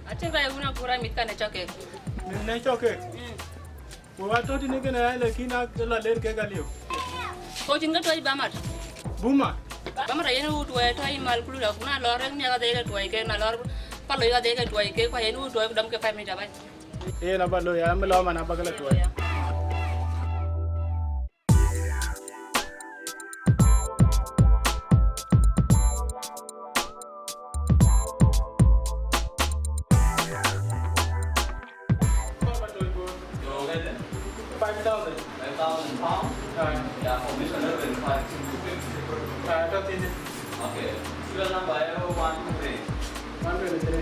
I think I want to go and can choke. Ne choke. Wa to di ne gena le kina la ler ke galio. Ko jinga to Bamar. Buma. Bamar yenu to ay mal kulu la kuna lor ni ga de to ay ke na lor palo ga de to ay ke ko yenu to dam ke 5 minutes ba. Na balo ya me lo mana bagala to. £5,000. Yeah, for this another than 5. Okay. Serial number 123. 123.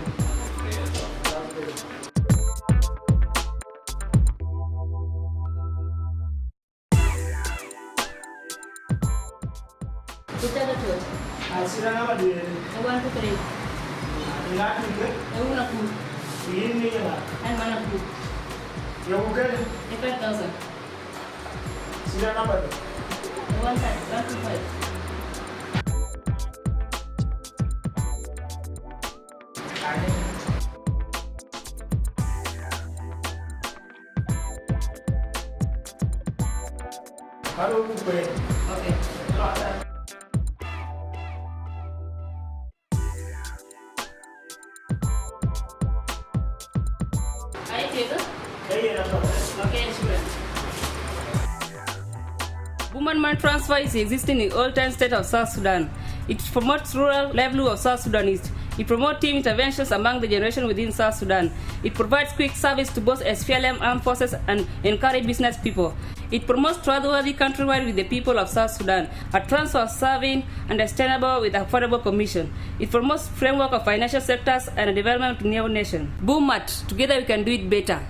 Kita ada tu. Sira nama di. 123. Nak ni ke? Una ku. Ini ya. Ay mana ku. Ya bukan. 5,000. Sira nama di. 125. Baru buku. Okay. Ayo kita. Okay, sure. Woman man transfer is existing in all 10 states of South Sudan. It promotes rural livelihood of South Sudanese. It promotes team interventions among the generation within South Sudan. It provides quick service to both SPLM armed forces and encourage business people. It promotes trustworthy countrywide with the people of South Sudan. A transfer of serving and sustainable with affordable commission. It promotes framework of financial sectors and a development of new nation. Boom mat. Together we can do it better.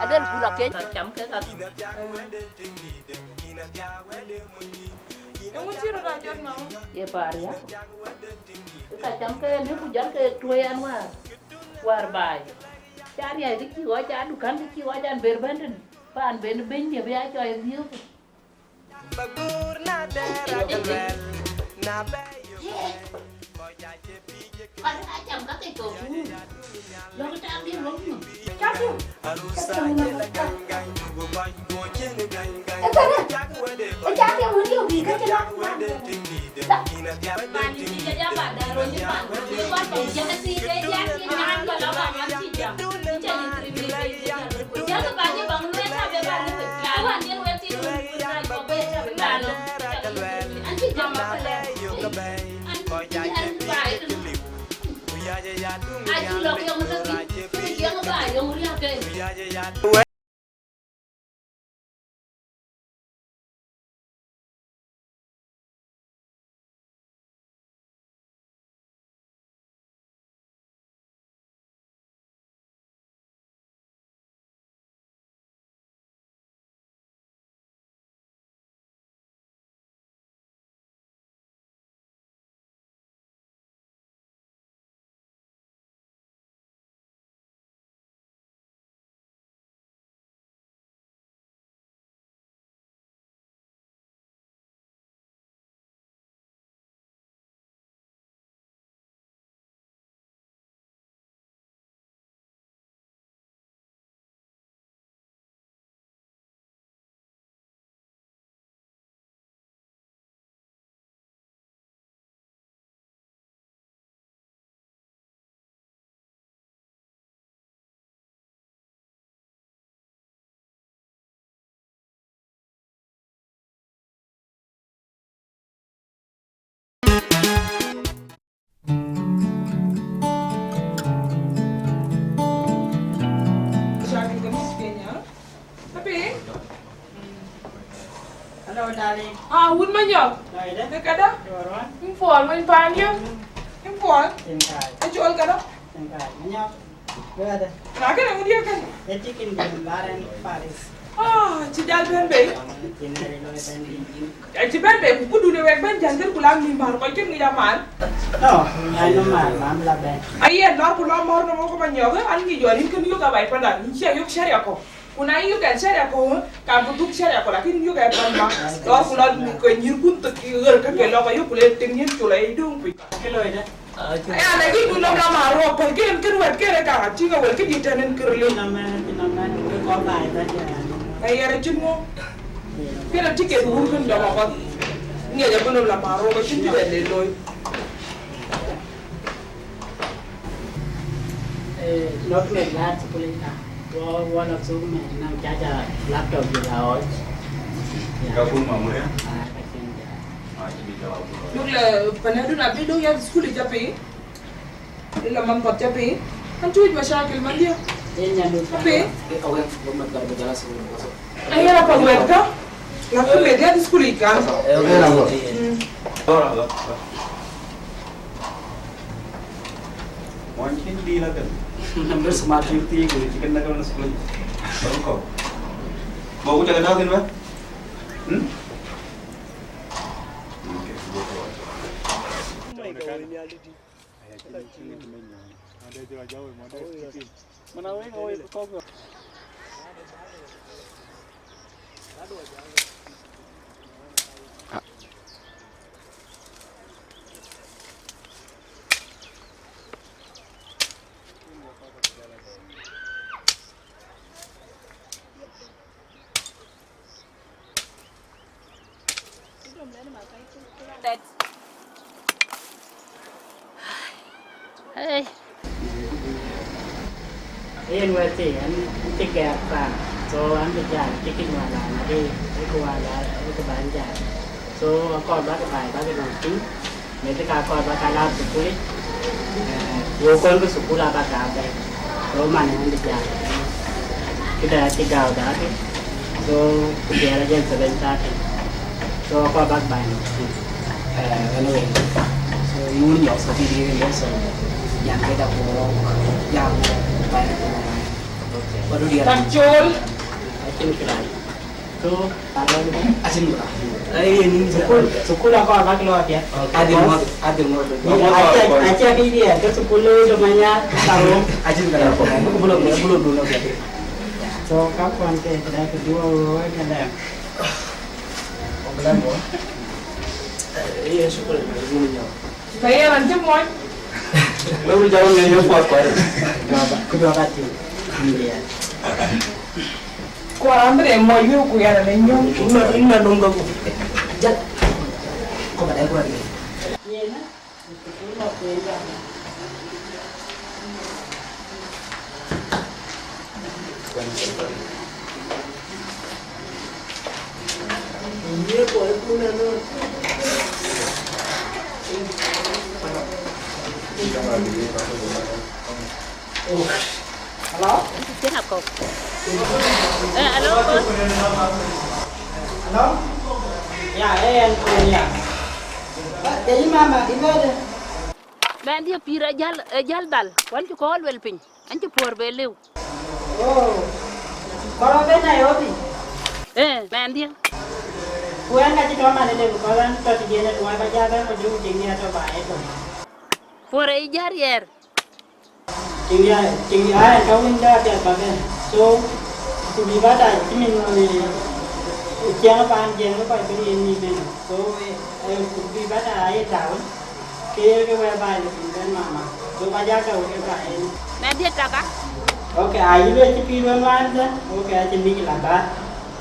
Ada pula ke Chấm cái thật. Ya par ya. Ka chấm cái ni ku jar ke tuan wa. War bai. Cari ai ki wa ja du kan ki wa jan berbanden. Pan ben ben dia ya coy diu. Bagur na dera galwel na bayo. Ada chấm các cái cổ. Lo cái trang đi luôn. Arusa la gang gang go boy go chen gang gang. Cha dia muốn điều gì cái cho nó. Bạn đi cái giá bạn đã rồi nhưng bạn cứ quan trọng giá gì cái giá cái ngàn và nó bằng lắm chị chẳng. Giá các bạn như bằng lên sao về bạn như phải cả bạn như web thì phải có về cho với bạn luôn. Anh chị chẳng mà phải lên. Anh phải. Ai cũng lọc yung rất ít. Cái giá các bạn yung riêng kê. Hello, darling. Wun ma nyok. Rồi đấy. Cái đó. Rồi rồi. Im phổi mình phàn nhá. Im phổi. Tiền cài. Cái chỗ cái đó. Tiền cài. Nhau. Đưa đây. Là cái này đi cái. Cái chicken din Laren Paris. Chị dal ben be. Tiền này rồi tên đi. Chị ben be ku du ne wek ben jangal ku lam ni mar ko ken ngi jaman. No, ay no mal, mam la ben. Ayen lar ku lam mar no ko ma nyok an ngi jori ken yo ka bai pada. Ni yok sharia ko. Kuna yu kan sharia ko ka bu duk sharia ko lakin yu ka ban ma. Lar ku lar ko nyir kun to ki ger ka ke lo ka yu ku le ting nyen chu lai dung pi. Cái lời đấy. Ay ana gi du lam la maro ko ken wet ke ka ti ga wel ki di tanen kirle. Năm nay có bài đó chứ. Ay yara chingo. Kena ticket bu kun da ma ko. Nge ja bunu la maro ko chin di le loy. Not made that police. One of two men now charge laptop with our. Gabung mau ya? Lúc là phần này đứa biết đứa school đi chơi, đi làm mắm bột chơi, anh chui vào sao kêu mắm đi, chơi. Anh là phần mệt đó, là phần mệt đi school đi cả. Mungkin di lakukan. Number smart beauty của chỉ cần là con school. Baru kau. Mau aku jaga daun kan? Hey. Yên về thì anh chỉ kẹp và số anh bị giải chỉ kinh ngoài là đi cái qua là cái bán giải số con bác cái đồng chí mấy cái con bác cái lao sụp đi vô con cái sụp là bác cả đây số mà anh bị giải cái đó chỉ gạo đó thì số cái là dân sự bên ta thì số con bác bài anyway so muốn nhỏ số đi đi lên số yang kita mau yang baik baru dia Tacul. asin kelai tu ada asin murah ini sukul apa apa keluar dia ada mau aja dia ke sukul namanya tahu asin kalau belum dulu dia so kapan ke kedai kedua kedai belum iya sukul ini Saya lanjut mau. Lalu jalan yang jauh kedua kali dia Kuaran tu mau you kuya na ninyo. Ini nunggu aku. Jat. Kau ada aku lagi. Iya na. Itu mau kuya. Ini aku na no. Hello? Tiến học cột. Alo cô. Hello? Ya, em ya. Jadi mama di mana? Ben dia pira jal dal. Wan cu kol wel pin. An cu por be lew. Oh. Kalau ben Nairobi. Ben dia. Kuan ka cito mana le bukan to ti gene tuwa ka jaga ko ju jingi ato ba eto. Por e jar yer. Jingi ai ka win da ta ba ben. So tu bi ba da ti min ni chiang pan jeng ko ba bi ni men. So tu bi ba da ai ta won. Ke wa ba ni ben mama. So ba jaga ko ba en. Ben dia taka. Oke, ayo le ti pi wan wan da. Oke, ti mi la ba.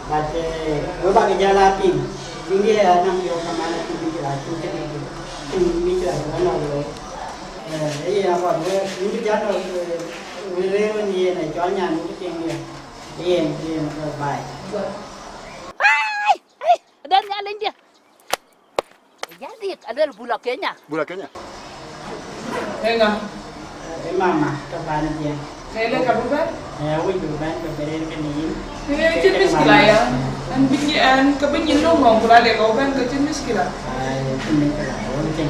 But go back to Jalapin. India, I'm your command to be like to meet one of the. What we got we live in here and join and looking here. Bye. Dan nyalin dia. Jadi ada bulaknya. Bulaknya? Enggak. Mama, kapan dia? Nele kabuban? We do ban to be in. Ini cipis kelaya. And kabinyin no ngong kula le ko ben ka chin miskila. Mình phải là ổn định.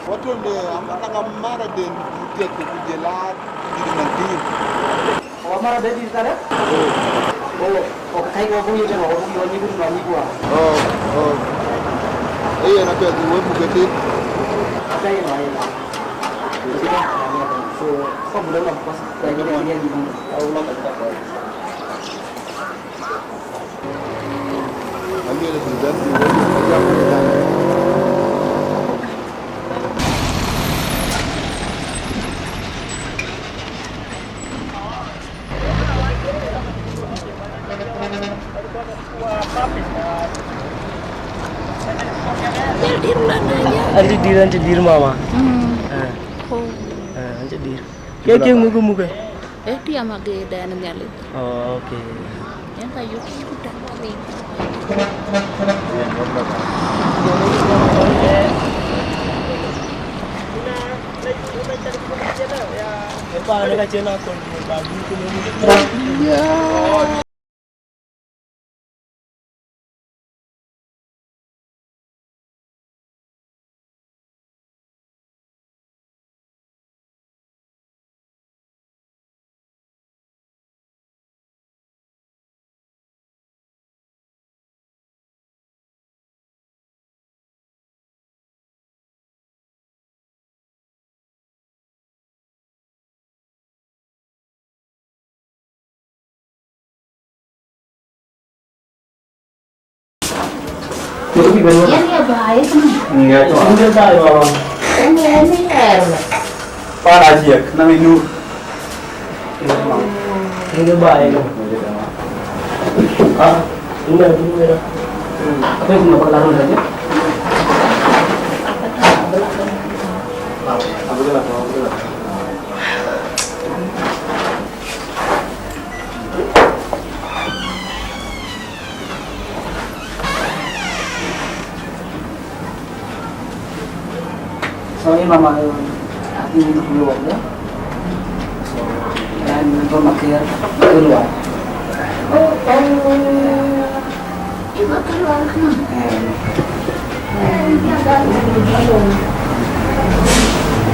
Watole amana mara den kujet kujelat di nanti. Oh, mara bedi tara? Oh, kai ko buye jeno, oh, buye ni guru ni gua. Oh. Iya nak tu buat buketin. Kai no ai. So, kau belum lepas lagi dia di mana? Allah tak tahu. Kami ada sudah di Anti dir mama. Anti dir. Kaya muka. Dia mage dan nyali. Oh, okay. Yang kayu udah mami. Apa ada kajian aku bagi tu ni? Ya. Yan ya baik nih. Enggak tuh. Enggak tahu. Ini air. Para Jieng, nama Nur. Enggak baik. Enggak. Apa yang nak lakukan saja? Soalnya mama aku untuk keluar ya, dan bermakir keluar. Ibu keluar kan?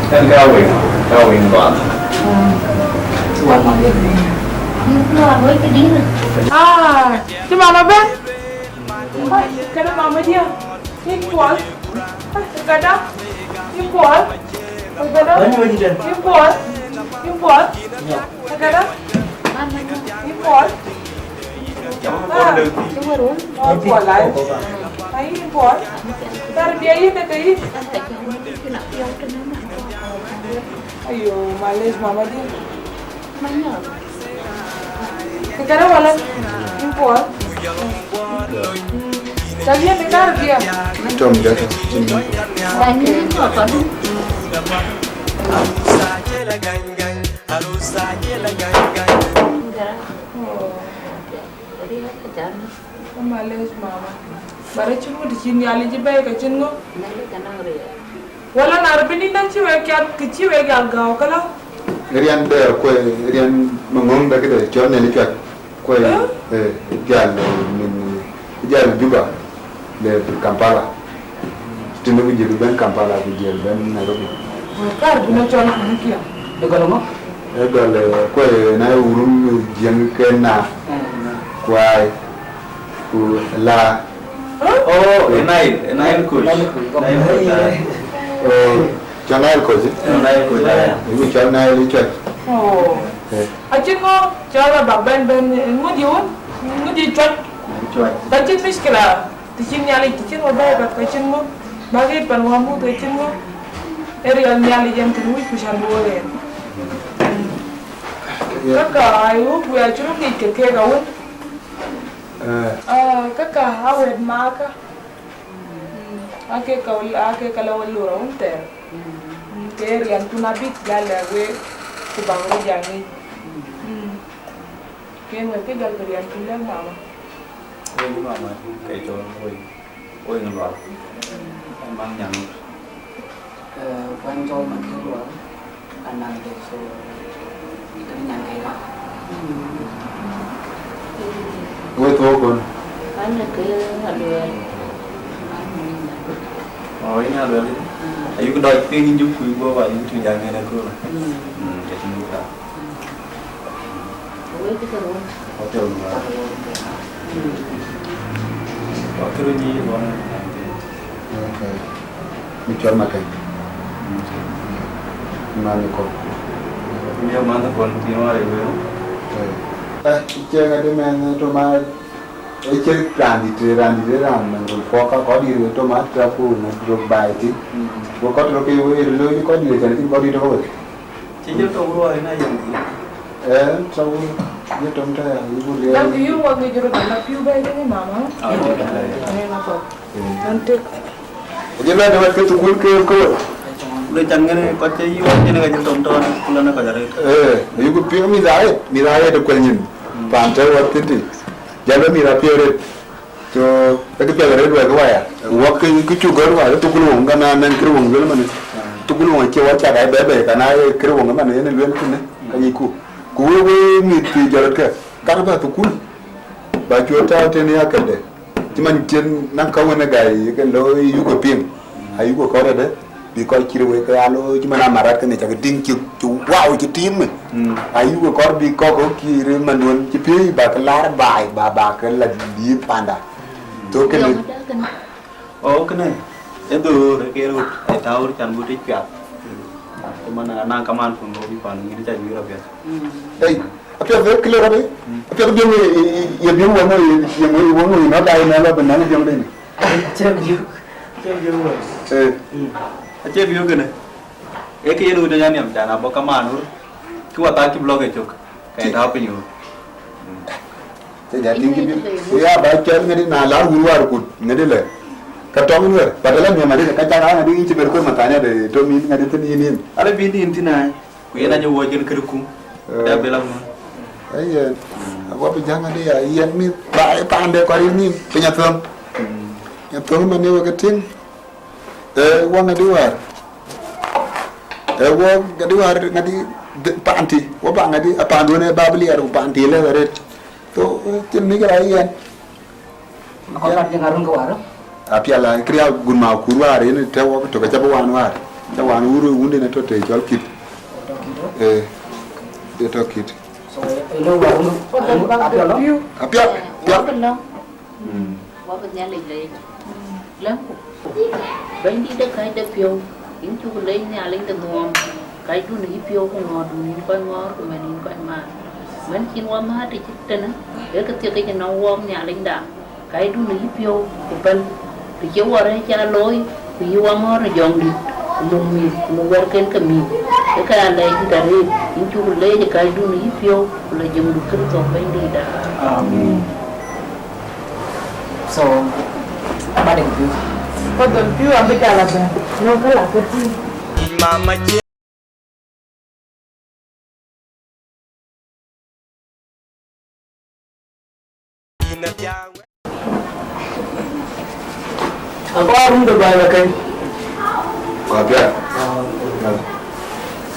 Kan kawin banget. Tuan mama. Ibu keluar boy ke dia. Di mana Ben? Kada mama dia. Import. Kada. Import. Kada. Import. Kada. Import. Cháu con đường. Import lại. Ai impor. Dar biaya ke kai. Ayo, males mama dia. Mana? Negara wala impor. Kalian negara dia. Tom jatuh sini. Ini apa tu? Enggak. Jadi apa jalan? Males mama. Bare chingo di sini ali je bay ka chingo. Nanti kena ngeri. Wala narbini nan ci we kya kici we gal gaw kala. Rian ber ko rian mangong da kede chon ne likat ko gal min gal juba le Kampala. Tinu bi jiru ben Kampala bi jel ben Nairobi. Kar dina chon ko kiya. Dekat rumah? Gal ko na urum Jieng kena kwai ku la Oh, enail coach. cho nay ko ji ni cho nay li cho Oh. Achingo cara baban ben ngudi chot. Bacin miskila. Ticin nyali ticin wabay bat kachingo. Bagi panwamu kachingo. Eri al nyali jam kenui kusan boleh. Kakak ayu gue acuru ni keke kau. Kakak awet maka. Ake kalau lura unter. Keri yang tu nabit gala gue kubangun jangi. Kau ngerti gal kerian tulang mama. Ôi mama, kể cho ôi ngầm vào. Em mang nhằng. Quan cho mình cái đó. Anh làm được số cái nhà này đó. với thua con Anh cái ada. Oh ini ada lagi. Ayo kedai pengen jumpa gua pak, ini cuma jangan aku lah. Jadi muka. Oi kita rumah. Hotel lah. Hotel ni mana? mi cho makan mana ko Dia mana pun tiada ada gua. chơi cái đêm nay tôi mà ấy chơi ràn mà rồi có đi rồi tôi mà ra khu rồi bài tí rồi có rồi cái lối có đi rồi thì có đi đâu rồi Chỉ cho tôi rồi này yang gì? sau như trong trái ibu Dan lihat piu wag ni jero na piu bay ni mama. Ano na ko. Nanti jadi lah dapat ketukul ke Udah jangan ni kau cakap awak ni kerja tonton, pulang nak kerja. ibu piu mi dah ada kualnya pantai waktu itu jalan mi rapi ada so tapi piala ada dua kawaya waktu kecukupan wah itu kulung kan nang kerung dulu mana tu kulung cewa cakap bebe karena kerung mana ini luar tu ni kajiku kuwe mi tu jalan ke karena tu kul baju tahu tu ni akan deh cuman jen nang kawan negai kan lo yuko ping ayu ko kau ada bi ko kiri ke alo cuman amarat kan cakap ding cu wow cu tim ayu ko kor bi ko kiri manun ci pi ba ka lar bai ba ka la di panda to ke Oh kena. Itu kira tahu kan buat ikat. Mana nang kaman pun lebih pan ini jadi berapa ya? ei apa ya kilo rabe apa dia ya dia mau yang mau nak dai na la benar dia ni Cem juga. Aje view kena. Eke yang udah nyanyi am jana bawa kaman ur. Kau tak ki blog itu. Kayak tahu penyu. jadi ya baca ngadi na la luar ku ngadi le katong luar padahal memang dia kacang ngadi ci berko matanya de to min ngadi tin ini Ada bini intina. Kau yang nanya wajan kerukum. Dah bilang. iya apa jangan dia ian mi ba pande ko ini penyatom nyatom mane wakatin wong ngadi war wong ngadi war ngadi panti wo ba ngadi apa andone babli ar panti le ret to tin mi gara ian Kau nak dengarun ke warung? apiala kriya gunma kurwar ini tewo to ka jabawan war jawan wuro wunde na to te jol kit to kit So, ini warung apa lo? apia Quá bên đâu? Quá bên nhà lịch lấy lắm. Bánh đi đất cái đất phiêu, những chú lấy nhà lên tầng ngòm, cái chú này phiêu không ngọt, nhìn coi ngọt của mình nhìn coi mà. Bánh chín qua má thì chết tên á, để cái tiệc cái nó warm nhà lên đảo, cái chú này phiêu của bên, thì chiếu qua đấy cha lối thì qua mò rồi dọn đi mùng qua kén cái mì cái này thì đã đi những chú lấy cái cái đun ní phiêu là dùng được cái tổ bên đi đã So ba đỉnh view có tuần phiêu ở bên cả là nó cái là cái gì Mama Jieng có đúng được bài là kênh Kabia.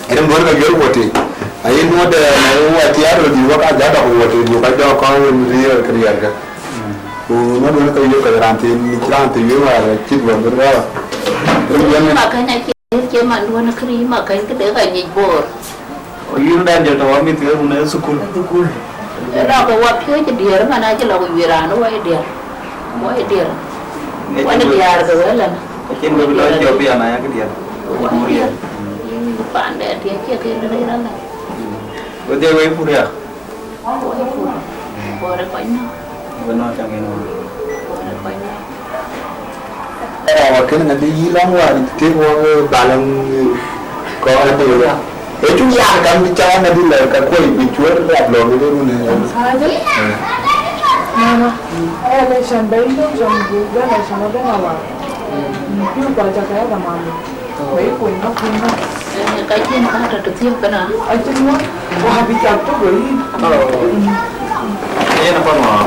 Idan gori ka gero wote. Ayi no da na wati aro di waka jada ko wote di ka do ko riya kriya ga. No do ka yo ka rante ni rante yo wa chit wa bra. mà cái này chế mà luôn nó khi mà cái đứa cái nhịp bò Yun dan jata wa mi tiga una sukul. nó cái quạt phía trên địa mà nay chỉ là cái việc nó quay địa quay địa cái vậy là Ken go bido Ethiopia na ya ke dia. quay bạn để thì kia kia nó đây đó này Go dia we puria. bò nó quay nó Beno changeno. quay nó Wa ken na di lang wa ti wa balang ko ate yo. E chu ya kan di cha na di la ka ko bi chuer rap lo ni ne. sai đấy mà em xem bên đó trong cái này xem nó bên nào à phiêu qua cho cái là mà mấy quần nó quần nó cái chuyện nó ra được thêm cái nào ở trên nó và bị chặt cho gửi Ye na pa mo.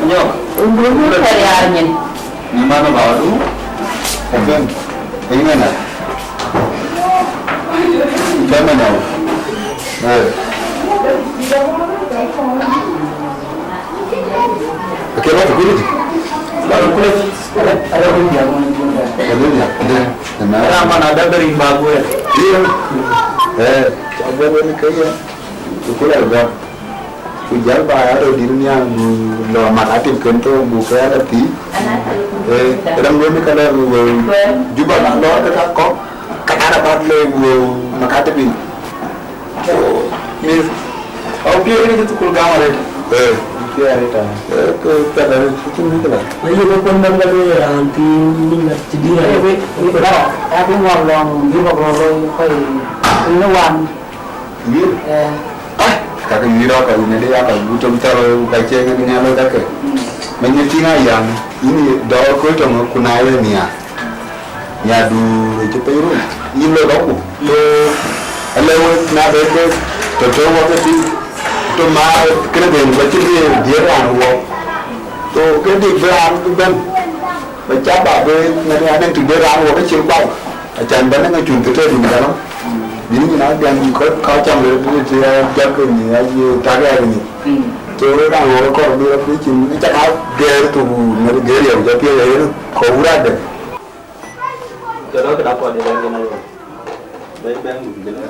Nyo, belum hari nhìn ni mana bawa tu? Open. Ini na. Kama na. Oke, ba ku di. baru kulit ada pun dia Ada ya. Ada. Era mana ada dari bagu ya. Iya. Coba ni kaya. Itu lah ba. Ujal ba ada di dunia lo makatin kento buka ada ti. Kadang ni kada juba nak lo ada kok. Kada ba le makatin. Ni oke ini tu kul gamar. Kia ada. Ke kada itu ni kada. lấy cái quân đông cái thì mình là chỉ đi này cái đó em cũng hoàn lòng đi vào rồi phải nó hoàn Ni. Kakak Mira kalau ni dia akan butuh baca dengan lo tak ke. Menyetina yang ini dah kau tu kunai ni ya. Ya du itu peru. Ini lo kau. To kalau nak betul to waktu tu to mah kena baca dia orang wo. To kena beran tu kan. Baca apa nanti ada tu beran wo kecil bau. Acan benda ngajun tu tu di dalam. Ini nak yang kau cam dia jaga ni, aje tagar ni. Jadi kan orang kau dia pergi ni cakap ger tu, mari ger ya, jadi ya kau urat deh. Kalau kenapa dia lagi na yo? Baik bang bila.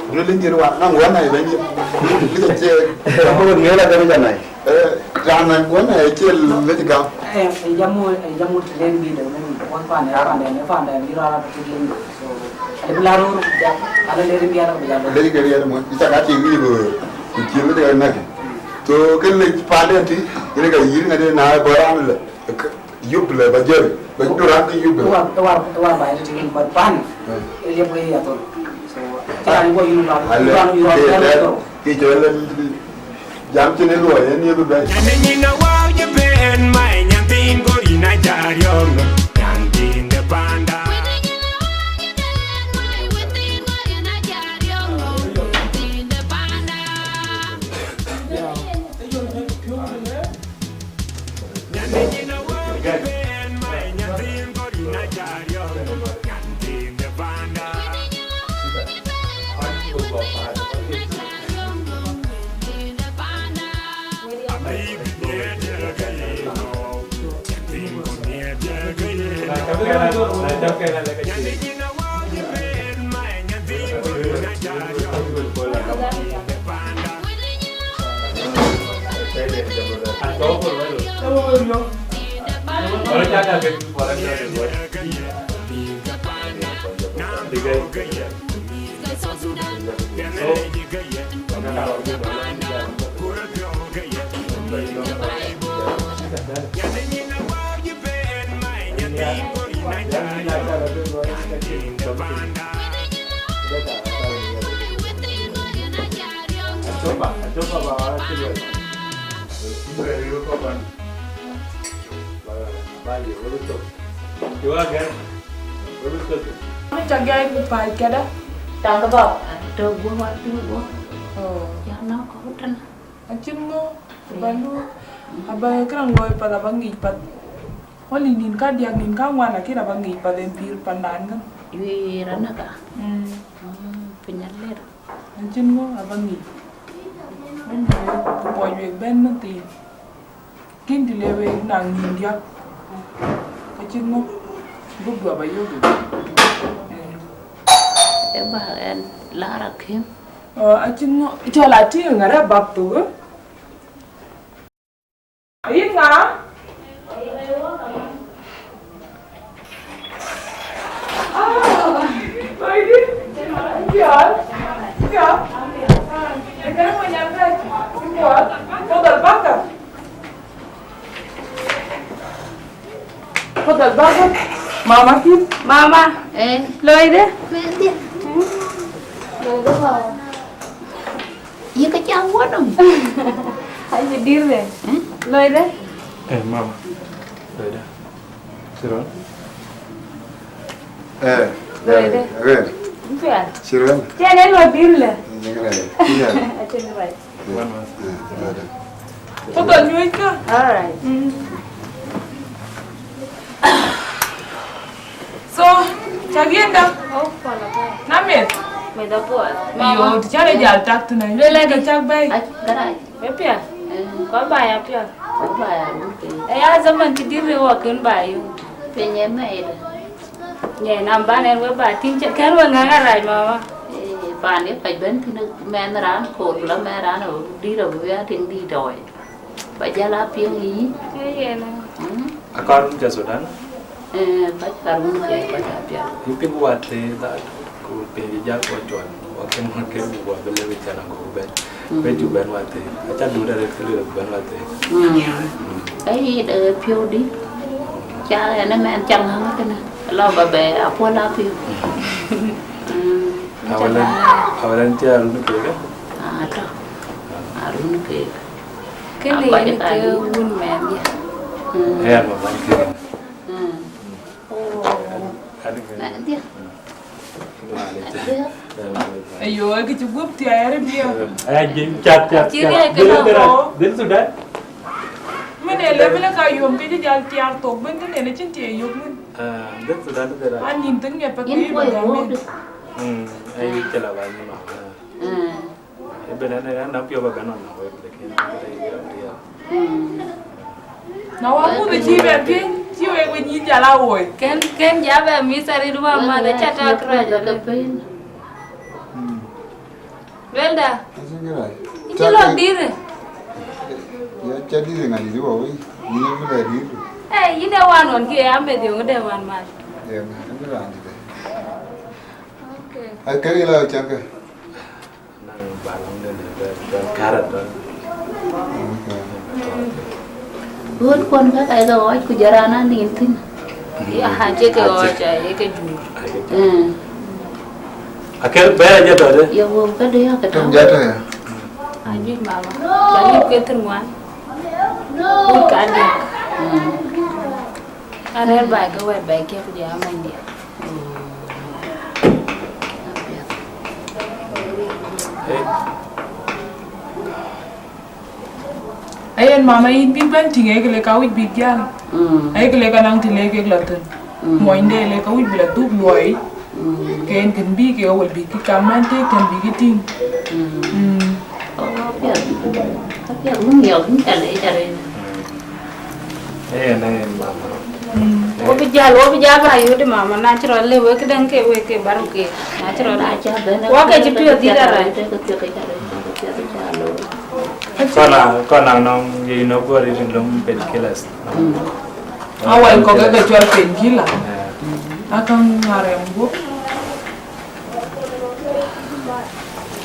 Dulu lagi ruang, nang warna ni lagi. Kita cek. Kamu ni lah kami janai. Jangan warna cek lagi kau. em jamu lên đi được nên quan phản này đi ra được lên so ada belaru ada lên biar apa jalan Lagi ger ya, kita kasih ni ber. Kecil tu kan nak. To kan lagi pada nanti, ini kan ini ada nak barang le. Yub le bajar, baju orang tu yub. tuar bayar di tempat pan dia boleh atur so jangan gua yun lah Alah, dia jalan jam sini luar, ini tu baik. Nyanyinya wow je ben mai nyantin gorina jariong nyantin de panda Nyanyinya wow je ben mai nyantin gorina jariong nyantin de panda Jagai pai kada. Tang ba. Ado gua waktu gua. Oh. Ya no ko tan. Acim ngo balu aba kerang loy pada bangi pat. Oli nin ka dia nin ka wana kira bangi pada empir pandan kan. Wi rana ka. Penyalir. Acim ngo abangi. Ben boy weg ben nanti. Kin dilewe nang nin dia. Acim ngo bubba bayo gitu. Ba en lara kem. Acim ngo jala ti ngara bab tu. Ayin nga. Baby. Ya. Ya. Sekarang mau nyampe. Buat. Modal bakar. Modal bakar. Mama kim? Mama, lôi đấy. Rồi đúng rồi. Iya ka chang quá đâu. Hãy đi đi về. Lôi đấy. Mama. Rồi đây. Siron. Lôi đấy. Đúng rồi. Siron. Che đến lôi đi lên. Iya. Trên như vậy. Modal nyuik ka. Alright. So, Jieng dah. Oh, kalau apa? Namit. Mày đâu buat? Yo, cara jalan tak tu nai. Lele Kita cak bay. Garai. Apa ya? Kau bayar apa ya? Ko ba ya ruke. Ya zaman ti diri wa kan bayu. Penye mai da. Nhẹ nằm ba này với bà tin chắc cái luôn ngang lại mà. Ba ni phải ben thì men ran ko la men ran đi rồi về thì đi rồi. Ba ja la pieng yi. Cái gì nè. Akan ke Sudan. Ba karun ke ba ja pia. Mungkin buat tak ku pergi jalan cuan. Waktu mungkin buat beli bicara ku ben. Ben juga ben waktu. Acha dulu dari kali ben waktu. Cái đờ phiêu đi. Cha nó men chẳng hăng cái này. Lo bà bè à qua la phiêu. Awalan dia lu ke kan? Ada. Arun ke. Cái này cái quân mẹ gì? Ya, mama ke. Nah, dia. Ayo, kita cukup tiada dia. Jieng cat. Dia sudah. Mana level kayum kita jalan tiar tok ben kan ini cinta yuk men. Dia sudah ada. Anin tengnya pakai Ini kue bagaimana? gua. Ai chala ba ni ma. Benar kan nak piau bagan nak awak lekin dia. Nawa mu da ci be pin ci we ko nyi jala woy. Ken giá về mi sari dua mà để chặt ra Ra rồi. cái bên. Velda, Asingira. ini lo dir. Ya jadi dengan itu bawa ini pun ada itu. Ini one on kia ambe dia ngede one mas. Ya, itu lah itu. Okay. Akhirnya lah cakap. Nang balong dia karat dah. Buat kon cái rồi ku jarana nin tin. Ya haje ke oja ke juru. Akhir bayar aja tu ada. Ya wo cái dia cái Kamu tahu. jatuh ya? Haje mama. Jadi ke termuan. Bukan dia. Ada baik ke web baik ke dia main dia. Ayen mama in bin ban tinge ke le kawit bigyan. Ay ke le kanang tile ke glaten. Mo inde le kawit bila tu loy. Ken kan bi ke wal bi ki kamante kan bi ki ting. Tapi aku nhiều cũng chả lấy. Này mama. Obi jal ba yudi mama natural le we kedang ke we ke baru ke natural aja. Wa ke jitu ya tidak ra. Kau nong ye no go rin long pet kilas. Awal ko ga jual pen gila. Akang ngarem bu.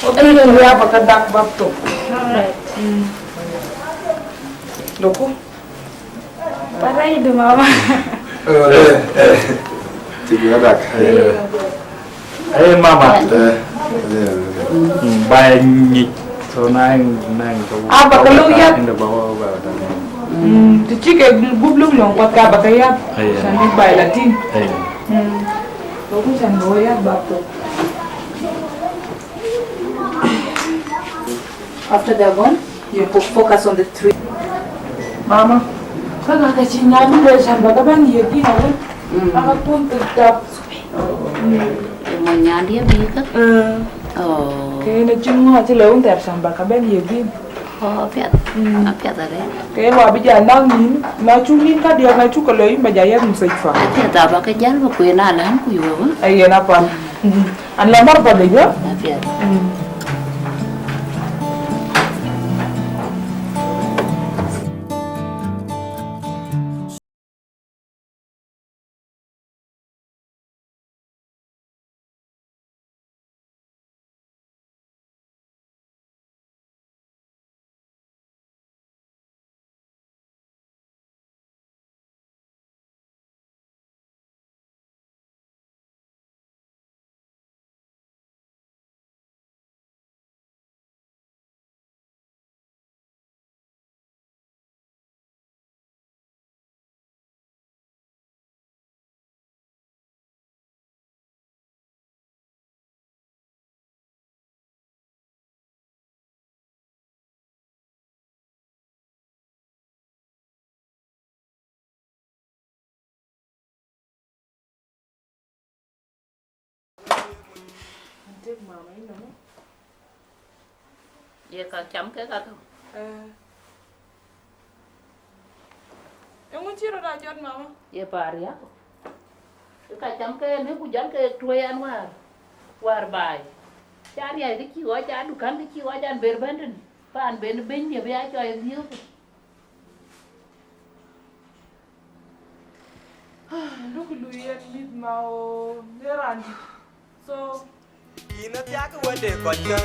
Okay, we have a duck back to. Alright. Loko. Paray do mama. Tiga dak. Mama. Bài nhịp số nang Bakaluya. Inda bawa bawa Tu chike gublu long kwa ka bakaya. Sandi by Latin. Loko sandoya back to. After that one, you focus on the three. Mama. Kaga ka chinya ni be san bakaban yeki na. Aka pun tetap. Mà nhà đi biết á. Cái nó chung họ chỉ lớn đẹp sản bạc bên nhiều viên. Phết rồi đấy. Cái họ bây giờ đang nhìn nó chung nhìn các điều này chung có lấy mà giải em sạch phải. Phết tao bảo cái giá mà quyền nào là không có gì hết. Ai na pa. Anh làm bao giờ nữa? Phết. Vậy còn chấm cái coi không? Em muốn chia ra cho mama. Vậy bà riết. Cái chấm cái nếu cũng dẫn cái trôi ăn qua bài. Cha đi cái chi gói cha đủ khăn cái chi gói cha ăn bền bền và ăn bền bền thì bây giờ cho em thiếu. Look Louis mid mau neran. So Ina tiaga wede kocha,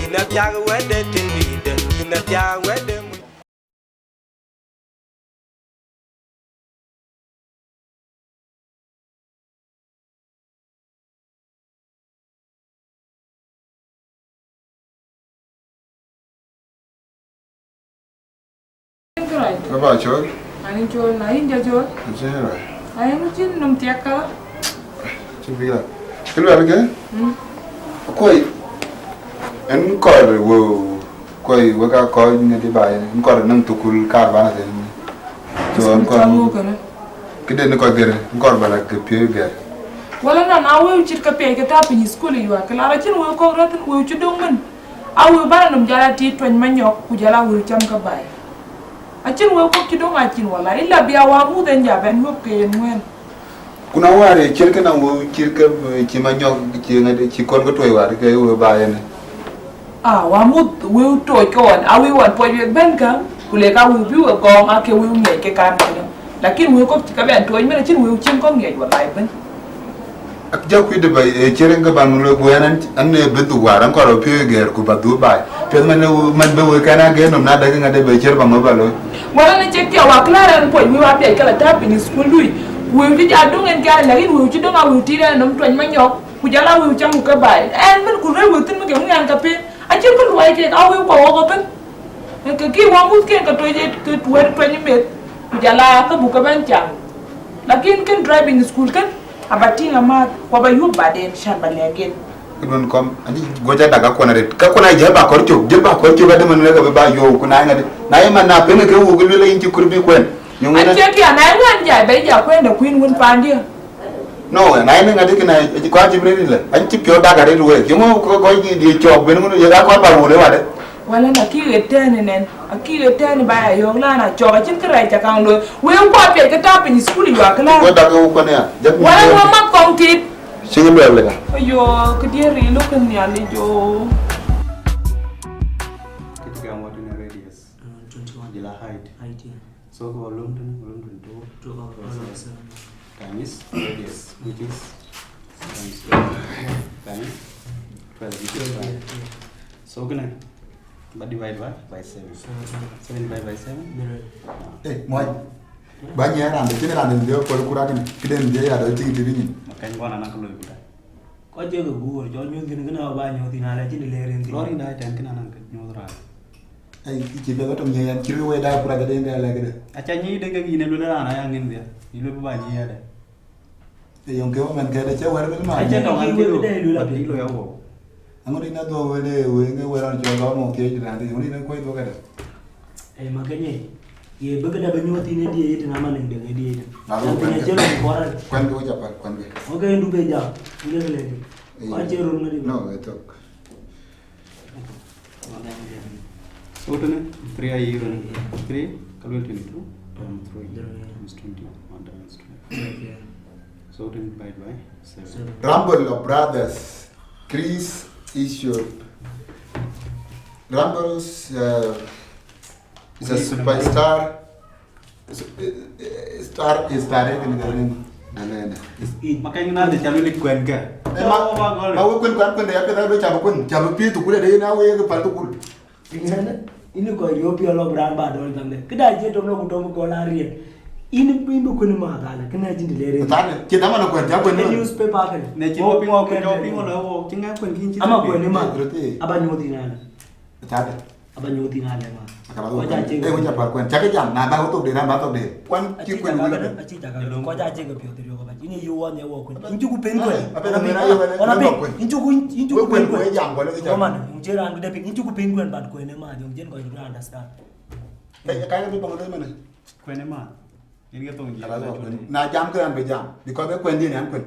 ina tiaga wede tindide, ina tiaga wede mu. Apa cor? anh cho nãy giờ chưa? Chưa rồi. Anh nó chín nằm tiệt cả. Chưa biết là. Cái loại cái? Quay. Anh coi rồi quay với cả coi những cái bài anh coi nâng tụ cul car vào này. Cho anh coi. Cái đây nó coi cái anh coi vào là cái phía cái. Wala na na wew chit ka pe ka ta pin school yi wa kala ra chin wew ko ratin wew chi dong man a wew ba nam jala ti twen ma nyok ku jala wew cham ka bai a chin wew ko chi dong a chin wala illa biya wa mu den ja ben hop ke ngwen Kuna ware cirka na wo cirka ci ma nyok ci nga ci kon ko toy war ke wo baye ne. wa mu wew toy ko a wew wan po ben ka ku le ka wew bi wo ko ma ke wew nge ke kan ka lakin wew ko ka ben toy me chin wew chin ko nge wala ben Ak jakku de bay cere nga ban lo bo yanan an ne bedu waran ko ro pe ger ku badu bay pe man be wo kana ge no na daga nga de bay cer ba ma balo wala na check ya wa clara po mi wa pe kala ta pin school lui wew ji ja dong en kala lakin wew ji dong a wew ti da nom twen ma nyok ku jala wew cham ka bay en men ku re wew tin ma ke ngan ka pe a cer ko ruai ke a wew ko ben ke ki wa mu ke ka to je ke tuwer twen me ku jala ka bu ka ban cham lakin kan driving school kan abatinga ma kwa ba yu baden shamba legen don kom ani goja daga ko na re ka ko na je ba ko ga de man ga ba yo ku na nga de na yi man na pe ke wo gulu le inci kurbi ko en ñu an je ki ana ngan ja be ja ko en da queen won pandia no na yi nga de na ko jibril la an ci pio daga re ruwe yo mo ko di chok ben mu yo ga ko ba wo le wa de wala na ki retene nen aki retene ba yo la na choga chin kra ja kan lo we ko pe ka ta pin school yo akla ko daga ko ne ya wala mo ma konti singi lo le ga yo ke dia ri lo kan ya ni jo Ketika modern radius 21 adalah height. So volume 2 times radius which is times 12 which is So can I? But divide by 7. 7 divided by 7. Moi. Banyak orang tu cina orang dia kalau kurang kita dia ada tinggi tinggi. Makanya kau anak kalau itu. Kau jaga gua, jual nyuci ni kena banyak di nala jadi lerin. Lori dah time kena anak nyodra. Ciba tu nyayan kiri we dah kurang ada yang dah lagi. Acanya ide ke gini dulu dah anak yang ini dia. Ini lebih banyak ada. Yang kau man kaya cewek baru mana? Aja dong anti lu. Anti lu ya wo. Anggur ini tu we orang jual kau mau kaya jadi nanti. Anggur ini kau itu kan? Makanya. Ye bekerja banyak ini dia itu nama neng dia itu. Lalu punya jalan koran. Kuan kau cakap kuan kau. Oke itu beja. Ini kelihatan. Macam orang ni. No itu. So tu ni 3 air ni. 3 kalau 22 times 3 times 20 1 times 12. So tu divide by 7. Rumble of brothers. Chris issue. Rumble's is a superstar. Star is direct in the ring. Makanya nanti calo likuen ke? Mau kun dia kita baca kun pi tu kuda dia na we ke paltu kul. Ini kau Ethiopia lo brand badol tamde. Kedai je dom lo kudo ko lari. Ini kun mah kala kena jin dilere. Betul. Kita mana kun jago ni newspaper kan. Ne cimo pingo lo kinga kun kinci. Ama kun ni mah. Aba nyoti na. Betul. Aba nyoti na le mah. Macam apa kun? Cakap jam. Nah bahu tu dia, nah bahu tu dia. Kun cium kun dulu. Aci cakap. Kau jaga ke piot dia kau. Ini yuan ya wo kun. Incu ku pen kun. Apa nama dia? Ona pen. Incu ku pen kun. Jam kun lagi jam. Kau mana? Incu orang dia pen. Incu ku pen kun bad kun ni mah. Jom jen kau juga understand. Kayak tu pengen mana? Kuen mah. Ini kita tunggu. Nah jam tu yang berjam. Di kau kun dia ni kun.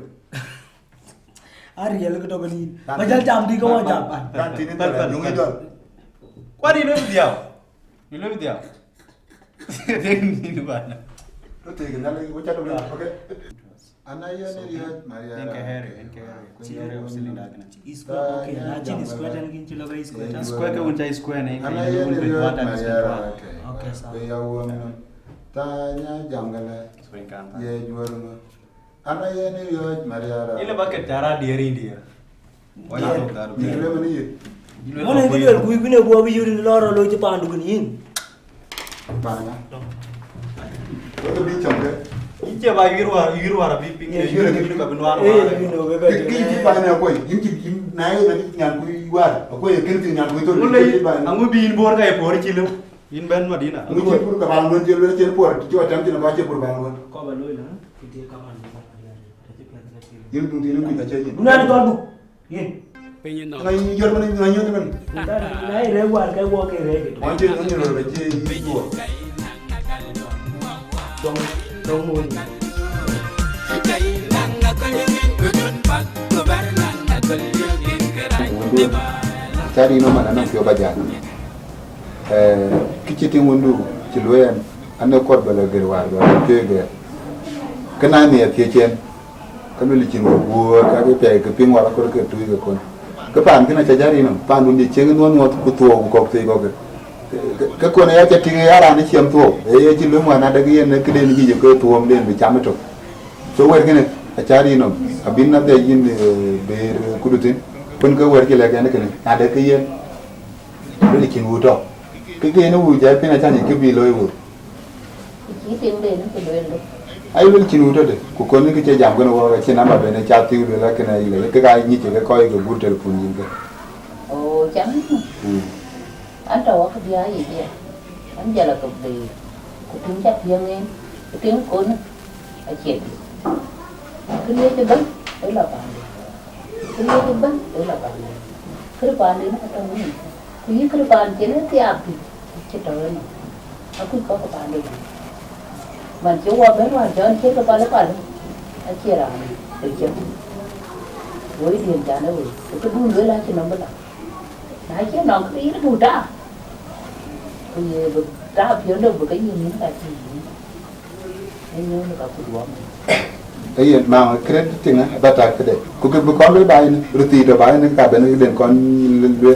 Ari ya lu kita beli. Macam jam di kau jam. Kan sini tu yang itu. Kau di lebih dia. Di lebih dia. Ini tu mana? Tu tinggal lagi baca dulu. Okey. Anaya ni dia Maria. Enke hari usilin dah kena. Isko okey. Nanti ni square dan kinci lo beri square. Square ke unca square ni. Anaya ni dia Maria. Okey sah. Beyawam tanya jam kala. Seringkan. Ye jual rumah. Anaya ni dia Maria. Ini pakai cara diri dia. Wajah tu taruh. Ni dia mana ye? Mana itu jual kui punya buah biju di luar lo je pandu kuning. Mana? Itu bincang ke? Ini apa iru ada biping. Iru kita benuan. Ini mana aku? Ini naik nanti nyan kui war. Aku yang kena nyan kui tu. Mulai, aku bin bor kaya bor cilu. In ban Madina. Aku cepur ke bangun cilu cepur. Cuba jam cilu baca cepur bangun. Kau baloi lah. Kita kawan. Ini tu ini kita cakap. Bukan itu aku. Ini. Ngai jual mana ngai jual mana? Nai rewar kaya buah kaya rewar. Anjir lo baca itu. Dong mui. Cari nama anak kau baca. Kiciti mundu ciluan anda kot bala gerwar bala kege. Kena ni tiachen. Kalau licin gua kage pay ke ping wala ko ke tu ke kon. Kepan kena cajari no. Pandu di cengen won kutua kok te kok. Ke kon ya cati ara ni ciam tu. Cilu mana ada ge ne kede ni je ko tuom den bi cham to. So wer kene cari no. Abin na de yin be kudutin. Pun ke wer ke la kene kene. Ada ke yen. Licin wu to. Ke no wu ja pina chani ke bi loi wu. Chỉ tiền đến cái đời luôn. Ai will chinu to de ku kon ni ke jam gono wa che namba be ne chati u la ke na ile ke ga ni che ke ko ke butel pun yin ke Ồ chấm. Anh đâu có bia gì vậy? Anh giờ là cục gì? Cục tiếng chắc riêng em. Cái tiếng cuốn ở chuyện. Cứ lấy cho bớt đấy là bạn. Cứ lấy cho bớt đấy là bạn. Cứ bạn đi nó trong cái. Cứ bạn chỉ nó tiap thì chết rồi. Aku kau kepada dia. Macam awak berbuat jangan cek kepada kau. Asyik lah, terjadi. Với tiền trả đâu, cái đun lưỡi lá trên nó bất lạc. Đấy chứ nó cái nó bù ra. Thì ra phía đâu với cái gì nó là gì. Nên nhớ nó có cái đuổi. Ấy mà credit tiếng á, bắt đầu cái đấy. Cô cái bữa con lấy bài này, rồi thì bài này cả bên này đến con lưỡi.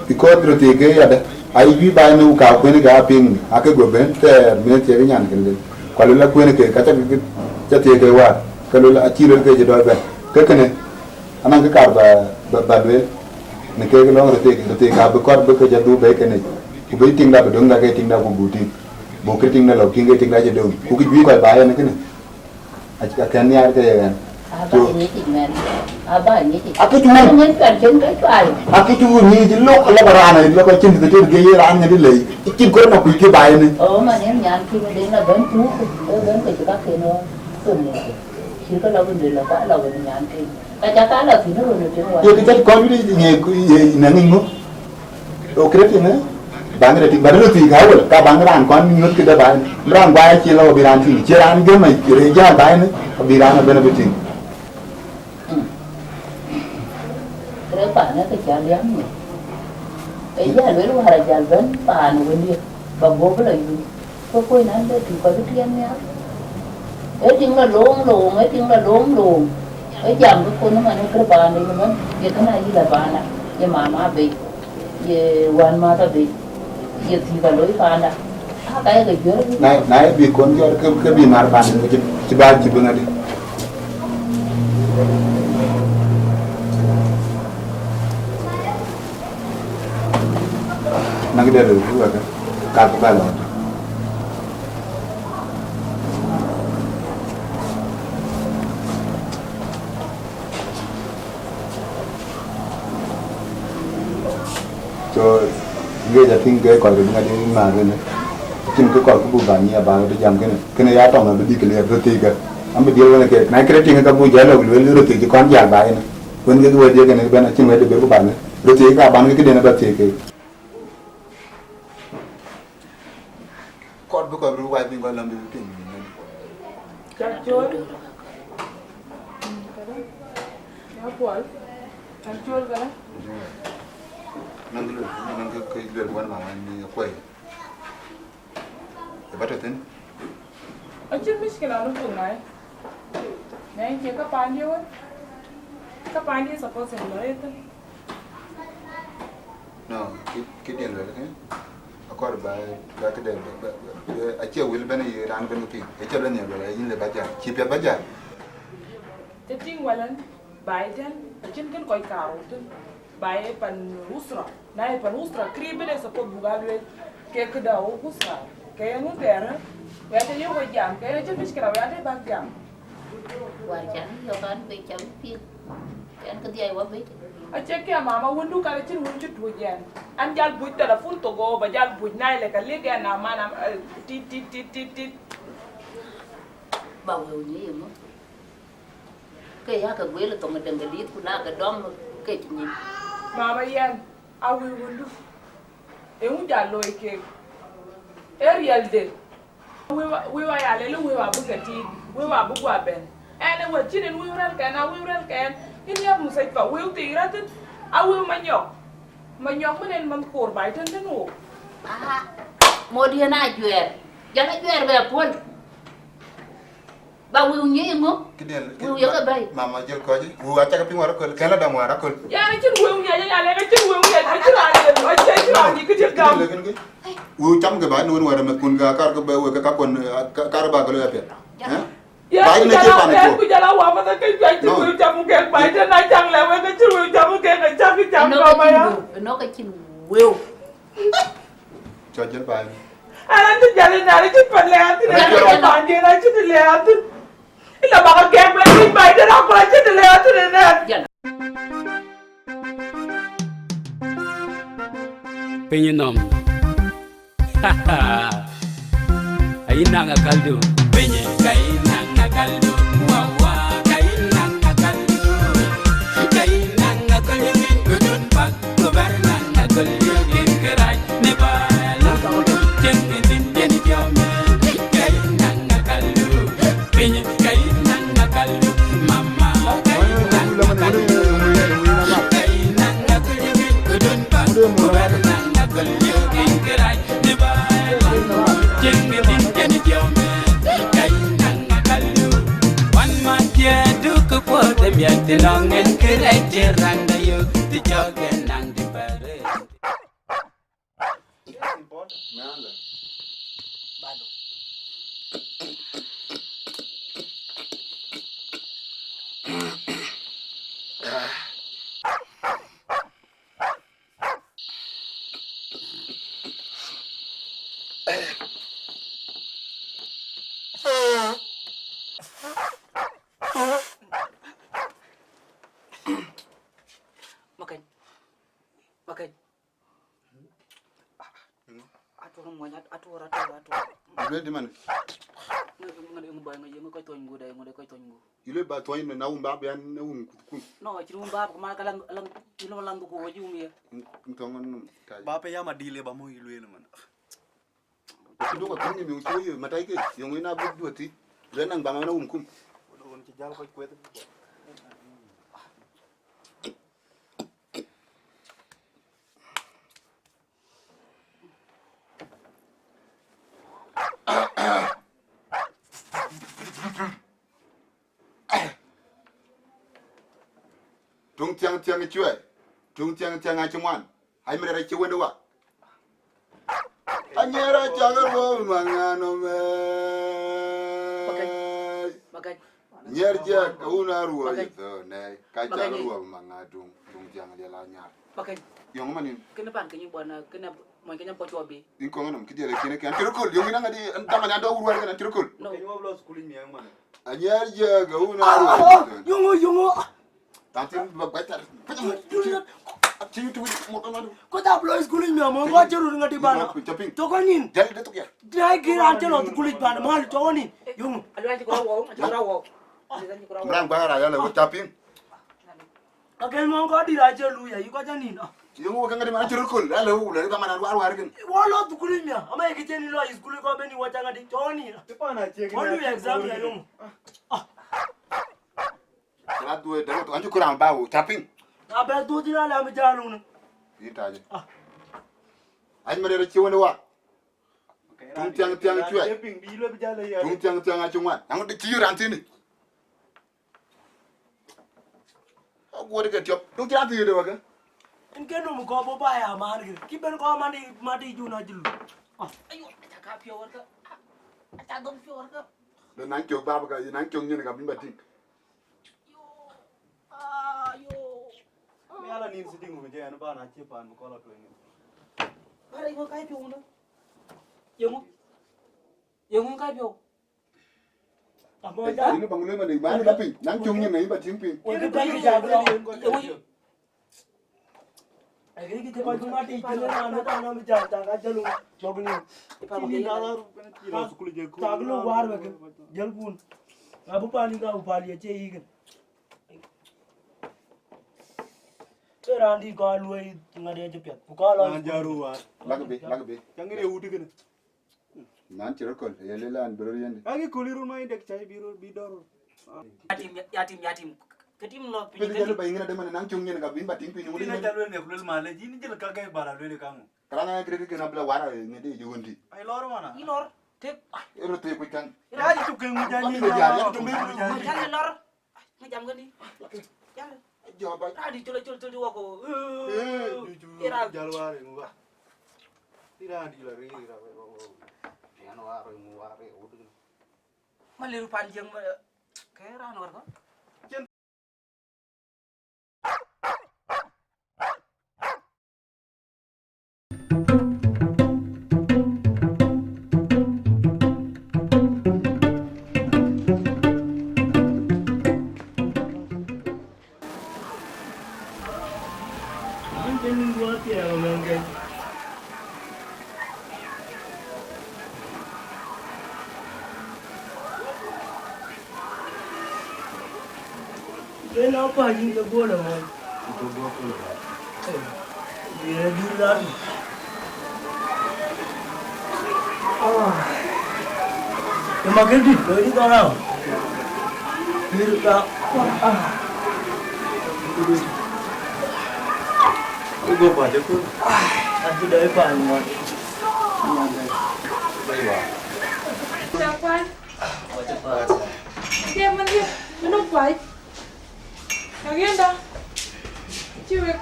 Because rồi thì cái ada. Ai vi bài này cả quên cái aping, cái gồm bên thế mình chơi cái nhàn cái này. Kalau la quên cái chắc cái cái wa. Kalau la chỉ rồi cái gì đó bên. Cái này anh cái cả bà lưỡi. ne ke lo ngre te ka be ko be ke jadu be ke ne ku be ting da be dong da ke ting da ku buti bo ke ting da lo king ke ting da je do ku ki bi ko ba ya ne ke ne a ka kan ya ke ya Ba ni ti men. Ba ni ti. Aku tu Ngen kan chen kai kai. aku tu ni je lo la barana lo ko chin de te ge ye ran ne de le ki ko na ku ke ba ne Mà nếu nhàn khi mà đến là vẫn chú vẫn phải cho các cái nó tuần này chỉ có lâu bên là quá lâu bên nhàn khi cái giá cá là thì nó rồi được chưa ngoài ye ke ko bi ni na ngi mo o kreti ne bang re ti ba ru ti ga wal ka bang ran kon ni ke da ba ran ba chi lo bi ran ti che ran ge mai re ja ba ne bi ran be na bi ti cái bạn nó cái giá liếng này cái giá với lúc hà giá vẫn bạn bên đi và bố với lại có quên ăn đấy thì có cái thiên nhá ấy tiếng là lốm ấy tiếng là lốm ấy giảm cái con nó mà nó cái bàn này nó cái này như là bàn à cái mà bị cái quan mà ta bị cái thì cả lối bàn à cái dưới nai bi kon jo ke bi mar ban ne ci ba ci bu na di nang de lu ka ka lo cho gue jadi gue kalau dengan ini mah kan cuma ke kalau bu bani ya bang itu jam kan ya tahu nggak beli kelihat roti kan ambil dia mana kayak naik kereta tinggal kamu jalan lalu roti itu kan jalan bayi nih kan gitu aja kan benar cuma itu beru bani roti itu abang itu dia nak baca ke kau bukan beru bayi tinggal lambi itu Cacul. Ya pual. Cacul kan? nang ke luar bukan mama ni kue betul kan Acil miskilah lu tunai. Neng kia kapan dia wan? Kapan dia suppose yang lain tu? no kita luar kan aku ada baik kita aja wil benda ye ran benda tu aja benda ni benda ini lepas jalan siapa baca Jadi walan Biden acil kan koi kau tu. Baik pan usra, naik pan usra, kribe deh support bugalwe kayak kedau usra, kayak ngutera, wajah yo wajam, kayak acil miskilah wajah bagjam. wajan yo kan bị chấm phiên cái cái gì quá biết Acek ya mama wundu kala cin wuncu tujen. An jal buj telefon togo ba jal buj nai le kali ga na mana tit. bao nhiêu như vậy cái giá cái quế là tụi mình đừng cái đi của na cái đom cái gì Mama yan awi wundu. E un jal loy ke. Ariel de. We wa ya le we wa bu gati, we wa bu gwa ben. Ene wa cinin we ral kan. Ini ya musai pa we tira tin. Awi manyok. Manyok menen man kor bai tan tan o. một dia na juer jangan juer be pun bao nhiêu như vậy không Kidel, Yo ka bay. mama jel ko ji. Wu acha ka pingwara ko kala da mwara ko. Ya ni cin we ya le ka cin we ya cin ale. Acek cin ni ke jam. Wu cham ke ba nu wara me kun ga kar ko ba we ka kon kar ba ko le apet. Ya ku jala wa ma ta kai cin we jam ke bai tan na jang le we ka cin we jam ke ka jam ko ma ya. nó cái chim will Cho jel ba. Alan tu jalan nari cin perlihat ni. Banjir aja dilihat. Ila bakal game lagi bai dan aku aja dilihat tu dan. Penyenom. Aina ngakaldu. Penye kaina ngakaldu. Wawa kaina ngakaldu. Kaina ngakaldu. Gudun pak gobernan ngakaldu. Kerai nebala. Jengin jeni jome. Kaina ngakaldu. Penye kaina ngakaldu. Mama kaina ngakaldu. Kaina ngakaldu. Gudun pak gobernan ngakaldu. Kerai nebala. Jengin jeni jome. Kaina ngakaldu. Wan maja duku potem ya tilongen kerai jerang dayu. Dijogen nang di bare. Ready man. Ile ba toy na umba be an ku. No, chirumba kuma kalang ilo landu ko yumi. Ntongon ta. Ba pe ya madile ba mo ilwele man. Ndo ko tingi mi uchoyo matai ke yung ina bu duati. Renang ba na kum. Don ci jall ko kwet. Tung tiang chue. Tung tiang a chumwan. Hai mere ra chwe ndo wa. Anyera chagar wo mangano me. Bagay. Nyerja kauna ruwa ito ne. Ka chagar ruwa mangadung tung tiang dia la nyar. Bagay. Yung manin. Kenapa kanyi buana kena mo kanya po chobi. Inko nganam kidele kine kan tirukul yung ina ngadi antama nya do ruwa kan tirukul. No. Kanyi mo blo schooling mi ang man. Anyerja kauna ruwa. Yungo. Tantin bagbatar. Ko ta blo schooling mi mo ko churu ngati bana. To ko nin. Jali de to ya. Dai gira telo kulit bana mal to nin. Yungo. Alwa ci ko wo. Mrang bara ya la tapin. Akel mo ko dira chelu ya iko janin. Yung kan ngadi man tirukul. Ala wu la ba man war kan. Wolo to kulit mi ama ikiteni lo school ko beni wacha ngati to nin. Pana cheki. Wolu exam ya yungo. Kala duwe da to anju kuram bawo tapin. Abe to dina la mi jalu na. Itaje. Ai mere ra chiwone wa. Tung tiang chue. Ping bi lo bi jale ya. Tung tiang a chungwan. Ang de chiyu rantini. Agwore ke tiop. Tung tiang ti de wa ka. Inkeno mo ko bo ba ya man ki ben ko mati juna jilu. Ayo ka pio warka. Ata dom pio warka. Da nan kyok baba ka nan kyok nyene ka bimba tik. Mi ala nin sitting mo je an ba na che pan mo ko la to ni. Para iko kai pio no. Yung kai pio. Amo ja. Ini bangule ma de ba na pin. Nan kyok nyene ba ting pin. Ko dai ki ja blo. Ai ki te ko mati jelo na ta na mi ja ta ga jelo logni. Pa mo na la ru kan ti ra school je ko. Taglo war ba jel bun. Abu pani ga upali che yi. Terandi galway ngade je pet. Bukala jaru wa. Lagbe. Jangire uti kan. Nan tirukul. Yele lan bro yende. Agi kuliru mai dek chai biro bidor. Yatim. Ketim lo Pili jalo ba ingina de man nan kyok nyene ka bimba ting pin Ni na jalo ne kulil male jini jelo ka kai bara le kamu. Kala na kredi ke na bla wara ngede jundi. Ai lor mana. Ilor. Tep. Ero te ko kan. Ya itu ke mu janji. Jangan lor. Ngajam gani. Jangan. Jawab. Tadi cul wako. Ira jalware mu ba. Tira di lari ira ba. Yan ware mu ware udu. Maliru panjang kera anwar ko. Then I'll buy you the border one. Yeah, do that. The market did very go around. Here go. Go ba je ko. Nanti dari pan mo. Siapa? Dia mana? Minum baik. Lagi anda? Cewek.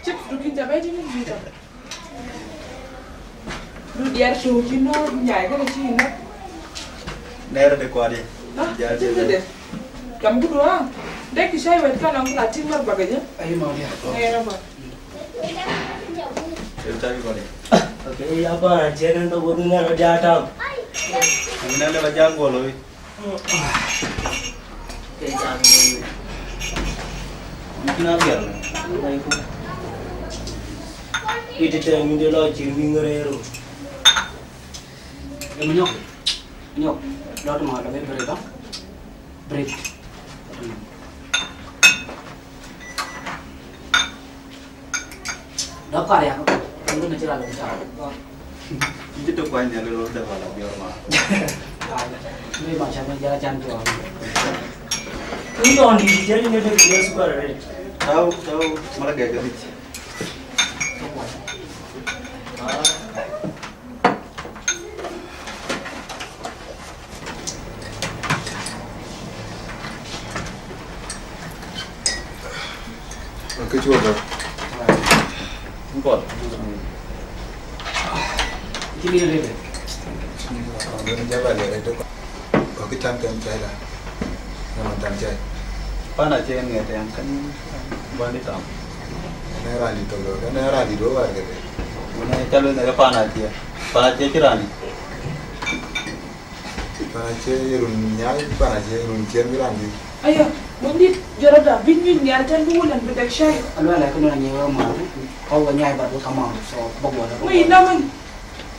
Cep dukin cabai ni bisa. Lu dia show kino nyai kan sih nak. Nera de kwade. Ah, cep deh. Kamu doang. Dek saya wet kan aku lacing mar bagainya. Ayo mau dia. Ngaya apa? Cari kwade. Oke, apa? Jangan tu bodoh nak jatuh. Ini le bajang golo. Mungkin biar. Itu teh mungkin lo cium ngere ro. em nhok đó mà là bread đó bread đó có đấy không nó chưa làm được sao Itu tuh poin yang lu udah malah biar mah. ini macam mana jalan jual ini on di jadi ni dia suka ada Tahu malah gak jadi. Cái chuột rồi. Không còn. ini dia Nên giá bà lệ đó có cái trăm kem chay là mà trăm chay. Pan aja yang nggak yang kan balik tam. Này ra đi tôi rồi, này ra đi đố vào cái đấy. Mana calon ada pan aja kirani. Pana chay run nhái, pana chay run chén cái làm gì? Ayo, muốn đi giờ đó vinh vinh nhà trên đu lần bị đẹp say. alo là cái này nhiều mà kau cái nhai vào cái cam so bọc bò nó Mày đâu mình?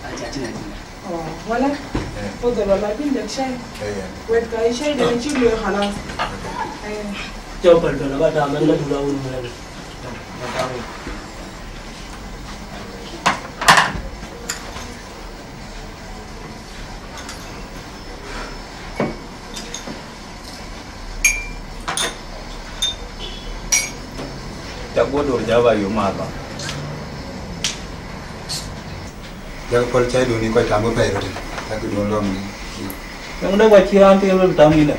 aja cina Wala. Ôi giờ là vinh đẹp say. Quên cái say để chịu lừa hả là? coba dulu apa dah mana dulu awal mana dah tahu Tak gua dur Jawa yo malah. Giờ con chay đồ này coi thảm có phải rồi. Ta cứ đồ luôn. Yang udah gua ciran tuh lu tahu ini.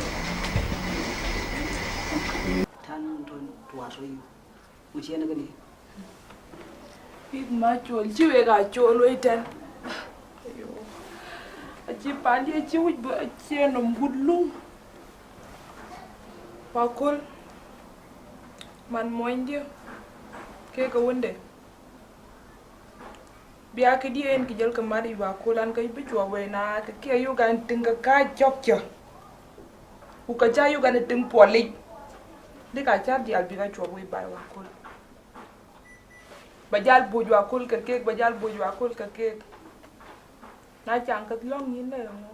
than tua rồi một chiếc nó cái gì Biết mà chuột chứ về cả chuột luôn tên. Chị bán đi chị hút bữa chị nó gút luôn. Pakul. Man moin dia. Ke kawan deh. Biar ke dia yang kijal kemari bakulan kai bicua wena ke kia yu kan tinggal ka jokja. Ukaja yu kan ting polik. Dia kacar dia albiga cua we bai wakul. Bajal buju akul ke kek bajal buju akul ke kek. Na chang kat long yin le mo.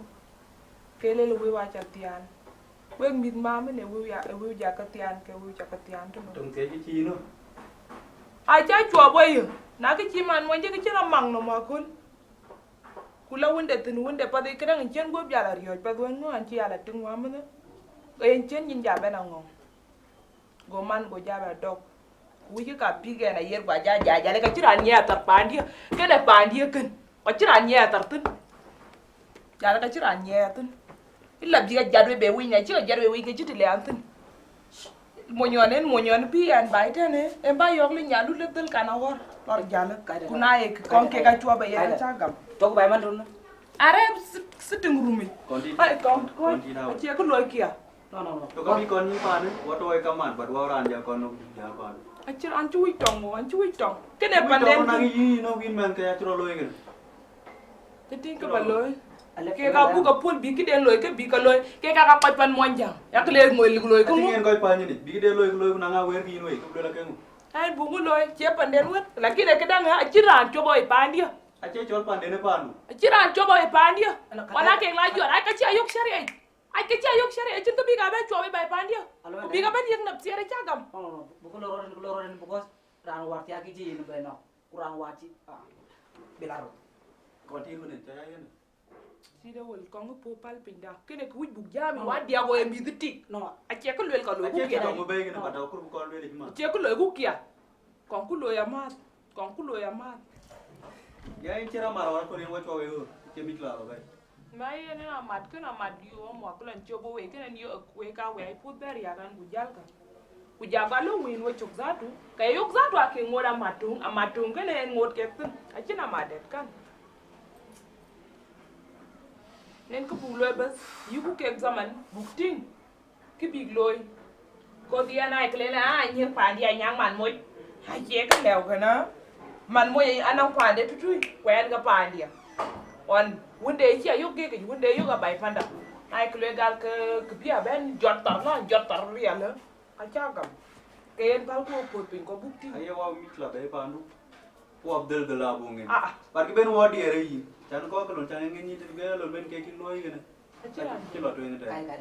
Kele le we wa chatian. We mit ma me le we ya katian ke we ya katian tu. Tung thế chứ chi nữa. Ai cha chua boy. Na ke chi man mo je ke chira mang no ma kun. Kula wende tin wende pa de kran chen go bya la rio pa do no an chi ala tin wa me ne. En chen yin ja be na ngong. Go man go ja ba dog. Wiji ka pige na yer gwa ja le ka chira nya tar pandi ke da pandi ken ka chira nya tar tin ja le ka chira nya tin illa biga jadwe be wi nya chira jadwe wi ke chiti le an tin monyon pi an bai te ne en ba yok le nya lu le tel kana hor lor ja le kuna e kon ke ka chua ba ya cha gam to bài man rồi are siting rumi Konti. ai kon Konti nào? che ko loy kia no Tuh kami kon ni pan, gua tuh kaman, buat gua orang aja kon ya pan. achir an chui tong mo an chui tong ke ne panden Nang yi no win man kayak curo loy kan. te tin ka ba loy ke ka bu ka pul bi ki den loy ke bi ka loy ke ka pat pan monjang yak le ngoy lig loy ko Kasi mo ngeen koy pan ni, bigi de loy nang awer ki noy, ko la kengu. ai bu ngu loy che pan den wet la ki de ke dang ha chiran cho boy pan dia Ace chol pan de ne panu. chiran cho boy pan dia wala ke la jor ai ka chi ayok shari ai ke chi ayok shari chin to bi ka ba cho boy pan dia bi ka ban yek nap siere cha gam no buku lororin buku ran waktu aki ji ini beno kurang wajib belaro Konti ko ne caya yen. si de wol ko ngu po pal pinda ke ne ku bu jami wa dia go mi diti no a che ko lel ka lo ku Ace kia kita mo bay ne pada kur ko le ma. che ko lo ku kia kon ku lo ya mat kon ku lo ya mat Ya in cira marwar ko ne wo cho we ho, ke mitla ro bay. mai ne na mat ke na mat yo mo ko lan cho bo we ke ne yo we ka we pu ber ya kan bu jal ka ku jaga lo win wo chok zatu ka yok zatu ake ngoda matung ke ne ngot ke tin a china madet kan nen ko bu loy bas yu ku ke zaman bukting ki big loy ko dia na ke le na nyi pa dia nyang man moy ha che ka lew kana man moy anang pa de tutui kwen ga pa dia on wunde chi ayok ge ke wunde yo ga bai panda ai ke le gal ke bia ben jotar ria le a cha gam ke en bal ko po pin ko bukting Aye wa mitla bay panu. Ko abdel de la bungen. ah Par ki ben wo di ere yi. Chan ko ko chan ngi ni te ga lo ben ke ki loy gene. Ci lo to ni te. Cái là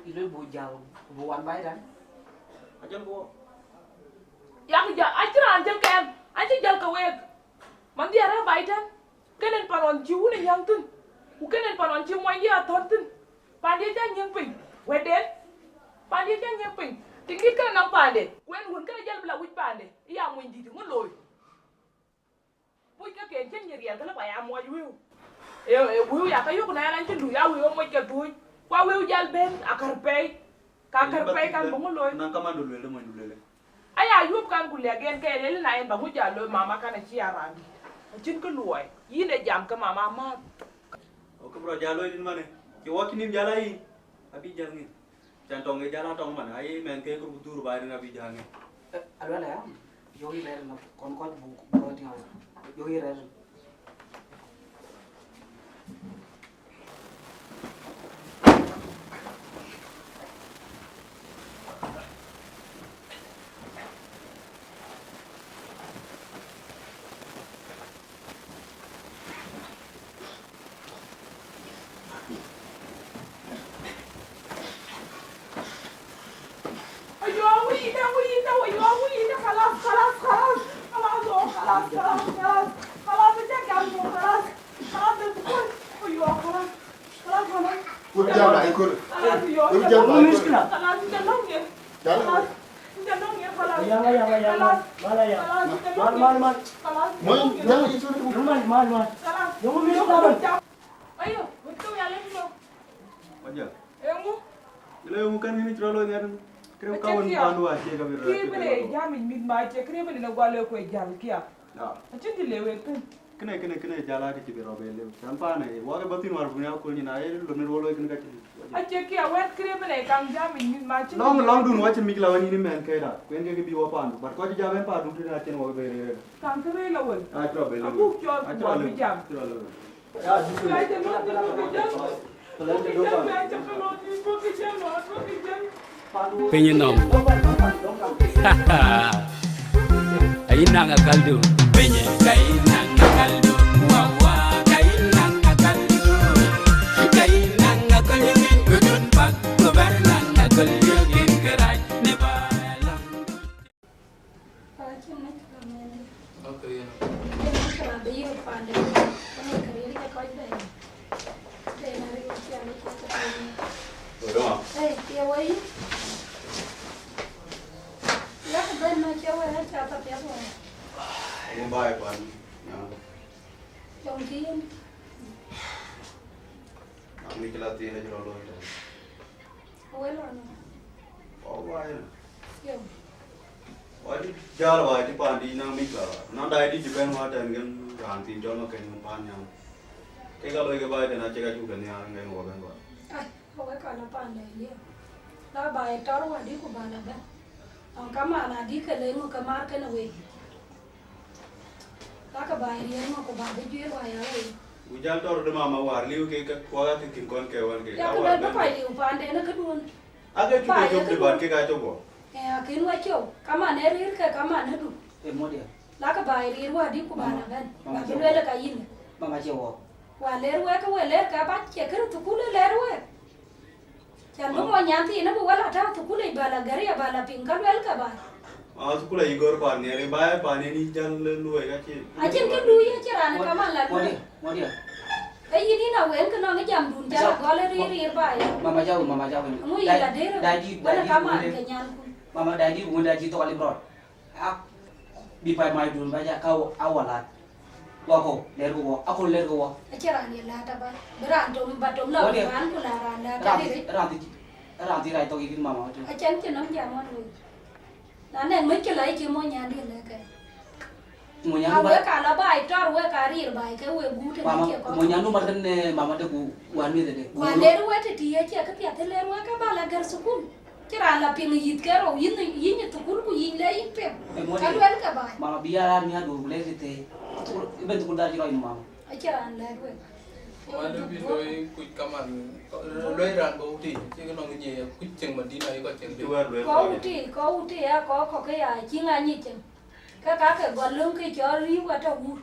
ile bu jao bu wan bai dan. Ajal ko. Yang ja achira anjel ken. Anjel jal ka weg. Man dia ra bai tan. Kenen paron chiu ni yang tun. Ku kenen paron chiu mo ya ton tun. Pa dia ja nyang pin. Weden. Pa dia ja nyang pin. Tingit kan nang pa de. Wen hun kan jal bla wit pa de. Ya mo ndi ngun loy. Bui ka ken chen ni riel ka la pa ya mo yu. Wiu ya ka yu na lan chen du ya wiu mo ka tu. Qua wiu jal ben akarpei. Ka karpei kan bo loy. Nang ka man dulele mo dulele. Aya yub kan ku legen ke le na en ba mu jalo mama kana chi arandi. Chin ku loy. Yi ne jam ka mama ma. O ko bro jalo din mane. Ki wa kinim jala yi. Abi jangi. Chan tong ge jala tong man ai men ke ko tur ba din abi jangi. Alo là yo yi re na kon ko bu ti ha. Yo yi re. Aja. Ile mo kan ni trolo ngar. Krem kawan pandu aja ka bir. Ki bere jamin min ma che krem ne gwale ko jal kia. Ya. Achin dilewe kun. Kene jala ke be robe le. Chan pa ne wa ke batin war bunya ko ni na ai lo ne rolo ken ka ti. Ache kia wet krem ne kang jamin min ma che. Long dun wa chen mikla wani ni men ke da. Kwen ke bi wa pandu. Bar ko ja ben pa dun ti na chen wa be re. Kang kre la won. A tro be le. Abu chol ko bi jam. Ya ji Lai te no ko jam. Penyenom. Ainanga kaldu. Penye kainanga kaldu. Wawa kainanga kaldu. Kainanga kaldu. Gudun pak gubernanga kaldu. Gerai nebalang. Okay. Đúng Hey, kia quay. Lát bên nó chéo ấy cho tập tiếp rồi. không? Bài còn. Chồng kia. Kami kelat dia je lalu. Quay rồi. Oh bài. Kiểu. Wadi jar wadi pandi nang mikla. Nang dai di Japan wa dan gan ganti jono kan pan yang. Cái kalau cái bài thì nó chỉ có chụp cái nhà ngay ngồi bên ngoài. Ai, không có còn là bàn này nhỉ. Đó bài trao qua đi của bà là bên. Ông cắm mà là đi cái lấy một cái mar cái nào vậy. Đó cái bài đi mà của bà đi chơi bài ấy. Ujal tor de mama war liu cái kuala thì kinh con kêu cái. Ya cái nó phải liu bàn đấy nó cứ luôn. Aga chụp chụp de ban cái chụp bộ. Cái nuôi chiều, cắm mà nè riết cái cắm mà nó đủ. Em mua đi. Đó cái bài đi qua đi của bà là bên. Bà cái nuôi là cái gì? Mama chiều. Wa leru ka we ler ka ba che kru tu kule leru we chan bo mo nyanti na bo wala ta tu kule bala gari bala pingkal wel ka ba Ah tu kula igor pani are bay pani ni jal lu ai ka chi a chen ke lu ye chara na ka man la Mua đi. ai ni na wen ka no ga jam dun ja go le ri ba ya Mama jauh. mu yi la de Daji wala ka man ke nyan ku Mama daji bukan daji to kali bro. Di pai mai dun baja kau awalat. Wako leru wo, aku leru wo. a chara ni la ta ba bran dum ba dum la ban ku la ran la ta ri Ranti rai to ikin mama tu. a chen chen no ja mo lu na ne me ke lai ke mo nyan di le ke Semuanya a nu we ka la bai tor we ka ri bai ke we gu te mama, ke ko semuanya nu makan mama tu ku wan mi de. Wa leru we te tie che ka pia te leru ka ba la gar sukun kira la pin yit ke ro yin tu kul ku yin le yin pe ka wel ka ba Mama biar ni adu le te. Iben tu kundar jiro mama. a kira an le we Ada video kuit kaman, loi ran bau ti, jadi kan orang ni kuit ceng mandi na ikut ceng Tu ar lu. có uti ya có cái à chi nga ni chen ka ke gol lung ke cho ri wa ta u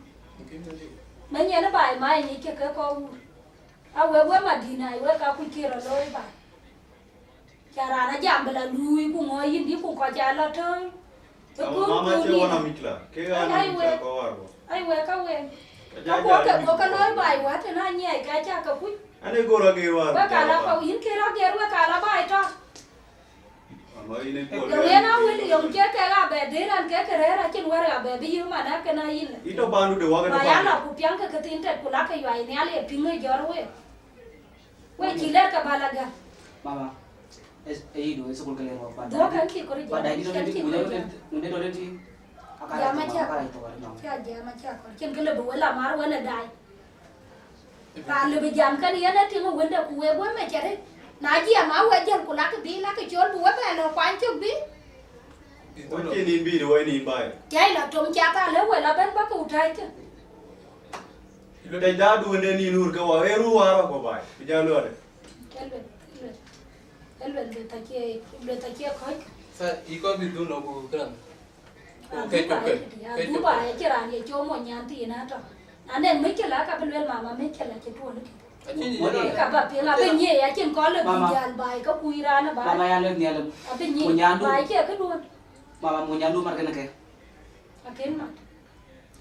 mấy nhà nó bài mai như kia cái con à we mà đi này we cả quy kia rồi lôi bài cha ra nó giảm bela lui cũng ngồi yên đi cũng có cha lo thôi mama che wana mikla ke ana cha ko warbo ai we có cái lối bài quá thì nó nhảy cái cha cái quy ane ko ra ke war we cả là có yên kia ra kia we cả là bài cho ma ine ko rồi nghe nó we dùng chơi cái gà bè đấy là cái ra trên we gà bè bây giờ mà nó cái này yên ito bandu de waga mà ya là cụ piang cái tin tết của lá cái vải này là pin người gió we chỉ lấy cái balaga mama ấy đồ school cái này mà đó cái gì có gì pada ini udah nanti ya mà cha có trên cái lebu là mar we là đại và lebu jam cái này nó tiếng we được we we mà cha đấy nãy giờ mà we jam của lá cái bi lá cái chốn bùa về nó quan chút bi Oke ni bi do ni bai. Cái là trông cha ta lấy we là bên bắc cụ trai chứ Lo dai da du ne ni nur ka wa eru wara ko bai. Bija lo de. Ele tá aqui coi. Sa iko bi du no ko kan. Du bài chứ là gì cho mọi nhà thì nó cho. Anh em mấy cái lá cả bên bên mà mấy cái lá cái tuôn đấy. Cả bà phía là bên nhẹ á trên có là bị dàn bài có quy ra nó bài. mama ya le ni alam Bên nhẹ bài chứ cái luôn. mama mo nyandu mar kana ke Cái mà.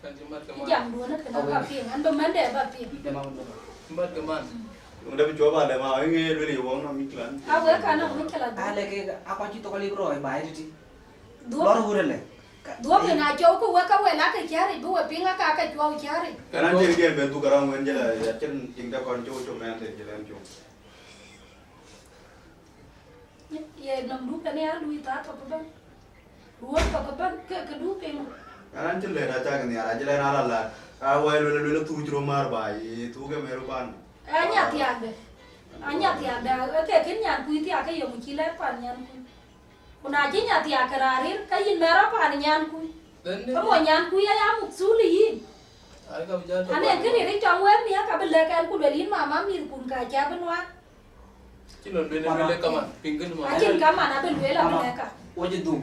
Kan jumat ke man. Jam dua nó cái nó bà phía anh bên mấy để bà phía. de mama do Jumat ke man. Unda bi coba de ma nge lo ni wong na miklan. À với cả nó mấy cái là. ale ke apa ci to kali bro bai ti Dua. lor hurele Dua bên nào châu có với cái lá cái chả rồi bữa phía cái châu chả rồi. Kanan je ge be tu garang wen jela ya chen ting da kon cho men te jela cho. Ye nằm đúc cái này lui ta thôi các bạn. Đua các bạn cái đúc cái Kanan chen le ra cha kan ya ra jela na la. A wa lo tu jro mar bai tu ge meru ban. Nhà thì cái nhà quý thì cái dùng chỉ lấy phần nhà còn ai chỉ nhà thì cái ra đi cái gì mà ra phần nhà quý có một nhà quý ai ám một số lì anh em cái này trong web này cả bên lề cái của bên mà má mi cùng cả cha bên ngoài Chỉ lần bên bên cái mà pin cái mà. anh chỉ cả mà nó bên lề là bên lề cả oje du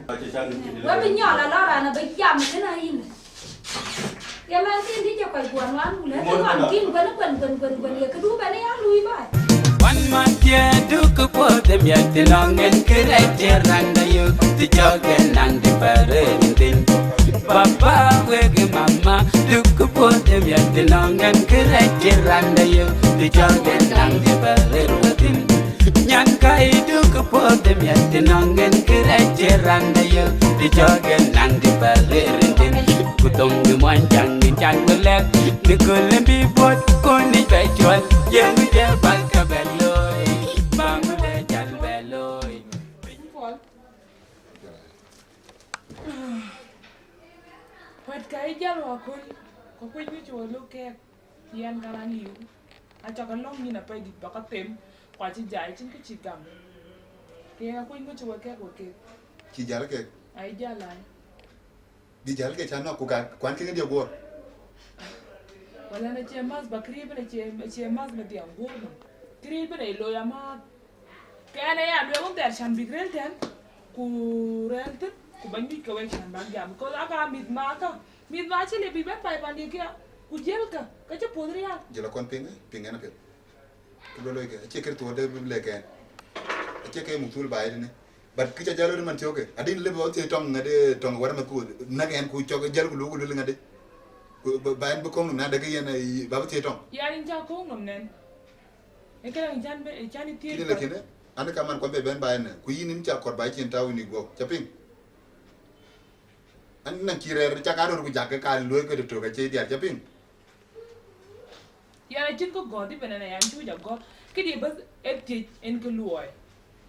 web bên nhỏ là lo ra nó bị chậm cái này em mang tin đi cho phải buồn lắm lấy cái hoàn kim cái nó quần cái đu bên này lui vậy One man here do cook for them yet the long and correct and you the jog and the parenting. Papa wake mama do cook for them yet the long and correct and you the jog and the parenting. Nyankai do cook for them yet the long and correct and you the jog and the parenting. Kutong the one young in young will let the cool and be bought con it by John. Yeah, we get back a belloy. Bang the jan belloy. Quét cái giờ rồi có quên với chùa lô kẹt thì ăn cái ăn hiểu anh cho cái lông như là phải đi vào cái tem quả chỉ giải trên cái chỉ cầm thì quên với chùa kẹt của kẹt Ki jala ke. ai giờ lại Di jala ke chano ku ka kwan ke ndio go. wala na chia mas ba kribe na chia mas na diang gurno kribe na lo ya ma cái này à đứa cũng đẹp chẳng bị rèn ten ku rèn ten ku bánh mì cái chẳng bán giảm có lá cà mít má chỉ là bị bắt phải bán đi kia ku gel cái chấp bốn rial Jala kon pinga na pe. Ku lo ke che ke to de le ke. Che ke mutul bai ne. But ki cha jalo man choke. Adin le bo te tong ngade tong war ma ku na gen ku choke jal ku lu lu ngade. Bayan bu kong na de ke yana ba te tong. ya rin cha ko ngom nen e cái này chan ni Ni tie le ke ne. Ane ka man kon be ben bayan ku yin cha kor bai chen taw ni go. Chaping. An na ki re cha ka ro ku ja ke ka lu ke to ke che dia chaping. ya na chin ko god đi bên này anh chú giờ god cái gì bớt em tie en cái lùi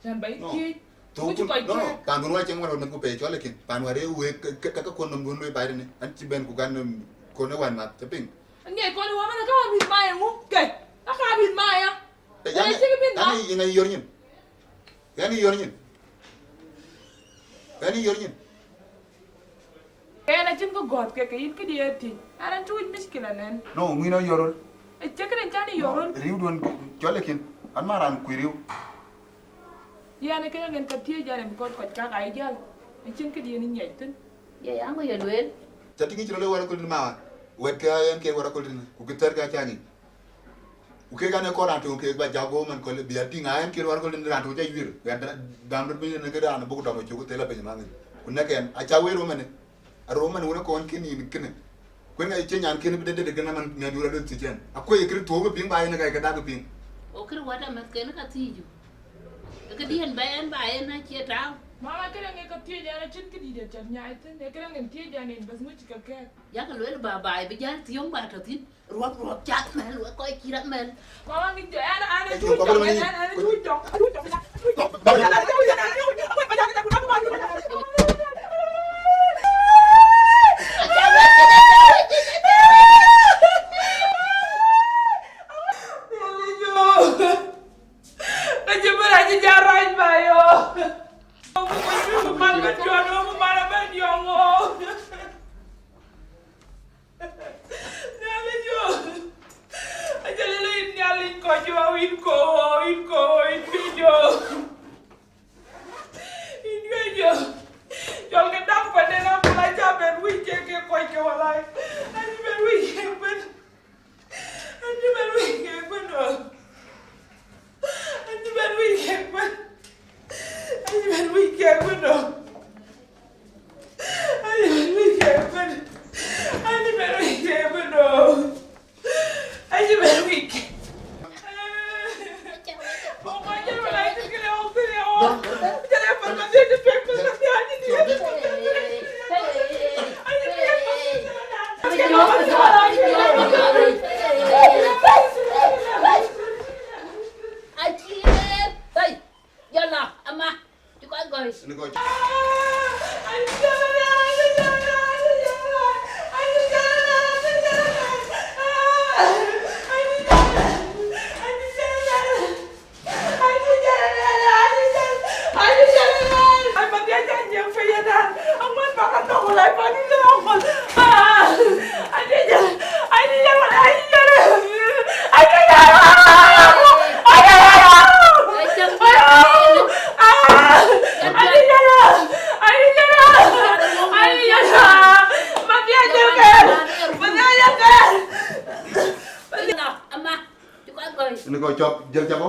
chan bai tie To ku no pan gun wa chen wa na ku pe cho le kin. Pan wa re we ka kon nom gun lu bai ne. An chi ben ku gan ko ne wan ma chaping. anh nghe con hoa mà nó có bị mai ngu kệ nó có bị mai à Yani yang yornyin. Yani yornyin. Yani yornyin. cái này chin ko god cái gì thì anh chú ít miss kila nen No, ngino yorol. e check cái chan ni yoron Riu don jolekin. An maran ku riu. ya na cái ngân cái tie ja nem ko ka ai ja e chin cái gì ni nhảy tin Vậy ám bây giờ luyện. Chati ki chiro le wala ko ma. wet ka en ke wara ko tin ku keter ka chani u ke gane ko ran to ke ba jago man ko le biya tinga en ke wara ko tin ran to ja yir ya dam do bi ne ke ran bu do ma chu ko te la pe man ku ne ken a cha we ro man a ro man wona ko on ken ni ken ko ngai che nyan ken bi de gana man ne dura do ti chen a ko yekri to go ping ba ne ga da go ping o kir wada mat ken ka tiju ka dien bayan bayan na che taw mama kira ngai ka tie jana chin kidi de chan nyai tin ne kira ngai tie jana in bas mu chika ke ya ka lwel ba bai bi jar tiong ba to tin ruap ruap chat mel wa ko kira mel mama ngi jo ana tu jong ana tu jong Ini kau chop jel chabo.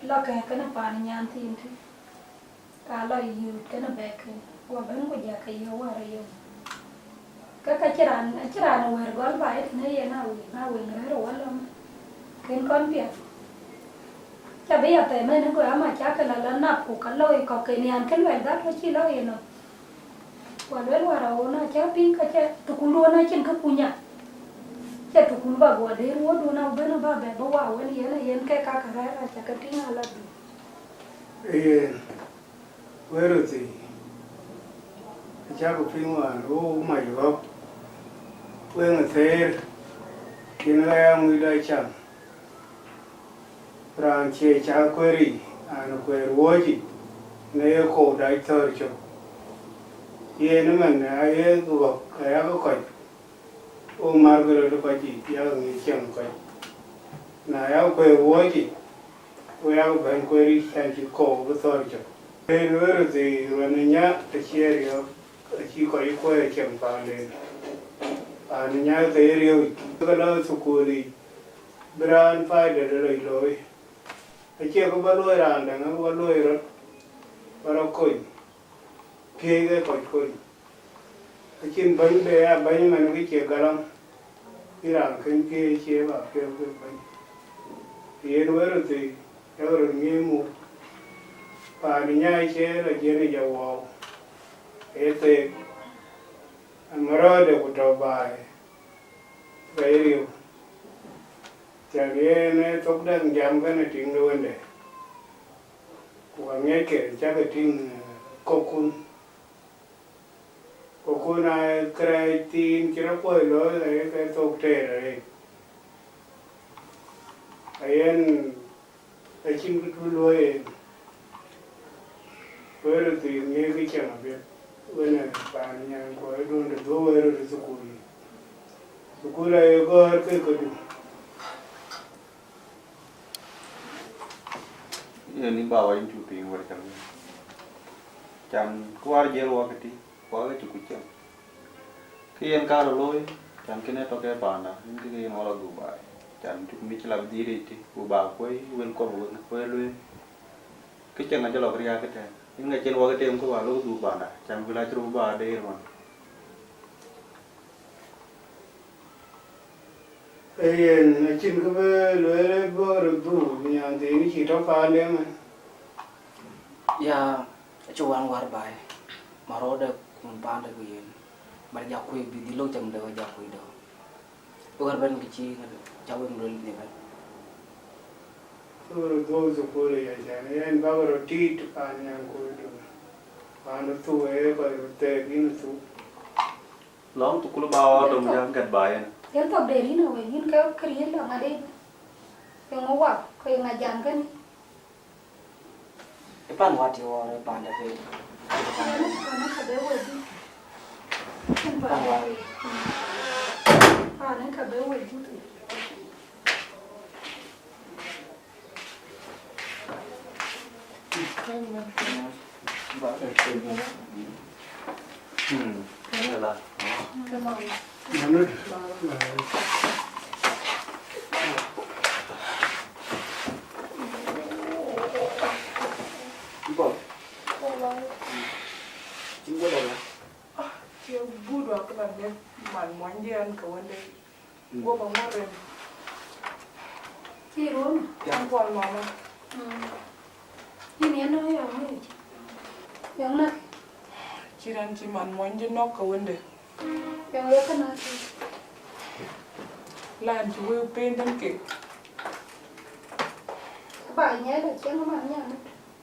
lo cái nó pan nhan tin thì cả lo yêu cái nó bẹt cái qua bên của gia cái yêu qua rồi cái chiran wer gol bai ne ye na wen re ro lo ken kon pia cha be ya te me ne ko ama cha ka la na ku ka loi ko ke nian ken wer da ko chi lo ye no wa le wa ra ona cha pin ka cha tu ku lo na chen ka punya cha tu ku ba go de ro do na be no ba be ba wa wen ye na yen ke ka ra cha ka tin ala du where ti cha ko pin wa ro ma yo when there in la mu da cha ran che cha query an query woji ne ko dai thor cho ye ne man na ye go ka ya ko o mar go ko ji ya ni chen ko na ya query woji o ya go ban query cha ji ko go thor cho e no de ran nya te che yo chi ko i ko chen pa le an nya te rio ko la su ko li bran fai de le loi a che ko ba loi ran da ko loi ro ba ko ke ge ko a chin ban be a ban man ke che galam ira ken ke che ba ke ban ye no ro te ya ro ni mu pa ni nya che la je ni ja wo e te Maror de Kutobai, Bayu. Tiagene took them Jamgan at Ingwende. Wangeke, Jagatin Kokun. Kokun, I cried teen Kirapo, I took terror. I am a chingu to Loy. Where is the Navy Champion? when pan yang ko do de do wero de sukuli sukula yo go har ke ko du ni bawa in chupi war kan chan kwar jel wakati wa ke kucha kien kar loy chan kene to ke pana in ke in wala dubai chan tu mi chla dire ti ku ba koi wen ko ko loy ke chen na jalo kriya ke te in ga chen wa ke tem ko wa lo du bana chan vila tru ba de man en chin ko be le bo ru du ni an de ni chi to pa le man ya chuan war bai Maror de kun pan de yen bar ja kui bi di lo cham de ja kui do ugar ben ki chi ja wen ro ni ba so do sukuli ya jan en ba ro ti pan yang ko du pan tu e ko te bin tu long tu kula bawa dom jang kat bayan Yan pag deri na we, yun kayo kariyan lang nga din. Yung uwak, kayo nga dyan ka ni. pan wat yo pan de pe Ano ka ba we di? pan wat Ano ka ba we di? là manut chính có đâu Chưa bút vào cái bàn bên màn món gì ăn cầu anh đây. Gua bằng mắt rồi. Chị luôn. Ăn còn mà. Yun yan na yun. Yung na. Chỉ ăn chỉ màn món gì nó cầu anh đây. Yung yan ka na. Làm chú will paint them cake. Bài nhé là chứ nó mà nhá.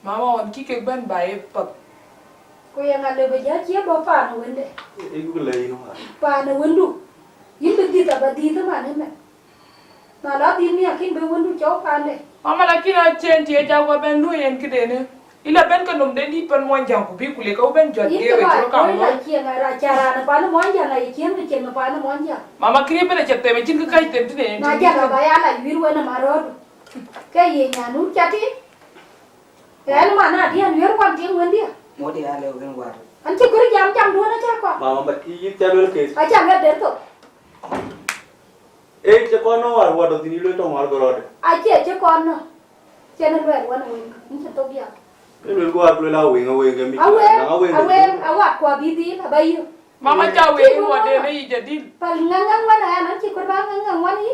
Mama on kike ban bài bập. Kuya nga lebe ja chia ba pa na wende. igu lay no ha Pa na wendu. Yimbe di ta ba di ta ma ne me. Na la di mi akin be wendu cho pa ne. Mama la kina chen tie ja wa ben lu yen kide ne. Ila ben ka nom de ni pan mon jang ko bi kule ko ben jot Yin ge we ba ko ko kam la no. chia nga ra chara na pa na mo ja na yin ke chen na pa na mo ja. Mama kri bele chette me chin ka kai tem tine. Na ja ga ba ya la wir we na Maror. Ke ye nya nu cha ti. Ke ma na di an wir kwan ting wen dia. mỗi đi ăn leo bên ngoài An chi kuri jam jam do na cha ko. mama ba i chalo ke A cha ga der to. e che kono war wa do tini lo to mar gorode A che kon no. Che na wer wa na wen. Ni cha to bia. e lo go ar lo la wen ga mi A wa kwa bi di la ba yu. Mama cha we wa de ne je dil. Pa ngang ngang wa na an chi ko ba ngang ngang wa ni.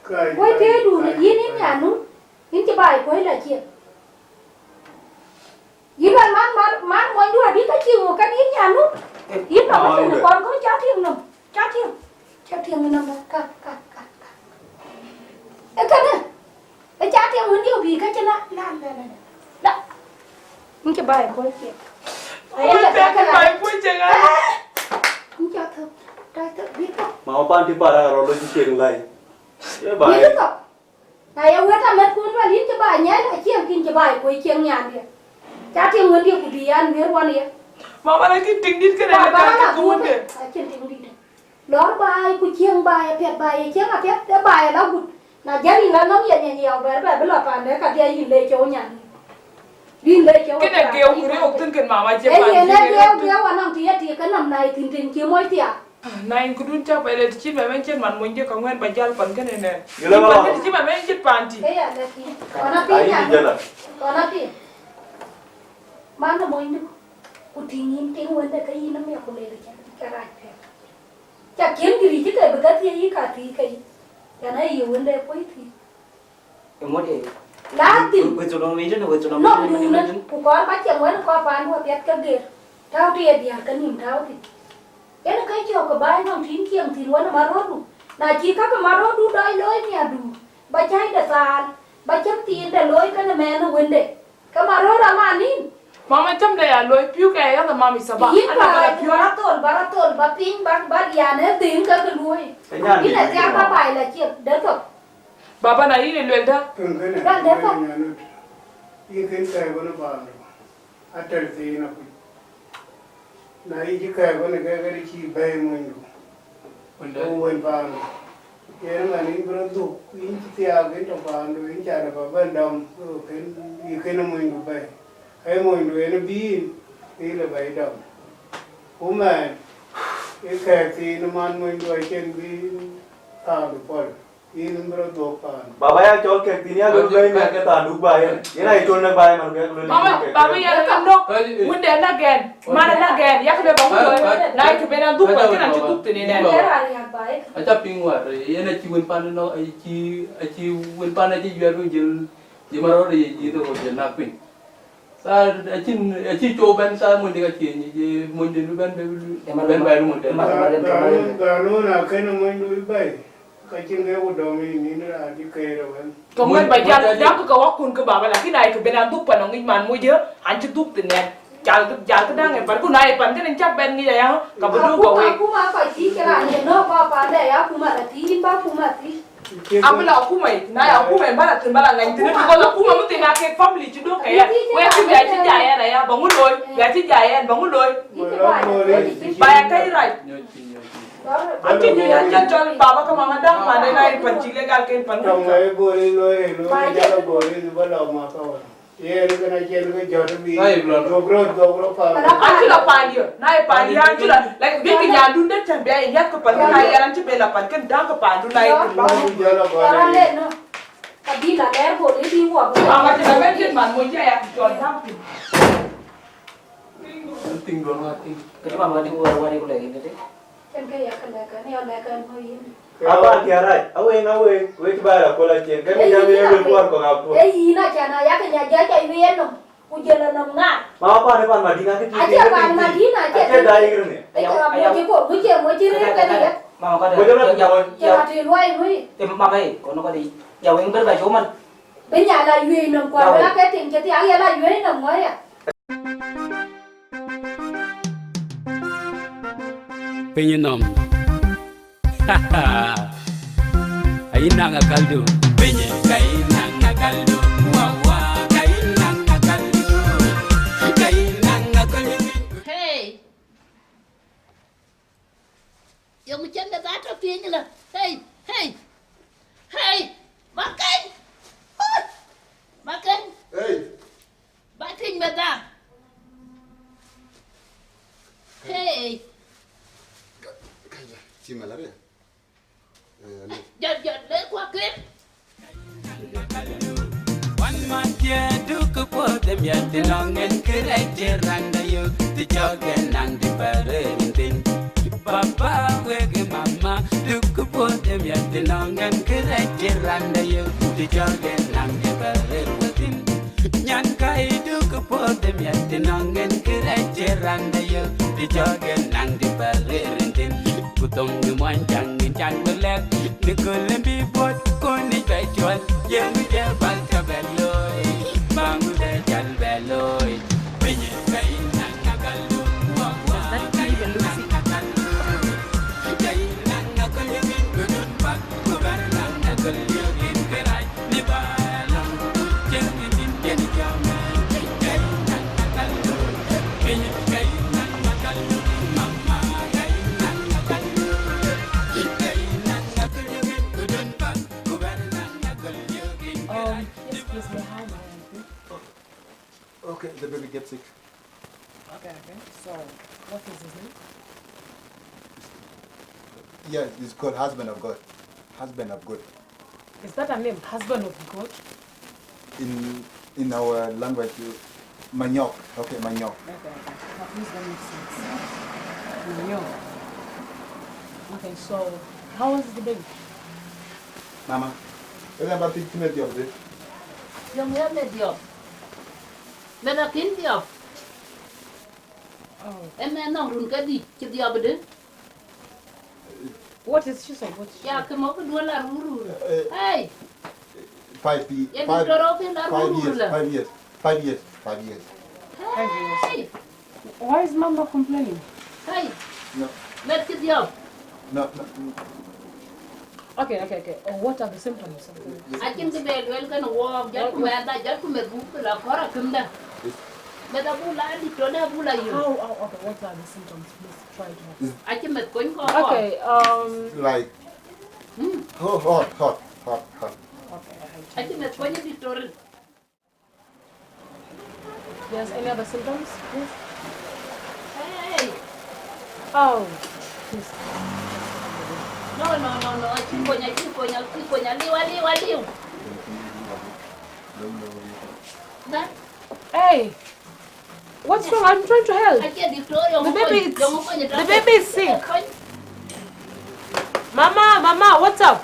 kai Wai te du na yin ni nya nu. Yin chi bai ko la chi. Yin man mo ndu a di ta chi wo ka yin nya nu. Yin no ma chi kon ko cha thieng no. Cha thieng no ka. E ka na. E cha thieng mun dio bi ka cha na. Da. Yin chi bai ko chi. Ôi bé cái bài vui chừng á. Yin cha thơ. Dai thơ bi ko. mama pan ti para ro lo chi chen lai e ba Yin ko. Na ya wa ta met kun wa yin chi bai nya la chieng kin chi bai ko chieng nya dia. Cha thieng mun dio ku bi an wer wa ni. Mama la ki ting dit cái này là cái cuốn đấy. Trên tiếng đi. Đó bài của chiêng bài phép bài chiêng à phép cái bài nó gụt là gia đình là nó nhiều nhiều về về lọt vào đấy cả dia nhìn lên chỗ nhà. Đi lên chỗ. Cái này kêu cái đấy ông tin cần mama chế bài. Cái này kêu anh ông thì cái nằm này thìn kia môi tiệt. Này cứ đun chao vậy là chỉ mà bên trên mặt muốn chứ không quen bài giao phần cái này nè. Cái đó là chỉ mà bên trên bàn thì. Cái là gì? Còn nó pin nhà. Còn nó pin. Mà nó môi nước. Cô tin tiếng vấn đề cái gì nó mẹ cô lấy được cái này. Chả kiếm cái gì chứ cái bữa thì cả thì cái cái này nhiều vấn đề quấy thì. mỗi đi Lá tìm. với chỗ nó mấy chỗ nó Nó đủ nữa. Cô có bác chẳng nói nó có phán hoa biết cái gì. Thao tiền thì cái niềm thao thì. Cái nó cái chỗ cái bài nó thín kiềng thì nó Maror đủ. Là chỉ các cái Maror đủ đôi lối nhà đủ. Bà chạy đã sàn. Bà chấp tiền để lối cái này mẹ nó vấn đề. Cái Maror là mà nín. Mama chăm đây à lối piu cái đó là mami sabah. Yên bài baratol ba pin ba dia ne tin cái lối. Cái này ra ba bài là chuyện đấy thôi. Baba này đi luyện đó. kun kana Ran đấy thôi. yin kin kai wani ba no atar ti na ku na yi ka ko ne ga ri chi bai mun do o wen pa no ye ma ni bro do in ti a ge to pa no in cha ba ba dam o ken yi ken mun do bai ai mun do ne bi ni le bai dam o ma e ka ti no man mun do ken bi ta do pol in bro do pa baba ya chol ke tinia lo bai me ke ta du bai ye na chol na bai man ke lo baba ya kam no wunde na gen mana na gen ya ke ba mu na ke be na du pa ke na tu tu ni ne acha pingwa ye na chi win pan no ai chi win pan ai yue ru jil ji Maror ji to ko na pin sa chi cho ben sa mun de ka chi ni je mun de ben bai mun de da no na ken mun do bai ka chin ge wo do mi ni na di ke ro wen kemudian bagian dah ke wakun ke bawah lagi naik ke benang tu panong iman mu je hancur tu tenen jal ke dang par ku naik pan kan encap ben ni ya ka bedu go we aku mah kai ti kera ne no pa pa de ya aku mah ti ba aku mah ti apa lah aku mai na ya aku mai bala tin bala ngai tin ko aku mah mesti nak ke family tu do kaya we aku ya ti jaya na ya bangun loy ya ti jaya bangun loy bayar kai right Anti ni aja jual baba ke mama dah mana naik panci legal ke pan. Tong ai bori lo jalo bori ba lo ma ka ye ru na je ru jo bi do pa. Anti la pan dia. Naik pan dia anti la like dia ke nyandu deh cambe ingat ke pan naik ya anti bela pan kan dah ke pan naik ke pan. Jalo Orang le no. Tadi la leher bori di wa. Mama tu nak kan man mu ya jual dah. Tinggal mati. Kenapa mama di luar wari ko lagi ni? Kan kaya kan ni oleh kan hoin. apa tiarai awe we kibara kola chen kan ya me le kuar ko ngap Ina jana ya kan ya ja iwe no. Ujela no nga. ma pa ne pan madina ke Aja pan Madina aja. dai grene Ayam mo je kan ya. Mama ko Bagaimana Ya ti luai hui. Te mama ei ko no ko di. Ya weng ber ba jo man. Bên nhà là Duy nằm qua ra cái tiền cái tiếng là Duy nằm ngoài à. Penyenom. Ay nanga kaldo. Penye kay nanga kaldo. Wawa kay nanga kaldo. Kay nanga kaldo. Hey. Yung chân đã ra cho phía như là hey. Bác Kinh. Bác Kinh. Hey. Bác Kinh mà ra. Hey. Chị mà lấy Giật lên qua clip. One man kia du ku po dem ya tilongen kirai tiranda yo ti jogen nang di parenting. Papa wege mama du ku po dem ya tilongen kirai tiranda yo ti jogen nang di parenting. Nyan kai du ku po dem ya tilongen kirai tiranda yo ti jogen nang di parenting. Kutong ni mwan chang ni chan belek ni kulembi bot koni kai chol yeng je bal ka beloy bangu de chal beloy pinye kai nang nagalu wa wa kai belusi nagalu kai nang nagalu gudun pak kubar nang nagalu in kerai ni balang jeng ni yen jame kai nang nagalu pinye kai nang nagalu mama kai nang nagalu kai nang nagalu gudun pak kubar nang nagalu Yes, please, may I have my auntie? Okay, the baby gets sick. Okay. So, what is his name? Yeah, it's called husband of God. Husband of God. Is that a name? Husband of God? In our language, Manyok. Okay, Manyok. Okay. At least that makes sense. No. Okay, so how was the baby? Mama, you're about to make your day. Yung yan na diop. Menakin diop. Oh. Em nong run ka di chi diop de. What is she saying? What is she Ya ke mo ko dua la ruru. Hey. 5 Ya di toro ke la ruru la. 5 years. 5 years. 5 years. Hey. Why is Mama complaining? Hey. No. Met chi diop. No. Okay. What are the symptoms of the... Akin ke bel wel kan wo jal ku ada jal ku me bu la khora kumda. But a bula, the toda bula you. Okay, what are the symptoms? Please try to help. I can make going on. Okay, Like, hot. okay, I can make going to the yes, any other symptoms, please? Hey! Oh, please. No. Liu. That? Hey! What's wrong? I'm trying to help. I can't Victoria. The baby is sick. Mama, what's up?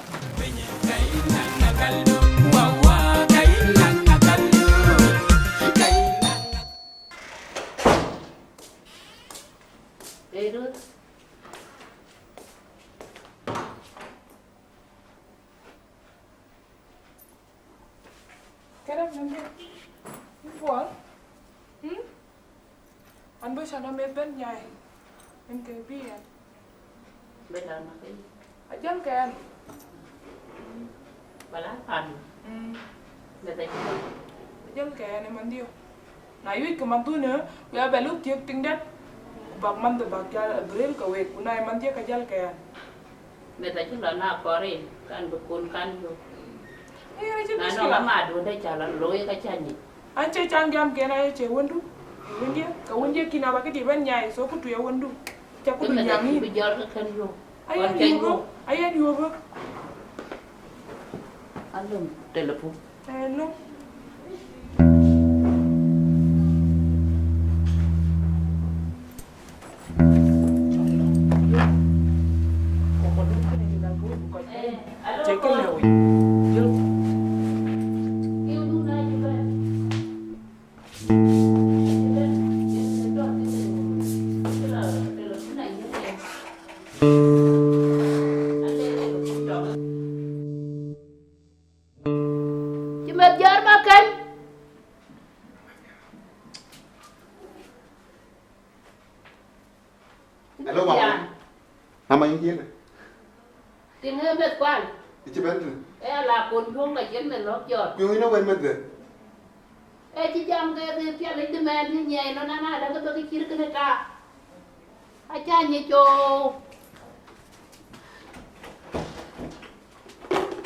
Hey, Ruth. Get up, Nandi. What? Anh bữa sau nó mê bên nhai. Em kêu biết anh. Bây giờ nó cái Ở chân kìa anh. bà lá phần. Bây giờ Ở chân kìa anh em anh điêu. Này biết cái mặt tôi nữa. Bây giờ lúc trước tiếng đất. Bạc man từ bạc cha grill cái việc của này man tiếc cái chân kìa. bây giờ chúng là nào có rồi, can bực côn can vô. Nó Nó là mà đồ đây chả là lối cái chân nhỉ. anh chơi trang jam kìa này chơi quân đu. Quân dia kina baki di ban nyai so kutu ya wandu. Cha kutu yang ni. Bây giờ cái khăn vô. Ayah dua ba. Anh luôn telepon. Hello. Check it out. Hello, Mama. Mama yang kia này. Tiếng hơi mệt quá. Chị bên này. Ê là cồn xuống là kiếm mình nó giọt. Yung nó bên bên rồi. Ê chị chăm cái phía lấy cái mẹ như nhảy nó đang cái tôi cái kia cái này ta. Ai cha như cho.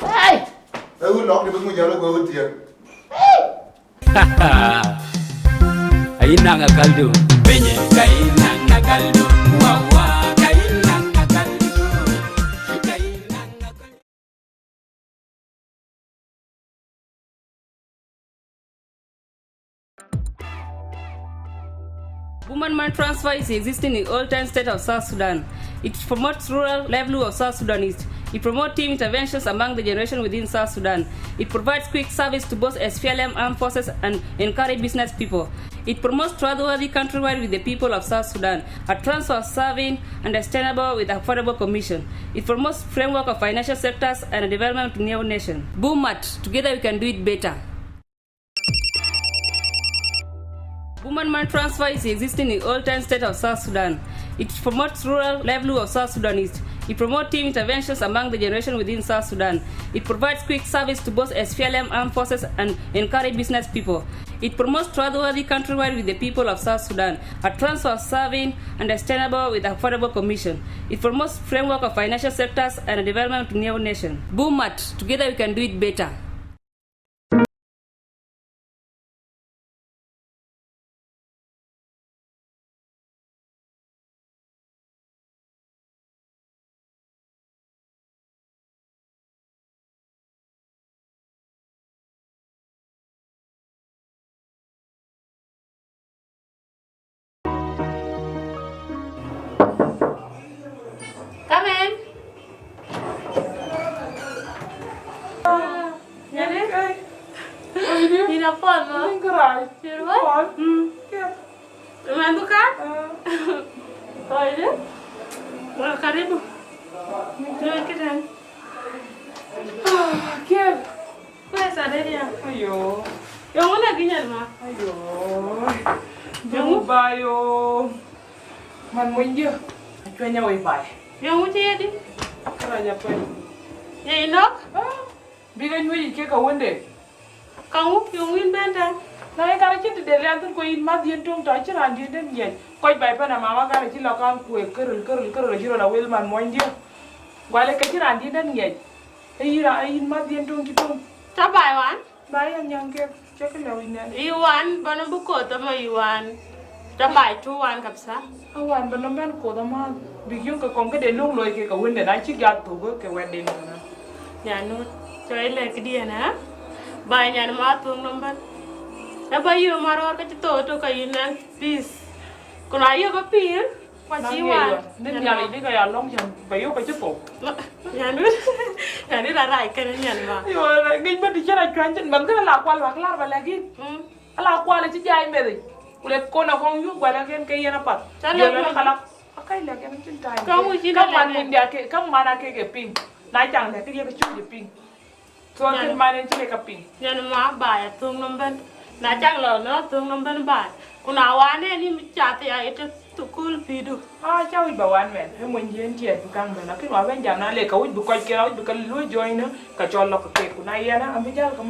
Ê. Lọt đi bên ngoài giờ nó quên tiền. Ay nanga kaldu benye kay nanga kaldu wawa kay nanga kaldu kay nanga kaldu. Woman-man transfer is existing in all 10 states of South Sudan. It promotes rural livelihood of South Sudanese. It promotes team interventions among the generation within South Sudan. It provides quick service to both SPLM armed forces and encourage business people. It promotes trustworthy countrywide with the people of South Sudan, a transfer of serving and sustainable with affordable commission. It promotes framework of financial sectors and a development to new nation. Boomat, together we can do it better. Woman-man transfer is existing in all 10 states of South Sudan. It promotes rural livelihood of South Sudanese. It promotes team interventions among the generation within South Sudan. It provides quick service to both SPLM armed forces and encourage business people. It promotes trustworthy countrywide with the people of South Sudan, a transfer of serving and sustainable with affordable commission. It promotes framework of financial sectors and a development to new nation. Boomat, together we can do it better. Come in. Ninapona. Ningrai. Sirwa? Umeanduka? Oye. Well, karibu. Kita. Kiev. Kuya Delia. Ayo. Yang mana ginyal ma? Ayo. Jangan bayo. Man mo inyo. Kanya way bay. Yang uci ya di? Kanya pa. Ya inok? Bigan mo ke ka wonde. Kamu yang win benda. na gara ci de le antun ko in ma dien tong ta ci ran dien den yen ko bay pa na mama gara ci la kan ku kerel jiro la wel man moy ndio wale ka ci ran dien den yen e ira in ma dien tong ci tong ta bai wan bai am yang ke ce ke le win ne iwan bana bu ko ta ma iwan ta bai tu wan kapsa awan ban men ko da ma bi yung ka kong ke de long loy ke ka win de na ci ga to go ke wen de na ya no choi le ke dia na bai nyan ma tu nom ban ta bai yo Maror ka to ka yin nan bis kuna yo ba pir kwa chi wan nên nhà này đi cái à long chẳng phải yêu cái chức cổ nhà nước là lại cái nhà mà rồi cái bên đi chơi này chuyện chân bằng cái là qua hoặc là và là cái là qua là chỉ dai mày rồi udah cô nào không yêu qua là cái gì nó bắt giờ là kalau cái là cái chân trai các bạn mình dia các bạn là cái pin nãy chẳng là cái gì cái chút gì pin rồi cái mà nên chỉ cái pin nhà mà bài tung năm bên nãy chẳng là nó tung năm bên bài kuna wan này ni chả thì ai cho tụ cool video cháu bị bảo an mẹ hay muốn diễn chuyện tụ căng rồi nó cái nói bên giảm nó lấy cấu bị coi kia nó bị cái lưới join nữa cả tròn lọc cái của này á anh bây giờ cái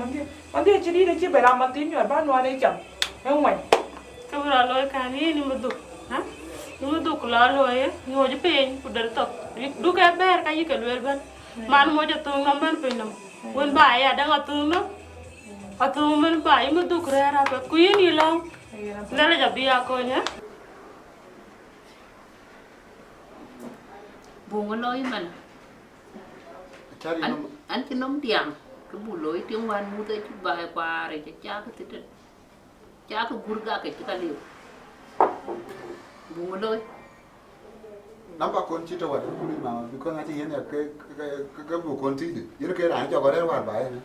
món đi chỉ đi để chỉ phải làm món tím rồi bán ngoài đây chẳng thấy không mày cái bữa lôi cái này ni mà đục hả ni mà đục là lôi á ngồi cho pin của đợt tập đục cái bé cái gì cái lưới bên mà nó cho tung năm bên pin năm quên bài à đang ở tung đó ở tung bên bài mà đục ra ra cái quý ni long nên là 잡비야 거냐 buồn lối mình anh chỉ nóng tiền cái buồn lối tiếng quan mua tới chút vài quà rồi cha cái burga cái kita liu buồn lối nắm bạc con chỉ cho vật cũng mà vì con ngay chỉ hiện là cái bộ con chỉ những cái này cho có đấy hoạt bài này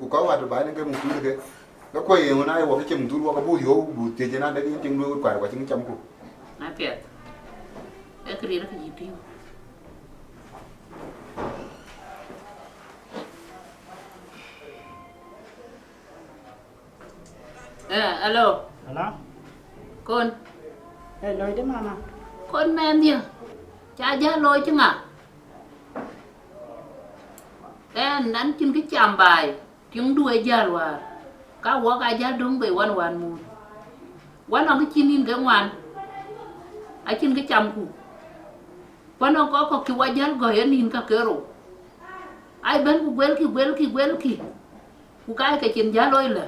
có hoạt bài nên cái một thứ cái nó quay mà nay vào cái chừng tôi vào cái bùi hố bùi tiền cho nên đấy cái chừng đuôi quả chừng trăm củ nói việc cái gì nó cái gì tiêu alo con lôi đến mà con em gì cha giá lôi chứ mà em nắn trên cái chàm bài tiếng đuôi giá rồi cá quá cái giá đúng về quan mù quan nó cái chim cái ngoan ở trên cái chầm cụ quan nó có cái quá giá gọi anh in cả cửa rồi ai bên cụ quên khi cụ cái trên giá lôi là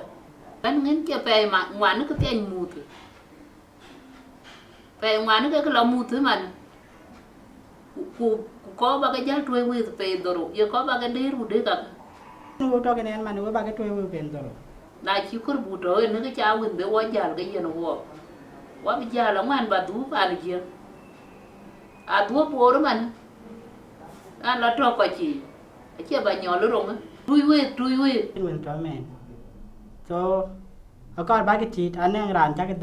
bên ngén kia về mà ngoan nó cái tên mù thì về ngoan nó cái là mù thứ mà cụ có ba cái giá trôi về về rồi giờ có ba cái đế rồi đế cả nó cho cái này mà nó ba cái trôi về rồi đại chỉ có bù trôi nó cái cháu mình để quá già cái gì nó quá bây giờ là ngoan bà tú bà được chưa à tú bố đó mà anh là trò quả chỉ chứ bà nhỏ lớn rồi trui quê mình cho mẹ so ở con ba cái chị anh đang làm chắc cái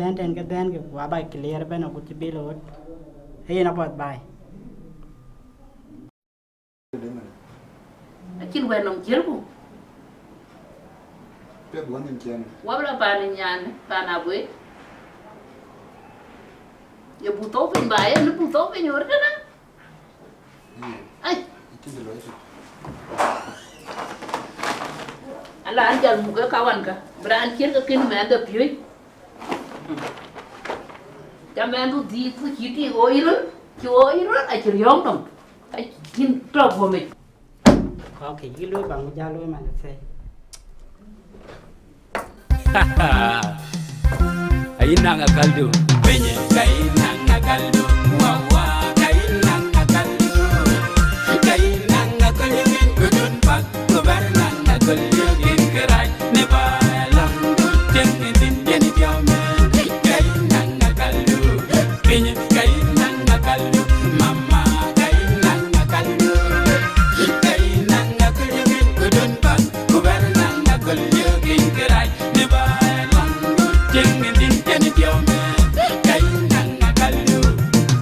đen cái quá bài clear bên nó cũng chỉ biết rồi hay nó bật bài chín quen lòng chết không biết buồn nhìn chén quá là bà này nhà bà nào với giờ bù tốt bên bài nó bù tốt bên nhồi đó ấy anh là anh chờ một cái cao anh cả bữa anh chết cái kinh mẹ anh đập dưới cha mẹ anh đi cứ chỉ đi ôi rồi anh chỉ giống đồng anh nhìn trâu của mình có cái lưới bằng da lưới mà nó xe Ainanga kaldu benye kainanga kaldu wawa kainanga kaldu kainanga kaldu gudun pak gubernanga kaldu ingrai ne balam jeng din jeni diame kainanga kaldu benye kainanga kaldu mama kainanga kaldu kainanga kaldu gudun pak gubernanga kaldu ingrai ne balam jeng din jeni diame kainanga kaldu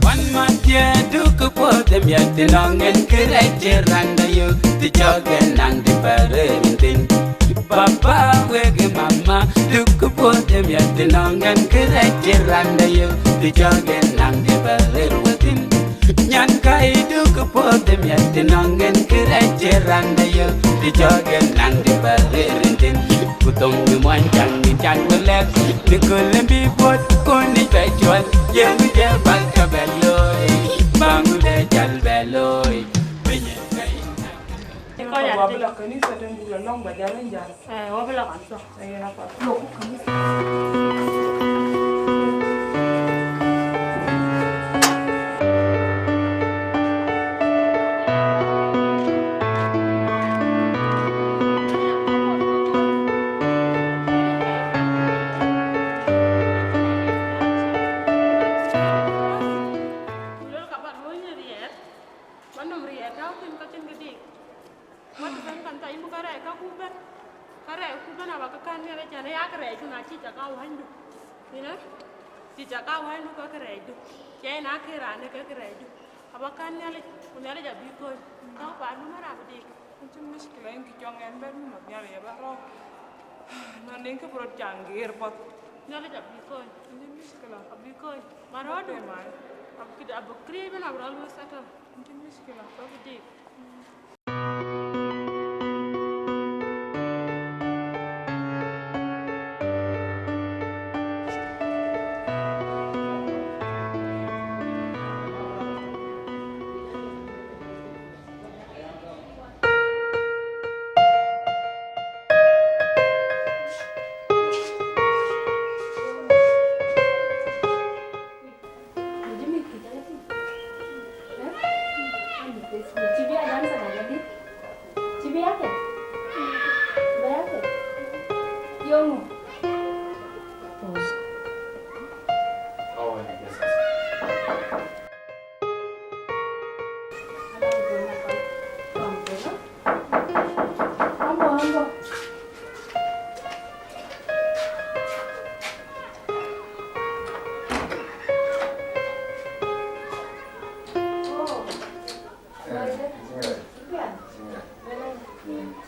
wan matye duk po dem yat nongen kreje randa yo ti jogen nang di parentin papa wege mama duk po dem yat nongen kreje randa yo ti jogen nang di parentin nyan kai duk po dem yat nongen kreje randa yo ti jogen nang di parentin Kutung ni mwan chang ni chang kulek Ni kulim bi pot kuni pechol Jem je baka beloy Bangu de jal beloy Binye Wabila kanisa tembula long bajalan jalan. Wabila kanisa. Saya apa? Loku kanisa. Cica kau hai lu kau kereju, jadi nak kerana kau kereju. Apa kan ni ale, punya ale jadi kau, kau pakai mana rapi dik. Macam miskilah yang kijang ember ni nak nyari ya baru. Nanti ke perut canggih pot. Ni ale jadi kau, Macam miskilah. abi kau. Maror tu mai, abi kita abu krim mana berlalu satu. Macam miskilah. Rapi dik.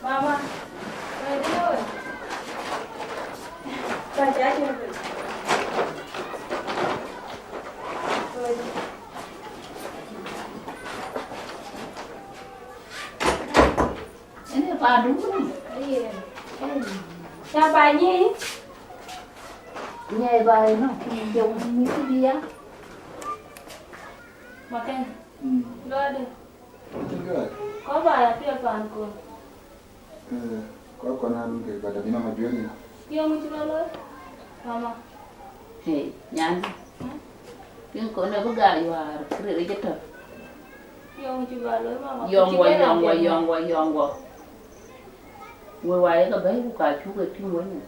Mama, baca aja. Ini padu. Iya. Siapa ini? Nyai bài nó dùng như cái gì á. Makan. Lo ada. Juga. Kau bayar tiap aku. Kau konan ke pada bina majuan ni. Dia muncul lo. Mama. Hei, nyan. Tiếng cổ nó có gài và cái đấy chết rồi. Dia muncul lo mama. Yong qua. Quay cái bấy của cả chú cái tiếng quấy này.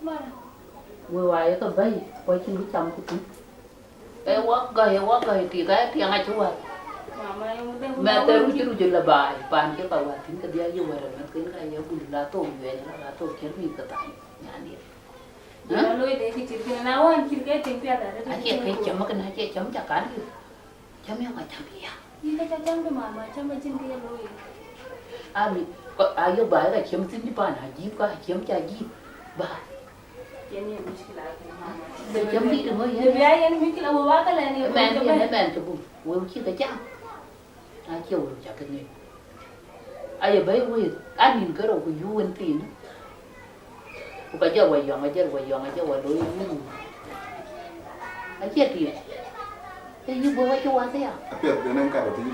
Mana? Quay cái bấy quay trên cái trong của chú. Cái quá gầy thì cái tiếng ai chú à. Mama yang penting. Mẹ tôiรู้chứ là bài bàn cái bảo là tính cái dia như vậy là nó tính cái nhớ bùn lá tổ về là tổ kiến mình cái tại nhà đi. Dia lo itu kecil nawan kira tempe ada. Aje cái chấm cái này aje chấm chả cán đi. Chấm yang macam ya. Ini kacang tu mama, macam dia lo. Ami ayo bài là chấm tin đi bàn haji ka chấm cha ji bài. Ini muskilah mama. Để chấm đi đừng có gì. Dia yang mikir awak kan ni. Men cho bùn. Quên chi cái chăng. Ai chiều được chả cái này. Ai bây quên anh nhìn cái đầu của du anh tin. Cô cái giờ quay giòn cái giờ quay đôi như. Ai chết thì. Cái du bố cho anh thế à? Apa yang dengan kau tu ni?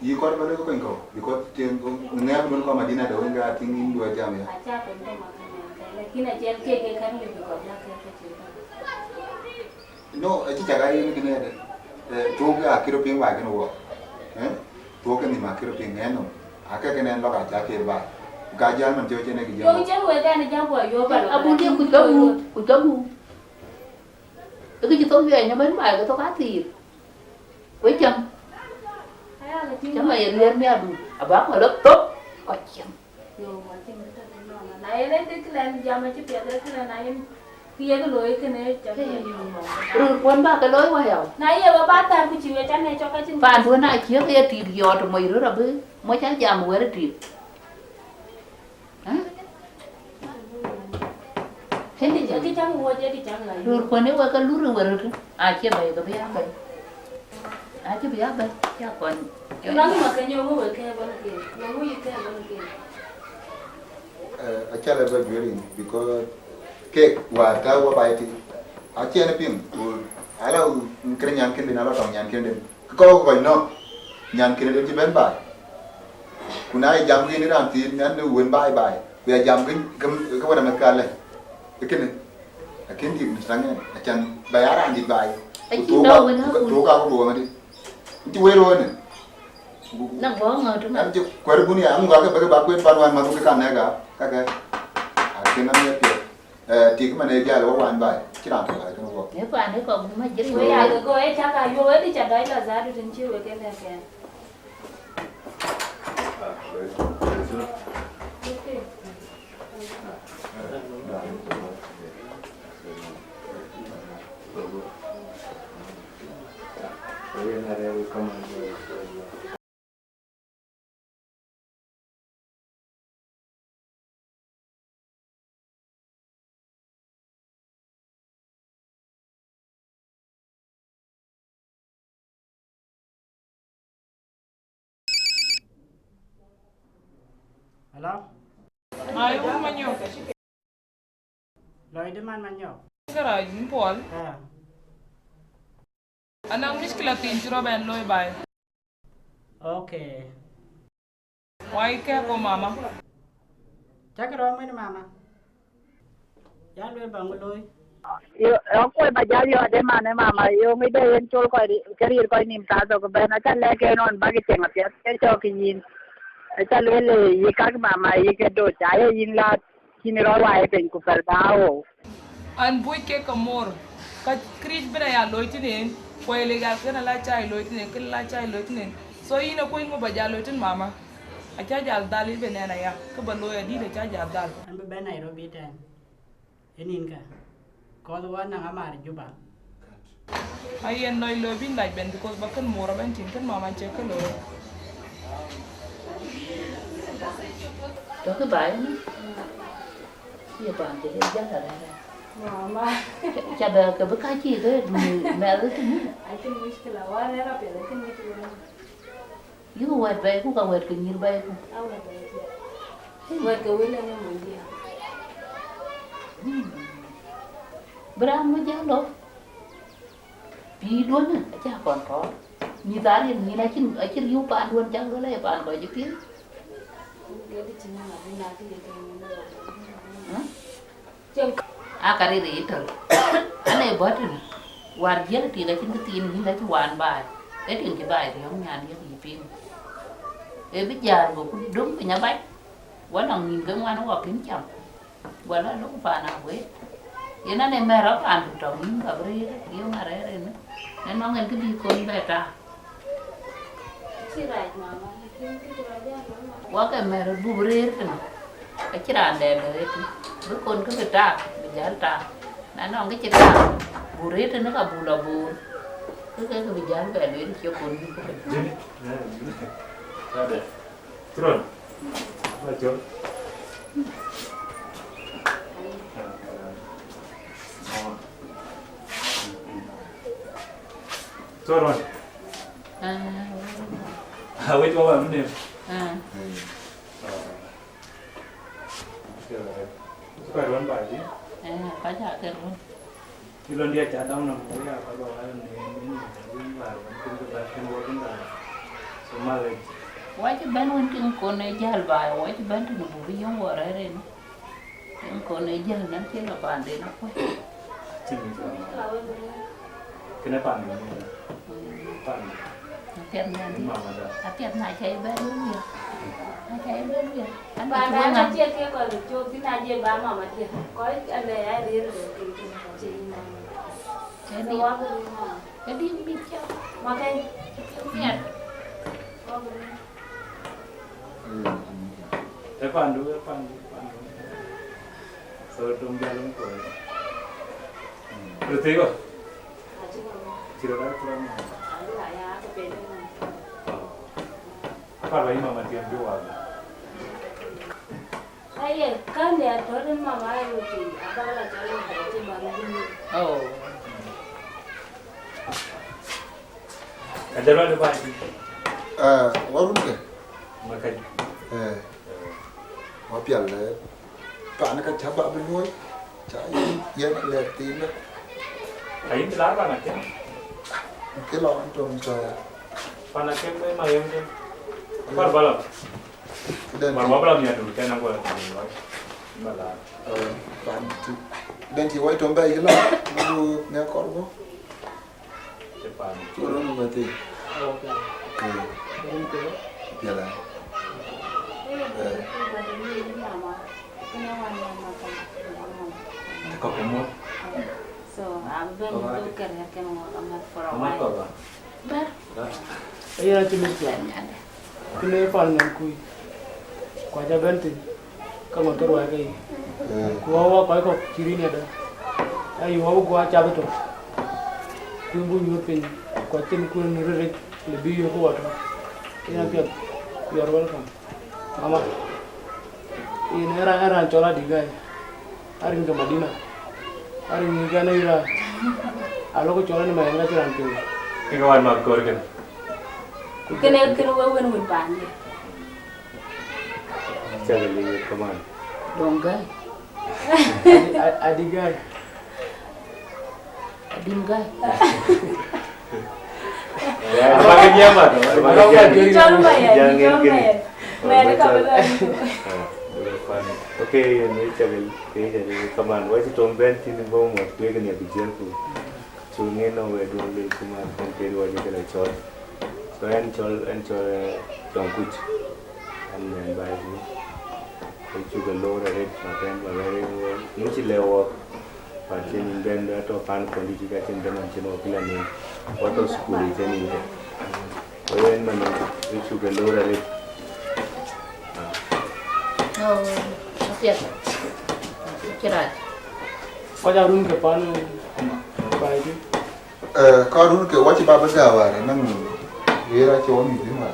Ia kau pada kau kan kau. Ia kau tiang kau ngap pun kau Madinah dah enggak tinggi 2 jam ya. Acha pun tu makan. Lakini aja ke kan lebih kau dah kecil. No, aje jaga ini kena ada. Tu ke kira ping baik kan awak. Tu ke ni mak kira ping eno. Akak kena log aja ke baik. Gajan macam macam ni Yo kerja. jangan wae kan jangan buat yo baru. Abu dia ku kamu. Cái gì tôi về nhà bánh bài của tôi cá thịt. Với chấm. Chấm này lên mẹ đủ. À bác mà lớp tốt. Có chấm. Yo macam itu memang. Nah, ini tu kan zaman tu biasa kan nah ini kia cái lối cái này cho cái Rồi quân ba cái lối qua hẻo. Nah, iya bapak tahu cium macam ni cho cái cium. Phản bữa nay chiếc cái thịt giò rồi mày rồi bữa. Mới chắc chả mua cái thịt. Thế thì cái chẳng mua jadi chẳng lại. Rồi quân nếu cái lúa rồi rồi. À chia bày cái bé bày. À chia bé bày. Chắc còn. Orang makan nyawa ke mana ke? Nyawa ke mana ke? Achala ba dwelling because cake wa ta wa ba ti a chene pim ala kre nyan kin din ala tong nyan kin din ko no nyan kin din ti ben ba kuna jam gi ni ran ti nyan du wen bai bai we jam gi ko da me kale kin akin di misangen achan bayara di bai to ka ko bo ngadi ti we ro ne nang bo ngờ tu am ji kwar buni am ga ka ba kwen pan wan ma ku ka na ga ka akin na me ti ti ko mane ja lo wan bai ki ran ta ga to bo nếu bạn ấy còn mà chỉ Với ai rồi cô ấy chắc là vô ấy đi chặt đấy là giá được trên chiêu cái này kìa. Hello? Ai un manyo. Loi de man manyo. Sara yun Paul. Anang miskila tin chiro ben loy bai. Okay. Why ke ko mama? Chắc cái đó mới mama. Giá lôi bằng lôi. Yo ko ba ja yo de mane mama yo mi de en chol ko career ko nim ta to ko ben ta le ke non ba ke chenga pya ke cho ki yin ta le le yi ka mama yi ke do cha ye yin la kin ro wa e pen ku per dao An boy ke kamor. Ka krij bena ya loy tinen. Ko legal kana la chai loy tinen kin la chai loy tinen. So yina ko ngo ba ja loy tin mama. A cha ja dal be na ya. Ka ba loy di de cha ja dal. An be ben Nairobi tan. Enin ka. Ko do wan na amar juba. Ai en loy loy bin like ben because ba kan mora ben tin kan mama che ka loy. cho cái bài đó chia toàn thì rất là ra Mama. cha bè cái bữa cái chi cái mẹ đó cái I think miskila wa era pe lekin ni tu. you wet bay cũng có wet cái nhiều bay cũng Au la pe. Wa ke wele ni mo dia. bram mới giáo đâu pi luôn á cha còn có như ta đi như này chứ ở trên yêu bạn luôn chẳng có lấy bạn gọi chứ tiếng kari ri itu ane buat ini warga tidak cinta tin ini lagi wan bay yang kita itu yang nyari yang ipin bây giờ của cũng đúng với nhà bách quá lòng nhìn cái ngoan nó gặp kính chồng quá nó lúc phà nào với vậy nó nên mẹ nó ăn được trồng những cái ri đó kiểu mà đấy rồi nữa nên nó nghe cái đi con về ta quá cái mẹ nó bu ri rồi cái chỉ đàn đèn rồi bữa con cái việc ta bây giờ ta nó cái chỉ ta bu ri thì nó cả bu là bu cái bây giờ về luyện cho con Ada. Turun. Maju. Turun. Wait một lần nữa. Phải luôn bài chứ. Phải trả tiền luôn. Thì lần đi trả đông nằm với phải bảo là mình vào mình cũng phải mua cái này. Số màเลย Wajib ban untuk kone jahal bay, wajib ban tu nubu biang warare ni. Yang kone jahal nanti la pandai nak kau. Kenapa ni? Pandai. Hatiat nanti. Hatiat nak cai baru ni. Nak cai baru ya. Ba ba na chia kia còn được cho cái này chia ba mà chia có anh này ai đi rồi thì chị mà cái đi biết cho mà cái nhặt Pandu. So jalan ko. Berarti ko. Cerita kurang. Apa lagi mama tiap jual? Ay, kan ya toren mama roti. Apa la jalan dari baru ini. Oh. Ada mana pak? Warung ke? Makan. Wa pial le. Pa na ka chaba be loy. Cha yen le tin na. Ai la ba na ke. Ke lo an tom cha. Pa na ke me ma yem de. Par bala. Mar wa bala mi adu ke na ko la. Bala. Pan tu. Den ti wai tom ba ke lo. Lu ne ko go. Che pa. Tu ro no ba ti. Okay. Piala. Ko mo. So I'm going to look at it for a while. But Iya cuma kena fal ngan kui. Kau aja benti. Kamu terus lagi. Kau awak kau ciri ni ada. Ayu awak kau aja betul. Tunggu nyupin. Kau tim kau nurut lebih yo kau ada. Ini apa? You are welcome. Mama. Ini era cola digai. Hari ke Madinah. Hari ni kan ira. Alo ko cola ni main nggak ciran tu. Ikawan mak kor kan. kena wewen win pan. Cakap lagi kaman. Donggai. Adigai. Adinggai. Ya, pakai dia apa? Coba ya. Mereka kabar itu. Oke, ini cakap jadi kaman. Wajib tomben sini bawa mak gue kan ya bijian tu. Sungai no wedu le kaman kan peru wajib kena cor. So en cor jangkuc. And then by the itu galore red makan bagare ini cilewo. Pasien ben atau pan kondisi kacang dan macam apa ni. Auto school ini ni. Oyen mana itu galore red. Oh, siap. Cerai. Kau jarun ke pan baik tu. Kau dulu ke wajib apa gawar nang wira cowok ni mah.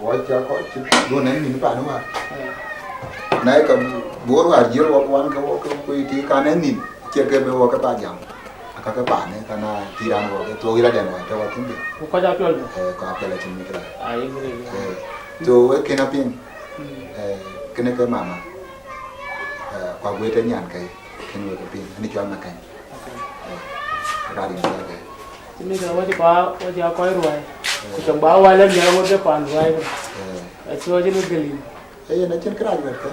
Wajib kau dulu ni pa nu mah. Naik ke buat wajib wan ke itu kanen ni cekap bawa ke pajam. Akak ke pan karena tiran bawa ke tu wira dan wajib waktu tu. Kau jatuh tu. Kau apa lagi ni kira. Ayo ni. Tu kena pin. Kena ke mama. Kau buat nyan kai. Kena ke pin. Ini jual makan. Kali ni saja. Ini kalau wajib kau ruai. Kau bawa lagi yang wajib pan ruai. Itu aja ni geli. Nanti kerja berke.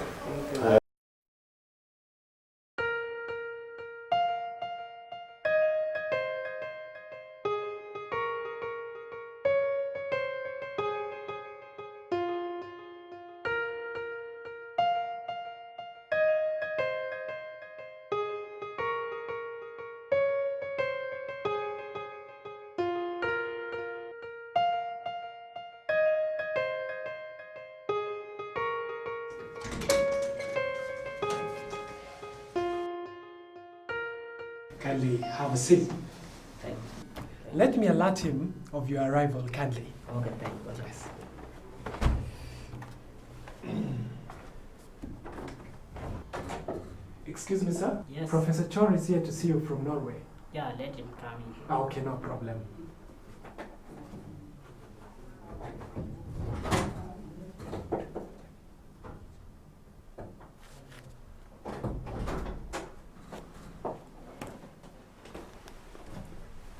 Kindly have a seat. Let me alert him of your arrival, kindly. Okay, thank you. Yes. Excuse me, sir? Yes. Professor Chor is here to see you from Norway. Yeah, let him come in. Okay, no problem.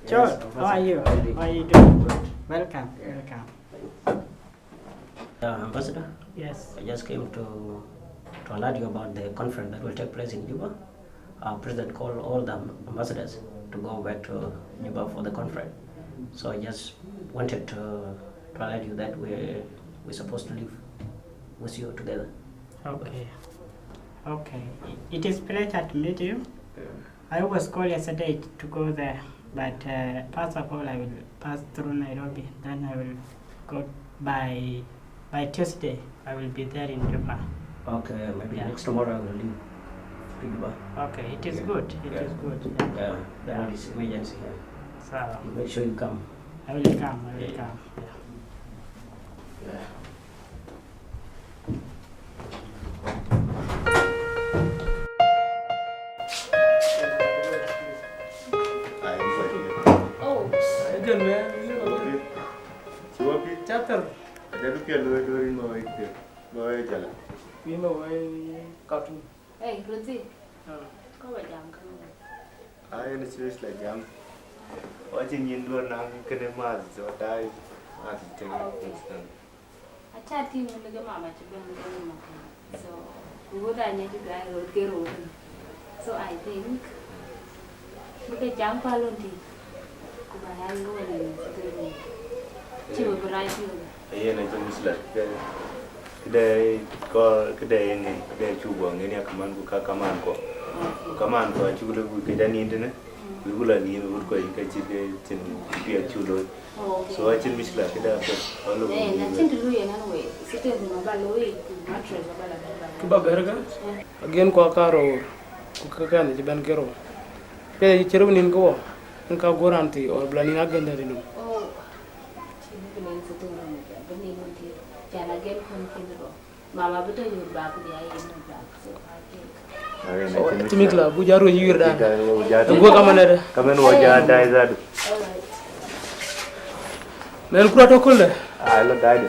George, how are you? How are you doing? Welcome. Ambassador? Yes. I just came to alert you about the conference that will take place in Juba. Our president called all the ambassadors to go back to Juba for the conference. So I just wanted to alert you that we're supposed to live with you together. Okay. Okay. It is a pleasure to meet you. I was called yesterday to go there, but first of all I will pass through Nairobi. Then I will go by Tuesday. I will be there in Juba. Okay, maybe next tomorrow I will leave to Juba. Okay, it is good. It is good. Yeah, that is emergency. So make sure you come. I will come. I will come. Yeah. Chapter. Ada tu kalau dua mau itu. Boy jala. Pima boy cartoon. Hey, Ruzi. Kau buat jam kan? I in serious like jam. Watching you do nang kene mas so dai mas thing. Acha tim lagi mama cuba lagi makan. So, kemudiannya juga roti. So I think kita jam palun di kebayang gue ni sekarang. Cuba berai dulu. Iya na jam isla. Kedai ini kedai cuba ini akaman buka kaman ko. Kaman ko cuba lu kedai ni intene. Bula ni ur ko ika chike chin pia chulo. So achin misla kedai apa. Kalau Nanti dulu ya nan we. Situ mama baloi mattress bala. Kuba berga. Again ko akaro. Kukakan jiban kero. Kaya ceru nin ko. Engkau goranti or belani nagan dari nu. Oh. Cini benin situ orang ni. Benin nanti. Jangan again kontinero. Mama betul yur bak dia ini bak. So I think. Timikla bujaru yur dah. Gua kaman ada. Kaman wajah ada izadu. Mel kura to kulle. Ah lo dai.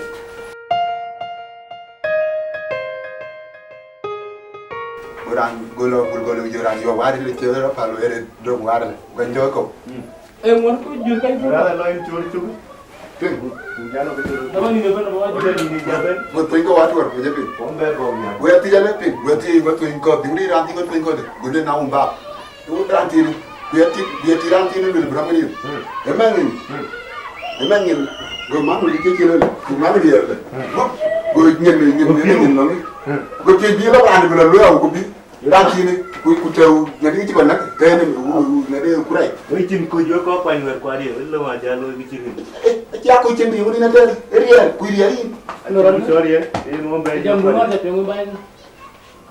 Orang golo joran yo wari le tero palo ere do wari ganjo ko. Ngor ko jur kay ko. Ada lo in chur chur. Tin. Jalo ke chur. Dama ni beben bawa jur ni jaben. Go to ko watu war ko jepi. Pombe go nya. We ti jale pi, we ti go to ko duri ranti go to ko de. Gude na umba. Tu ranti ni. We ti ranti ni bil bramani. Emangin. Go manu li ke kilo le. Go manu li le. Go ngel no. Go ti bi la ran bi la lo ko bi. Ranti ni ku tew ngadi ci ko nak tane ngadi kurai. Oi tin ko jo ko pa ngar ko ari lo ma jalo bi ci ni. Ya ko cendi woni na der. Rier ku rier in. Ano ran sorry e mo be Jam dulu ada pengen bayar.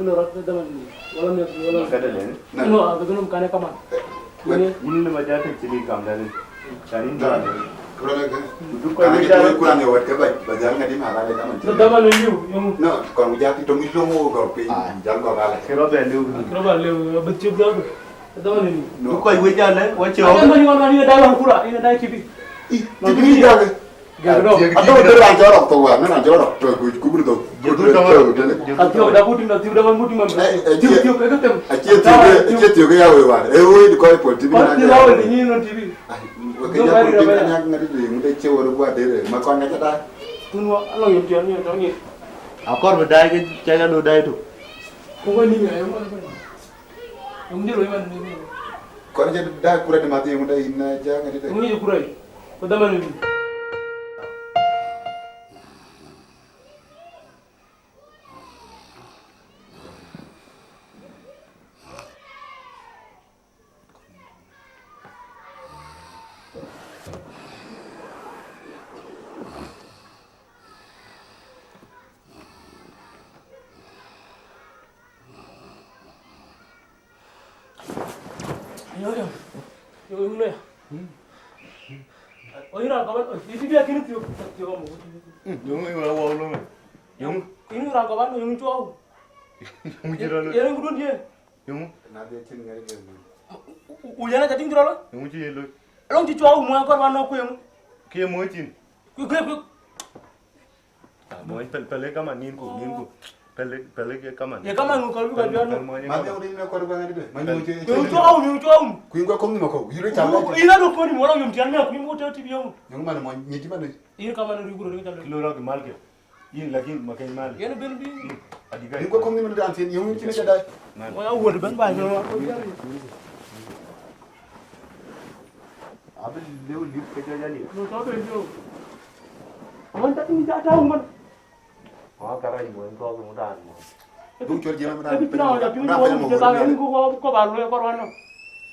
Kalau rata dama ni. Wala kada le. No, agunum kane kaman. Ini ma jata ci ni kam dal. Charin da. Kurang kan kurang ya waktu bajar ngadi malah ada teman. Dama ni yung no kalau jati to milo mo go pe jang go kala. Kero be lu. Betul dah. Dama ni. Du ko wi jale wa ci o. Ada mani dalam kura, ini dah cipi. Tibi jaga. Garo. Atau ran jorok to wa, na jorok to ku buru to. Jetu to. Atau dah puting dah puting mam. Tiu ke tem. Tiu ke ya we wa. We di ko po tibi na. Tiu ni no tibi. Kaya ko tin na ngari di ngute cewa gua dere makon aja dah. Tunwa along yung tiyan niya tangi. Akor bedai ke jaga do dai tu. Kung ni nga yung yung dilo yung ni. Ko aja dah kurang mati yung dai ina aja ngari deh. Ni kurai. Padaman ni. Yung na. Oh, yun ang kawan. Isi dia kini tiyo mo. Yung wala wala mo. Yung ini ang kawan yung chuo. Yung jira lo. Yang gudun dia. Yung na dia chin ngari deh. Ujana jadi jira lo. Yung ji lo. Long di chuo mo akor wano ko yung. Ke mo chin. Ku. Ah, mo pele kama nin ko. Pele ke kama. Ya kama ngukol bi kan biano. Mati udah ini ko ngari deh. Manyu je. Yung chuo. Kuin ko kong ni mako. Yure chala. Ina do ko ni mo lang yung tiyan na ku mo te tibi yung. Yung mana mo nyiti mana. Ini kama na riguro ni chala. Kilo ra ke mal ke. Yin lakin makai mal. Yana ben bi. Adiga. Yung ko kong ni mana antin yung chin cha dai. Mo ya wo de ben ba no. Abel leu lip ke jali. No to be jo. Aman tak ni tak tahu man. Oh, karai mo en ko mo dan mo. Dung chor jema Tapi pina ya pina mo kita ini ko ba lo ko wano.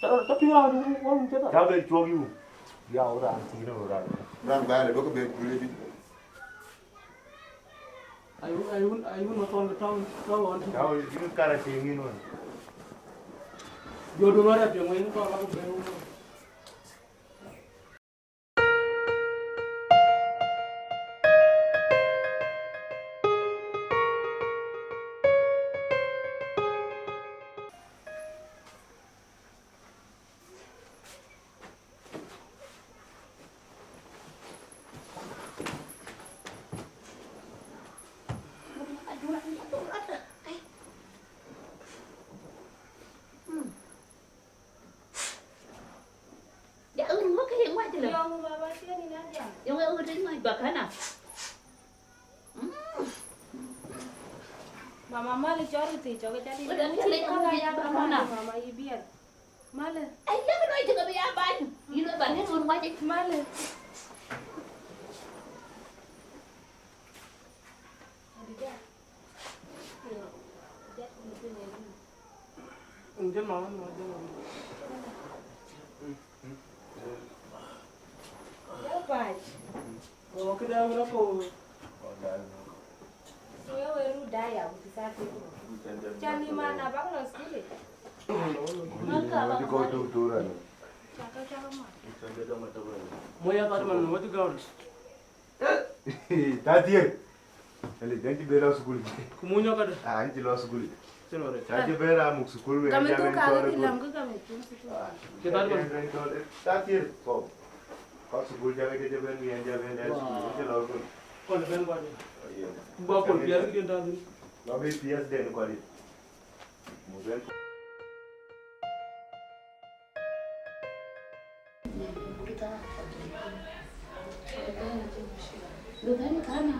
Tapi ya mo kita. Abel chogi u. Ya ora antino ora. Ran ba le do ko be gule bi. Ayun maton tahu on. Tahu ini cara tingin on. Yo do no ada yang main ko aku be. Mama mali chori ti choke chali. Udah chali kamu biar mana? Mama ibiar. Male. Ay, jangan aja kami aban. Ini bannya suruh aja. Male. Unjun mama unjun. Dapat. Oh, kita berapa? Saya weru daya buti satu. Candi mana bang lo sekali? Mau kau tuturan. Cakap cakap mah. Mau ya kat mana? Mau tu kau? Tadi. Ele dentro beira school. Kumunya kada? Ah, anti lo school. Senore. Tadi beira muk school. Kami tu kalau bilang ke kami tu. Kita ada. Tadi kau. Kau school jaga kerja ben ni anja ben dah school. Itu lo pun. Kau ben kau ada. Bapak biar kita dah. Bapak biar den kau ada. Mungkin. Lutan kana.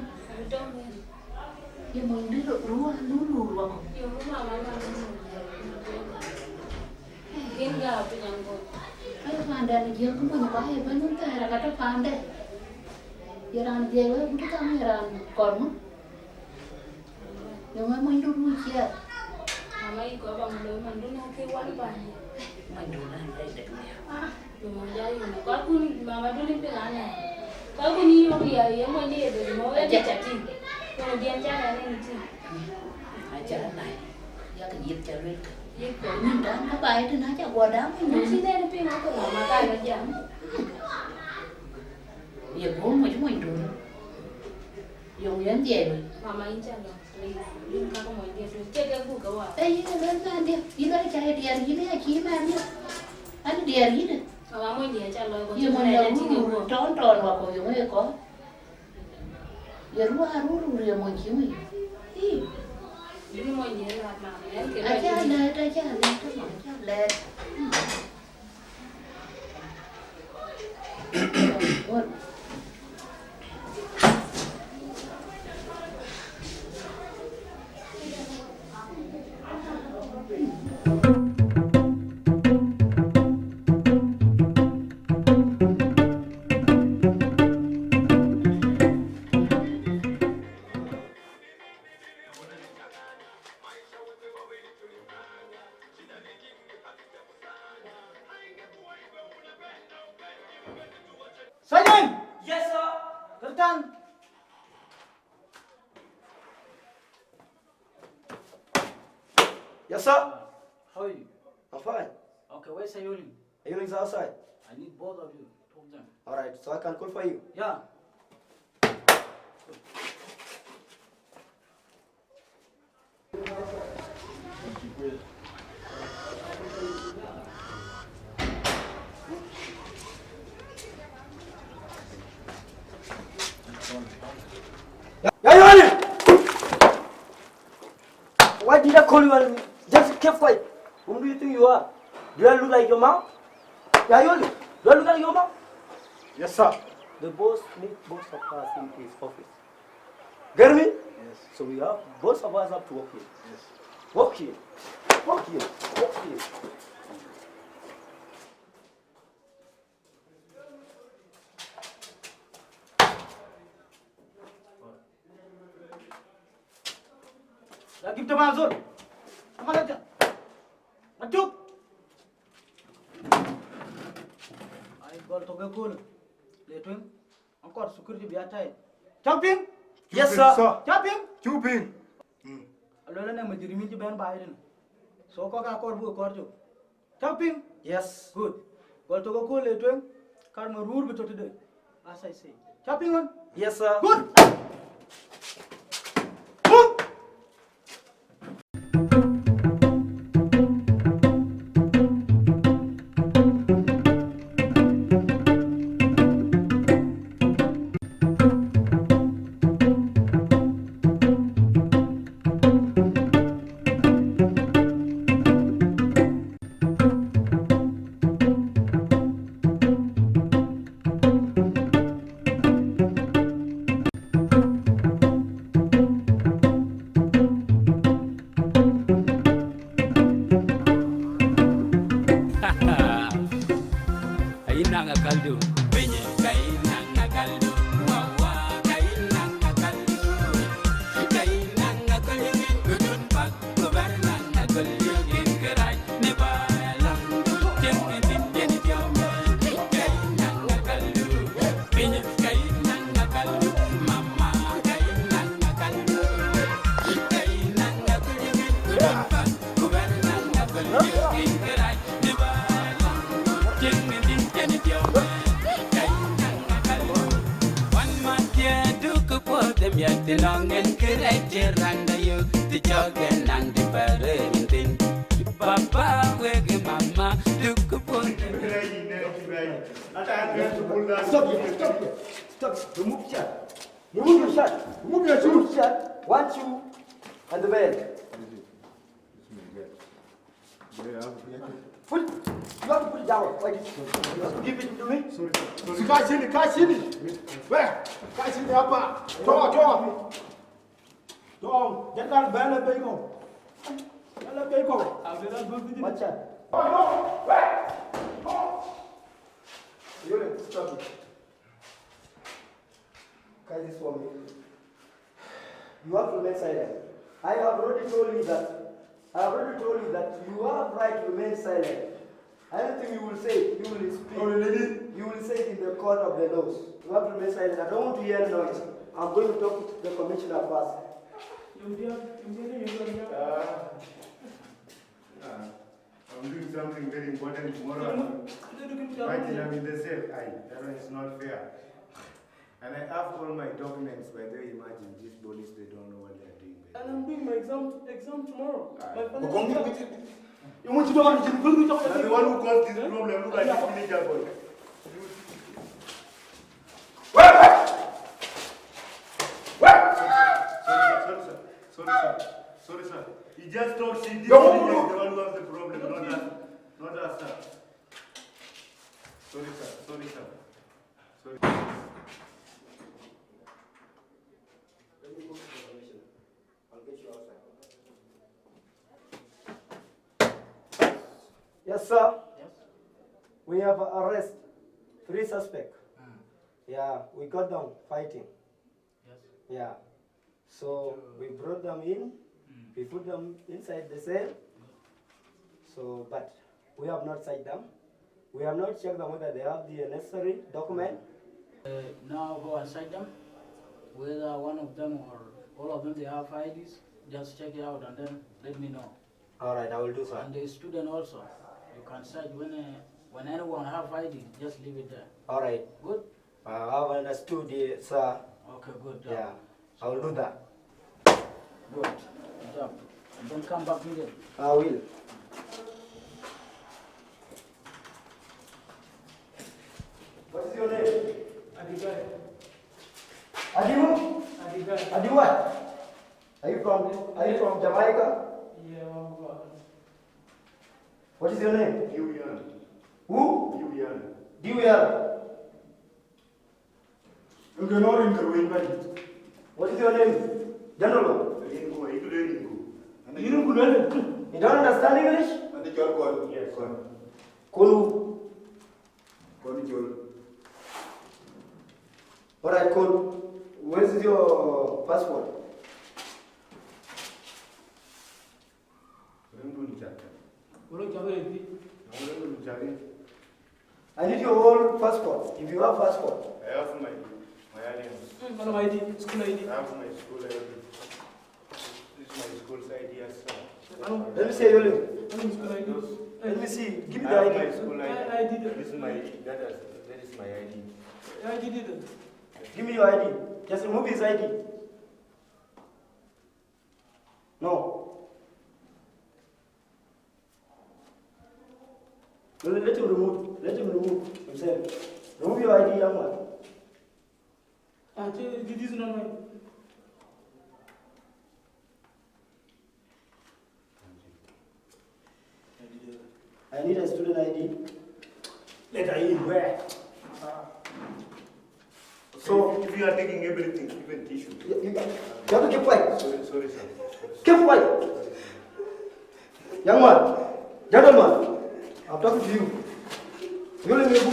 Ya mau ruah dulu ruah. Ya mama. Enggak penyangkut. Ayo pandai Jieng kamu nyapa ya bangun teh kata pandai. Yaran Jieng lah bukan kamu yaran kormo. Yang mau dulu siap. Mama ikut abang belum mandu nak kewan banyak. Mandu nanti deh. Memang jadi. Kau pun mama dulu ni penanya. Kau pun ni yang mau dia dulu mau dia cacing. Kemudian cara ni tu. Acara lain. Ya kejip cari. Mình đã có bài thì nói cho quà đám với mình. Xin đây là pin nó còn mà cái là giảm. Giờ bốn mà chúng mình rồi. Dùng đến về rồi. Mama in cha lo. Linh ka ko mo dia tu. Che ke bu ka wa. Đây là lên ra đi. Đi ra chạy điện gì đấy chỉ mà đi. Anh điện gì đấy. Mama mo dia cha lo ko. Giờ mình đâu tròn tròn vào cổ dùng ấy có. Giờ rú rồi mình chịu gì. Đi. Ini mo dia lah mama. Aja lên cái mỏng cha lên. Sergeant! Yes, sir. Captain. Yes, sir. How are you? I'm fine. Okay, where's Sayuri? Evening's outside. I need both of you. Talk them. All right, so I can call for you. Yeah. Yayoli! Why did I call you and just keep quiet? Who do you think you are? Do I look like your mom? Yayoli, do I look like your mom? Yes, sir. The boss needs both of us in his office. Get me? Yes. So we have both of us have to work here. Yes. Work here. Work here. Work here. Lagi kita masuk. Apa saja? Masuk. Ay, gol to ga gol. Letun. Encore security biata hai. Jumping. Yes, sir. Jumping. Chupin. Alola na majirimi ji ban bayar na. So ko ka kor bu kor jo. Jumping. Yes. Good. Gol to ga gol letun. Kar ma rur bi to de. As I say. Jumping on. Yes, sir. Good. yet the long and correct randa you the jog and nang the parenting. Papa, wake mama, look upon Stop. Remove shirt. Remove your shirt. Remove your shoes. Shirt. One shoe and the belt. Put. You have to put it down. Give it to me. Sorry. Catch it. Where? Catch it up. Go. Get that bell and go. Watch out. No. Where? Stop it. Catch this for me. You have to remain silent. I have already told you that you have right to remain silent. Anything you will say, you will speak. You will say it in the court of the laws. You have to remain silent. I don't want to hear noise. I'm going to talk to the commissioner first. I'm doing something very important tomorrow. Right, I'm in the cell. That one is not fair. And I have all my documents, but they imagine these police, they don't know what they're doing. And I'm doing my exam tomorrow. You want to do anything? I'm the one who caused this problem. Look like a teenager boy. Sorry, sir. He just talks. This is the one who has the problem, not us, sir. Sorry, sir. Yes, sir. Yes. We have arrested 3 suspects. Yeah, we got them fighting. Yes. Yeah. So we brought them in. We put them inside the cell. So, but we have not cited them. We have not checked them whether they have the necessary document. Now go and cite them. Whether one of them or all of them they have IDs, just check it out and then let me know. All right, I will do so. And the student also, you can cite when anyone have ID, just leave it there. All right. Good. I have understood, sir. Okay, good. Yeah, I will do that. Good. Good job. And then come back immediately. I will. What is your name? Adigai. Adimu? Adigai. Adi what? Are you from Jamaica? Yeah, I'm from. What is your name? Jieng. Who? Jieng. Jieng. You can all intervene. What is your name? General. You don't understand English? Yes. Kolu. All right, Kolu. Where is your passport? I need your whole passport. If you have passport. I have my ID. School ID. I have my school ID. This is my school's ID as well. Let me see your name. Let me see. Give me the ID. My school ID. This is my that is my ID. ID did. Give me your ID. Just remove his ID. No. Let him remove. Let him remove himself. Remove your ID, young man. This is not mine. I need a student ID. Letter in where? So if you are taking everything, even tissue. You have to keep quiet. Sorry, sir. Keep quiet. Young man, gentleman, I'm talking to you. You let me go.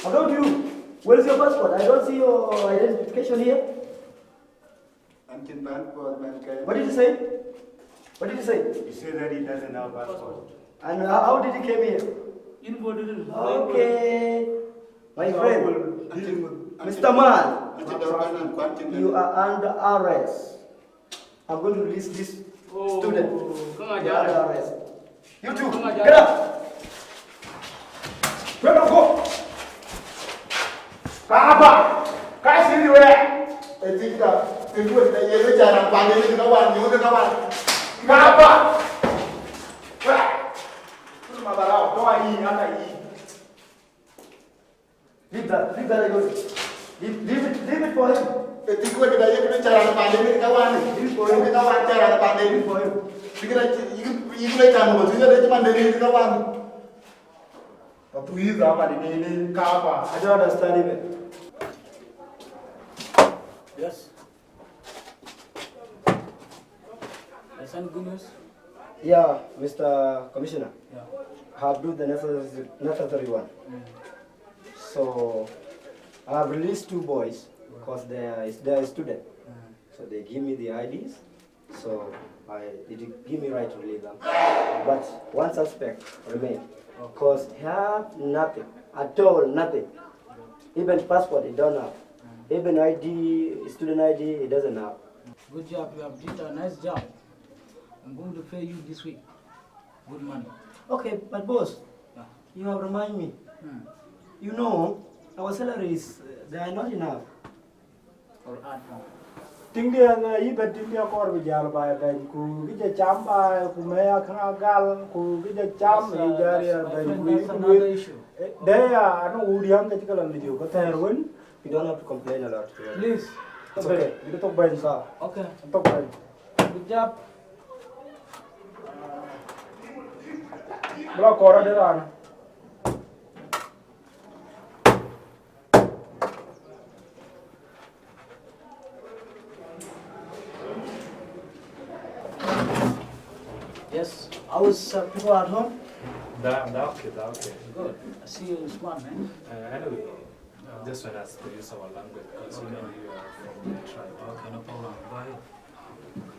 I'm talking to you. Where is your passport? I don't see your identification here. What did you say? What did you say? He said that he doesn't have passport. And how did he came here? Okay. My friend, Mr. Man, you are under arrest. I'm going to release this student. You are under arrest. You two, get up. Get up, go. Kaba, Kasi, where? Etika, kedua kita jadi cara pandai ni kawan, juga kawan. Ngapa? Wah, tu mabarau, doa ini, apa ini? Leave that I go. Leave it for him. Etika kita jadi cara pandai ni kawan, leave for him kawan cara pandai ni for him. Kita ini kamu betul jadi pandai ni kawan. Tapi ini apa ini kapa? I don't understand it. Yes. Is any good news? Yeah, Mr. Commissioner. Yeah. Have do the necessary one. So I have released 2 boys because they are students. So they give me the IDs. So it give me right to release them. But one suspect remain because he have nothing at all, nothing. Even passport he don't have. Even ID, student ID, he doesn't have. Good job, you have did a nice job. I'm going to pay you this week. Good money. Okay, but boss, you have reminded me. You know, our salaries, they are not enough. Or add more. Ting dia na iba ting dia kor bijar ba ben ku gija cham ba ku me akha gal ku gija cham e jari ben ku they are no udiam ke tikala lijo ko terwen. You don't have to complain a lot. Please. It's okay. You talk by sir. Okay. Talk by. Good job. Bro kora de rana. Yes. How is people at home? Okay. Good. I see you smart, man. Anyway, just want us to use our language because you know you are from the tribe. Okay, no problem. Go ahead.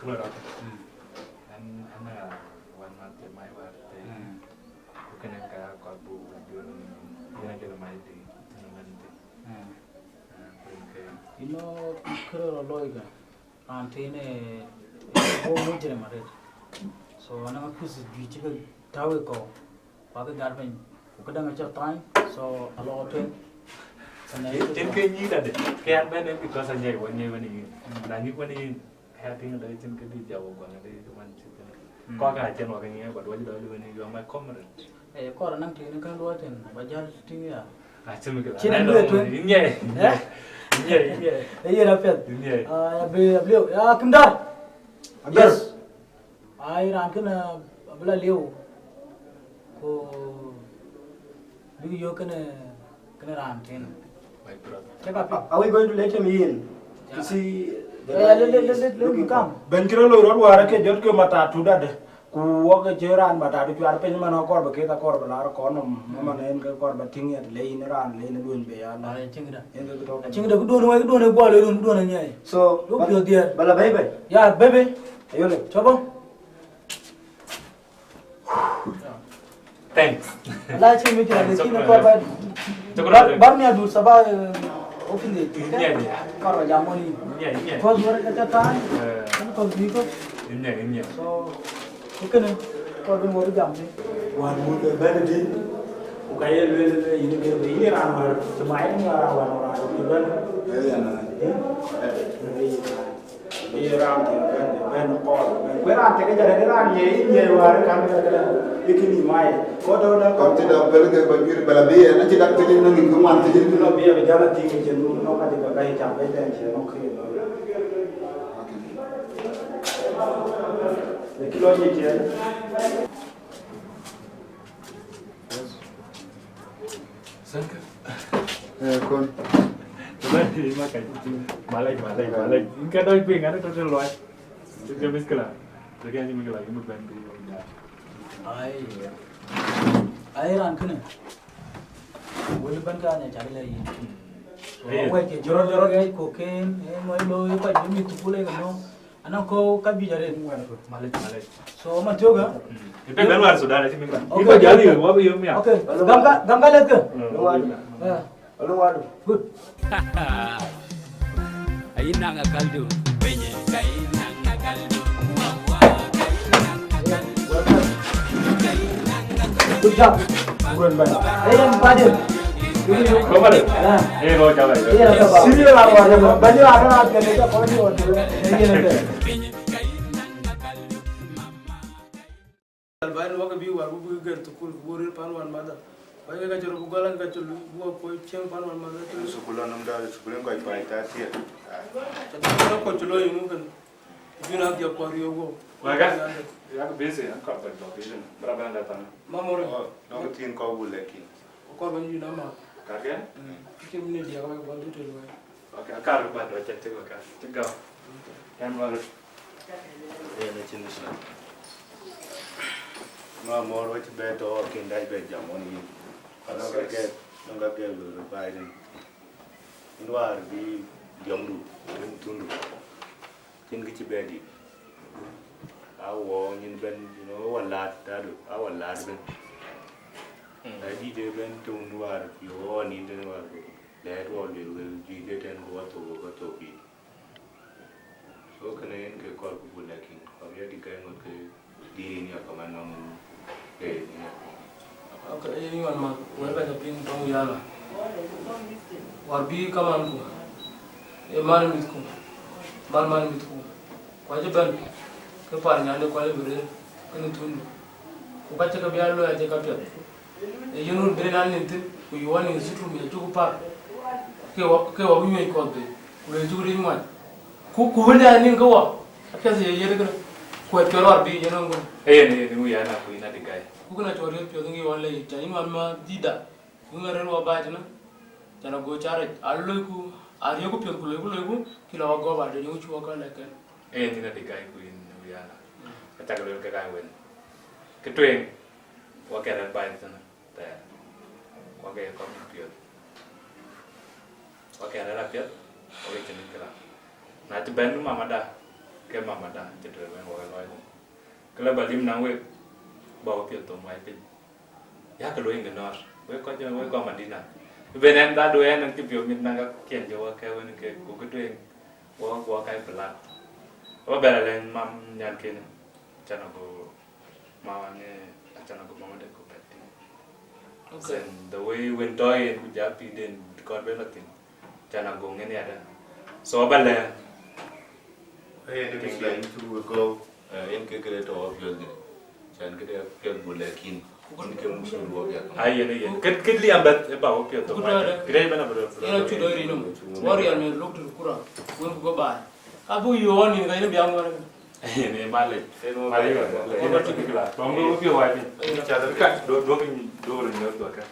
Clear up. And one month my wife, you can have a book and you're my day. You know, Kuro Loiga, Antine, so I'm a piece of beautiful Tawico, Father Garvin, who could have time, so a lot of it. Trên cái như là cái anh bên em because anh nhảy quanh như là như quanh đi hai tiếng ở đây trên cái đi dạo quanh ở đây tụi mình có cái trên ngoài cái nghe và đuôi đó luôn như là my comrade. Có là năng tiền nó cái đuôi tiền bây giờ tiếng à. Trên mình cái này đuôi thôi. Nhảy. Đây là phết. Liệu kim dar. Yes. Ai ran cái là bela liu. Ko liu cái này ran tiền. Are we going to let him in? To see let him come. Ben kira lo rod wara ke jot ke matatu dade. Ku woga jeran matatu tu arpe man kor ba ke ta kor ba lar ko no man en ke kor ba tingi le in ran le ne dun be ya na. Chingira ku don bo le don nyai. So go pio dia. Bala baby. Yeah, baby. Ayo le. Chabo. Thanks. La chi mi kira ke kor ba. Bar ni adu sabah open it. Kor ba jamoni. Kor wara ka ta. Kan kor bi ko. Inya. So okay kor ben wara jam ni. Wan mu ke ben di. Ku kay le ini ke be ini ran war semai ni ran war ku ben. Ya na. Ini ran ti ben kor. Ku ran te ke jare ran ye war kan ke ikini mai. Ko do na Kau tidak boleh ke baju balabia, nanti dak kerja nangin keman kerja no biar berjalan tinggi jenuh, no kan tidak kaya capek dan jenuh kiri. Kilo ni je. Sangka. Kon. Tuan ini makan. Malai. Inka doi ping ada total loy. Juga miskala. Jadi anjing miskala ini bukan tu. Ai ran kene. Woi ban ka nya chari lai. Woi ke joro gai koken, moi lo yo pa mi tu pule no. Ana ko ka bi jare ngwan ko. Malai. So man toga. Ipe ben war Sudan sih minggu. Ipe jadi wa bi yo mia. Okay. Gamga let ke. Hello wadu. Good. Ai nang akaldu. Benye kai nang akaldu. Good job. Bukan banyak. Ayo yang paden. Albayan waka bi war bu gel to kul burir panwan mada. Baye ga joro golan ga tulu bu ko chen panwan mada to su kula nam da su kula ko pa ta tia ta ko tulo yimu kan bina dia ko riyo go waga ya ko bese an ka ta location braba na ta mamore no tin ko bu leki ko ban yu na ma ka ke ki mini dia ga ba du telo okay ka ba do cha te ka te go em ba na chin sa no more which bed or can die bed jamoni no ga ke lu ba ni noir bi yomdu tundu kin gi ci bedi awo ñin ben you know wala da do awala ben ay di de ben to noir yo ni de noir le do le ji de ten go to bi so kana en ke kor ku lakin ko ya di kay ngot ke di ni ko man no okay ini wan ma wala ga pin to yala war bi kaman ko e man mit ko man mit ko ko je ban ke par nyande ko le bere kan tun ko ka ka biya lo ya je ka pya e yunu bere nan ni tin ko yoni situ mi to ko par ke wa bu mi ko be ko le juri mi wan ko wala ni ko wa ka se ye de ko e war bi yenu ngo ne mu ya na ko ina de gai kuna chori pyo ngi wala ita ni ma dida ngare ro ba jana jana go chare allo ku ariyo ku pyo ku le kila wa go ba de ni chu ka le ka ni na de gai ku in ya na ta ka le ka gai wen ke tuen wa ka ra ba jana ta wa ga ko pyo wa ka ra pyo o le chen kala na te ben mamada ke mamada te de wen wa ga lo kala ba lim na we bawa pil to mai pin ya ka loing nor we ko je we ko madina benen da do en ti pio min na ka kien jo ka we ke ku ku tuen wo kai pla o bela len mam nyan ken chana go ma ne chana go ma de ko peti okay and the way when toy and ku ja pi den ko be la tin chana go ngene ada so bela ne mi la tu go en ke kre to pio de chan ke pio bu lekin kun ke musu ro ya ai ne yen ke li ambat e ba o pio to ma gre bana bro ina chu do ri no wari al me lok tu kura won go ba abu yo ni ga ni biam ngara ne male male ko ba ti kila to ngo pio wa ni cha da ka do ri no to ka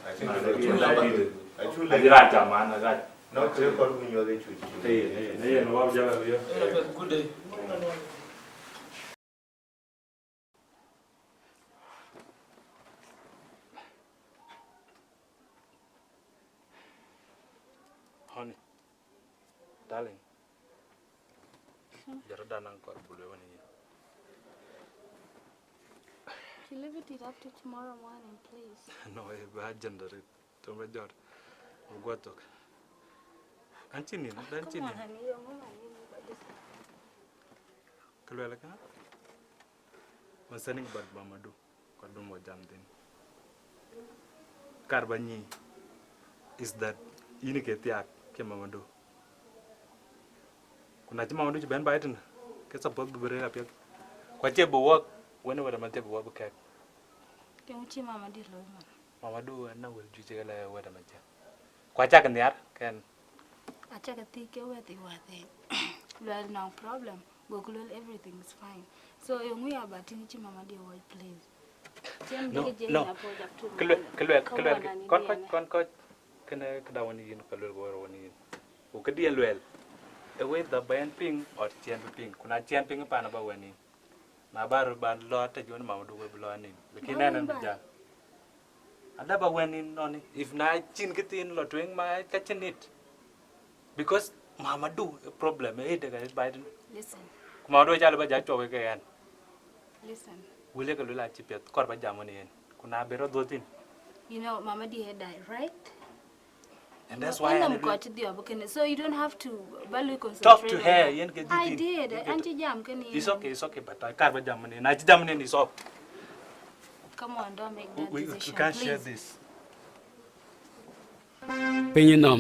ai chu la ra cha ma na ga no ke ko bu yo de chu ne no ba ja ba yo good day honey darling jara danan ko bulu woni You leave it up to tomorrow morning, please. no e ba jandare to ba jor go to antini na dan tini Come on, honey, your mama needs me by this time. kalwela ka masaning bad mamadu ko dum mo jamdin karbani is that yini ke tiak ke mamadu kuna ti mamadu ben biden ke support bu bere apia kwa che bo work wona wada mate bo work ka Ke uchi mama di lo man. mamadu na wel ju che la wada mate kwa cha kan yar ken Acha ka ti ke weti wate. Well, no problem. Google everything is fine. So yung we about uchi mama di word please. no kon kena kedawani yin kalul go woni u kedi elwel e we the ban ping or chien ping kuna chien ping pa na ba wani na bar ban lo ta jon ma du we lo ni lekina nan ja ada ba wani noni if na chin kitin lo twing ma ka chinit because mamadu problem e de ga biden Listen. kuma do ja ba ja to we ga yan Listen. wule ka lula chipet kor ba jamoni en kuna bero dotin You know, Mama Di had died, right? and that's why I'm got to the other. So you don't have to value concentrate. talk to her yen ke I did. Anti jam can it's okay but I can't ba jamoni na jamoni is up come on, don't make that we decision. can't please. share this Penyenom.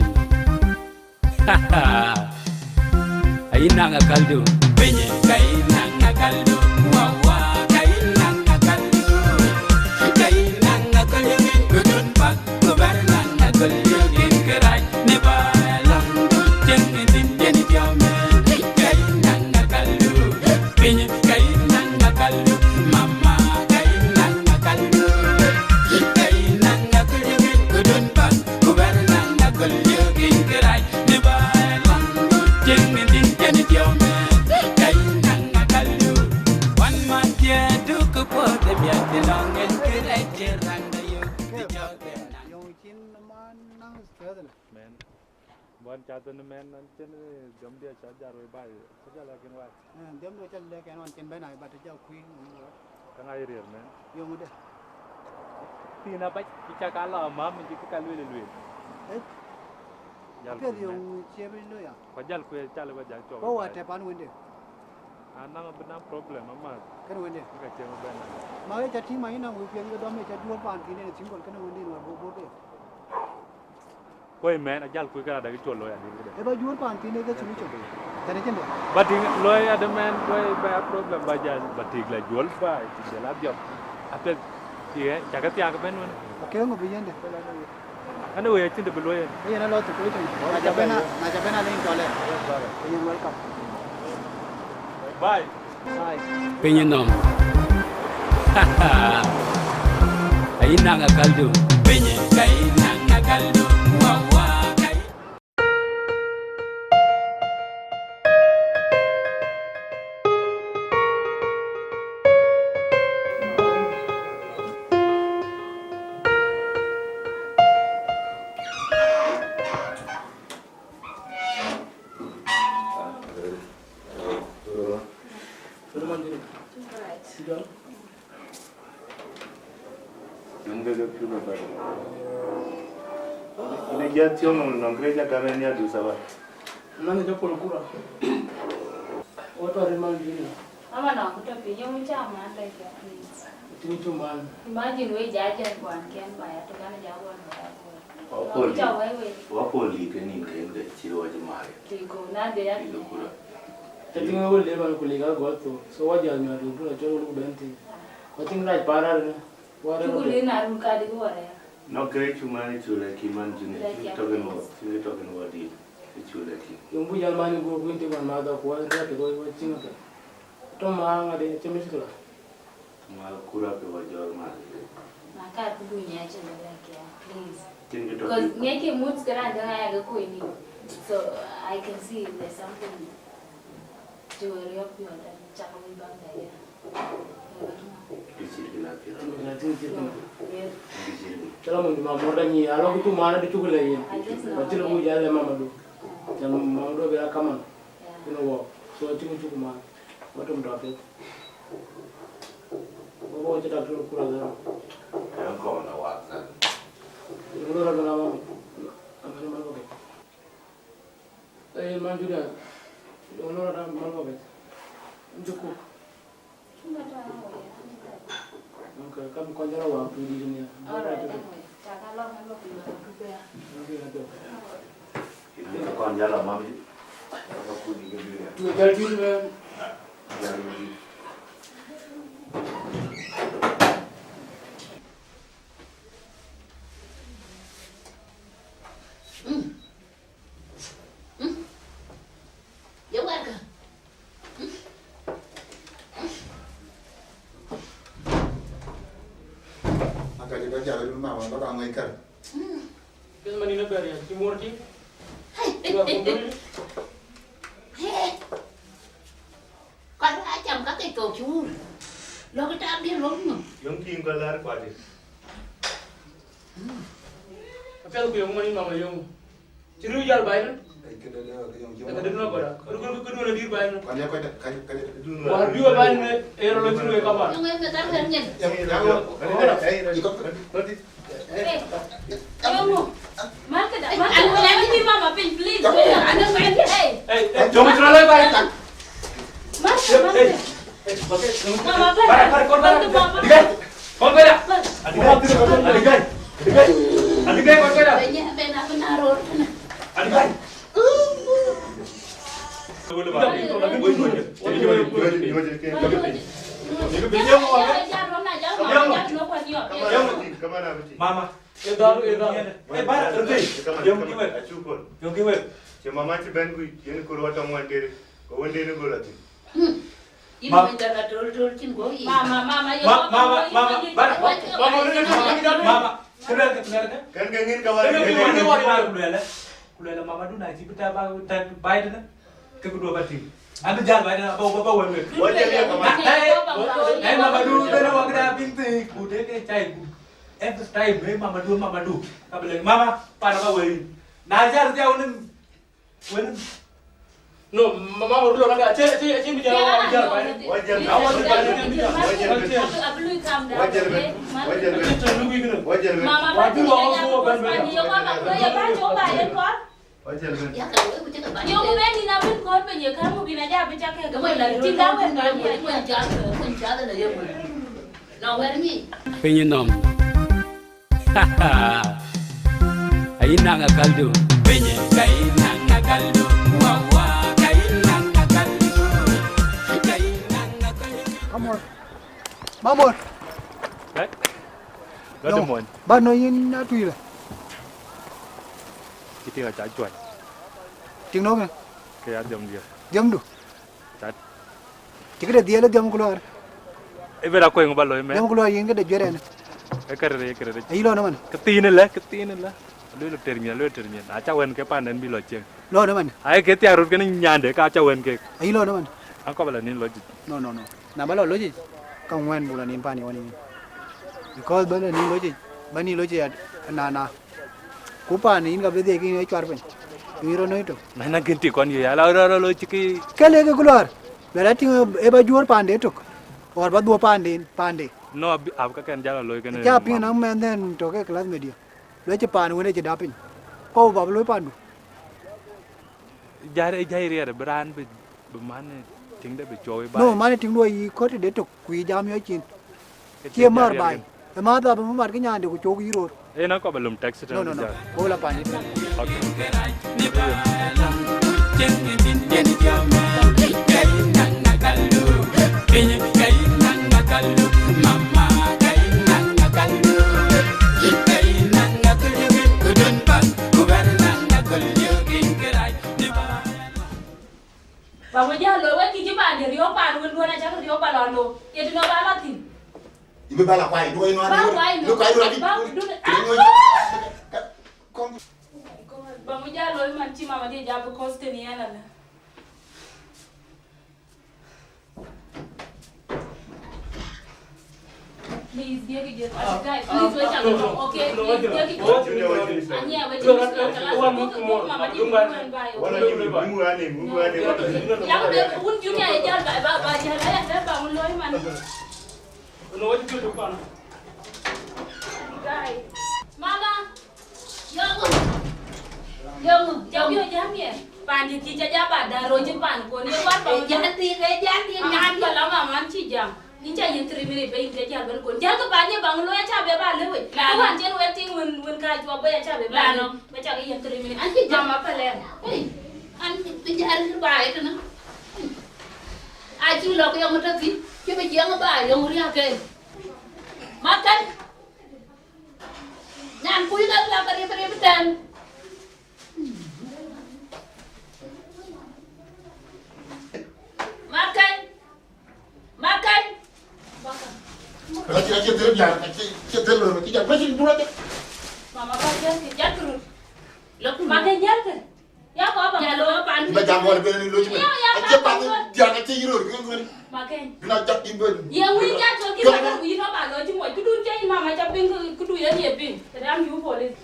Ainanga kaldo. Penye kainanga kaldo. Wawa kainanga kaldo. Kainanga kaldo. Gudun pak kubarnanga kaldo. Kinkerai neba lambu jengin jeni diome. Kainanga kaldo. Penye kainanga kaldo. Mama kainanga kaldo. Kainanga kaldo. Gudun pak kubarnanga kaldo. Kinkerai neba lambu jengin jeni diome. Kainanga kaldo. One man dia duku pote biate longen kirai jeranda yo. Men, bon chatu ne men nan chen gam dia cha jar we bai. Cha la ken wa. Dem do chal le ken on chen benai bat ja kuin. Kan ai rier men. Yo mu de. Ti na bai cha ka la ma min ti ka lue lue. Jal. Pe yo che be lo ya. Ko jal ku cha le ba ja cho. Ko wa te pan wende. Anang benang problem ama. Kan wende. Ka chen ben. Ma ye cha ti ma ina wi pe do me cha duol pan ki ne tim kon kan wende no bo bo de. Koi men ajal ku ka da ki cho lo ya ni de. E ba duol pan ki ne ke chumi cho. Ta ne chen de. Bating lo ya de men koi ba problem ba ja bating la jual ba ti de la job. Apel ti cha ka tia ka ben won. Ke ngo bi yende. Ane we chin de lo ya. Ye na lo tu ko chen. Na ja bena le to le. Ye welcome. Bye. Bye. Penyenom. Ainanga kaldo. Penye kainanga kaldo. Wawa kai. Ina ya tiong nong gereja kami ni adu sabar. Nani jo polo kura. Oto remal jini. Mama na kutopi yung chama ata kia please. Tini chuman. Imagine we jaja kwan kian ba ya tukana jawan ba. Wapoli. Cha wewe. Wapoli keni ngende chiwa jimare. Tiko na de ya. Tati nga wole ba kuliga goto. So waja mi adu kula cholo ku benti. Wating right para ne. Chukuli na ruka di gore. No great chumani chule kiman juni. Talking about it. Chule ki. Yung bu jal mani go gwinte man ma da ko ra ke go chinga pe. To ma nga de chemiskala. Ma kura pe wajor ma. Na ka ku dunya chele kia please. Tingi to. Because nyeke moods kara da ya ga ko ni. So I can see there's something to worry up your that chakali bang ya. Kicil la pira. Na tingi. Chalo mo ma morda ni alo ku tu mana de chukule yin. Pachilo bu jal mama do. Jam mama do bela kaman. You know what? So tingi chukuma. Watum da pe. Bo jeta tu kura da. Yang kau na wa san. Lu ra na mama. Amani ma ko. Eh man juda. Lu ra ma ko. Njuku. Okay, kamu kau jalan waktu di dunia. Alright, anyway. Cakap lo kan lo pilih aku ya. Okay, ada. Ini kau jalan mami. Aku di dunia. Tu jadi kan. You're welcome. Agak juga jalan rumah, orang mereka. Kita mana ni beraya? Timur ti? Tiba kumpul. Con đã trồng các cây cầu chu. Lo cái trạm đi luôn mà. Yung king color kwa di. Apa aku yang mana mama yang? Ciru jal bayi. Kedua apa? Kedua lagi bayi. Kanya kaya dulu. Wah dua bayi ni era lo ciru yang kapan? Yung em người ta gần nhìn. Mama, please. Jom ciru lagi bayi. Mama, Kau bela. Adigai. Adi kai kau dah. Banyak benar Maror. Adi kai. Mama. Mama ci ben ku yene ko wata mo andere ko wonde ne golati Ini menjadi dol cin goi. Mama kan ngin ka kulela mama du na ci bita ba ta bayda na ke ko do bati anda jal bayda ba wonde wajja ya kama ay mama du dana wagda binti ku de ke chai ku every time me mama du ka bele mama para ba wai na jar ja wonen No, mama baru lo naga. Cek bicara wajar, Pak. Wajar. Ablu kam dah. Wajar. Wajar. Mama pasti dia yo mama ya ba coba ya kon. Wajar. Ya kalau aku cakap banyak. Yo mo beni na bin kon pe ye kamu binaja be cakap ke mo la tinda we na ni Pun jaga dah yang mana. Now where me? Penyenom. Ay nanga kaldo. Penye kay nanga kaldo. Wawa kay nanga kaldo. Kay nanga kaldo. Maror. Lo mon. Ba no yin na tui la. Kita ga chuan. Ting no ke. Ke ya diam dia. Diam du. Chat. Tikre dia la diam keluar. E vera ko ngba lo me. Diam keluar yin ke de jere na. E kare. Ai lo na man. Ketin la. Lo termia. Acha wen ke panen bi lo cheng. Lo na man. Ai ke tiarut ke nyande ka acha wen ke. Ai lo na man. Angko bala nin lo ji. No. Na ba lo ji. Ka ngwan bula nin pa ni wani. Because ba ni lo ji. Ba ni lo ji na. Ku pa ni ga be de ki ne chwar pen. Wiro no ito. Mana ginti kon ya la lo chiki. Kale ke keluar. Bela ting e ba juor pande tok. Or ba dua pande. No ab ka kan jala lo ke ne. Ja pin na men den to ke class media. Lo che pan wene che dapin. Ko ba lo pandu. Jare ria bran be mane ting de be joy ba. No mane ting lo yi ko te de tok ku jam yo chin. Che mar bai. E ma da ba mar ke nyande ku chog yi ro. E na ko balum taxi ta. No. Ko la pani. Vamos ya lo we ki jiba de rio pa no ndo na cha rio pa lo no. Ye ti no ba la tin. Ibe bala kwai do ino ani. Lo kwai do lagi. Vamos ya lo man chi mama dia ja because te ni ana la. Please dia ki just guys please wait a minute okay please dia ki anya wait mama dia Mungu ane. yang dia un junya ya ba jala ya ba un loy man No wajib tu depan. guys mama Yo jam ye. Pan di ci ja ba da ro ci pan ko ni war ba janti ngan ba la mama ci jam. Ni ca yin 3 minute ba yin ja ban ko. Ja ko pan ye bang lo ya cha be ba le we. Ko wan jen we ting mun ka jo ba ya cha be ba no. Ba cha ga yin 3 minute. An ci jam ma pa le. An bijar ba itu na. Aji lo ko yang mati. Ki be jang ba yang ri ake. Makan. Ngan kuy ka la pare betan. Makan. Kalau kita terus jalan, kita terus kita masih dulu aja. Mama ka ja terus. Lo makan ja ke. Ya ko ba lo pan. Iba jam wala benen lo ci. Aja pan jalan aja yiro kan. Makan. Dina jak imben. Ya wi ja to ki ba wi no ba lo ci moy ku dun ci mama ja ping ku du ya ye ping. Te am yu police.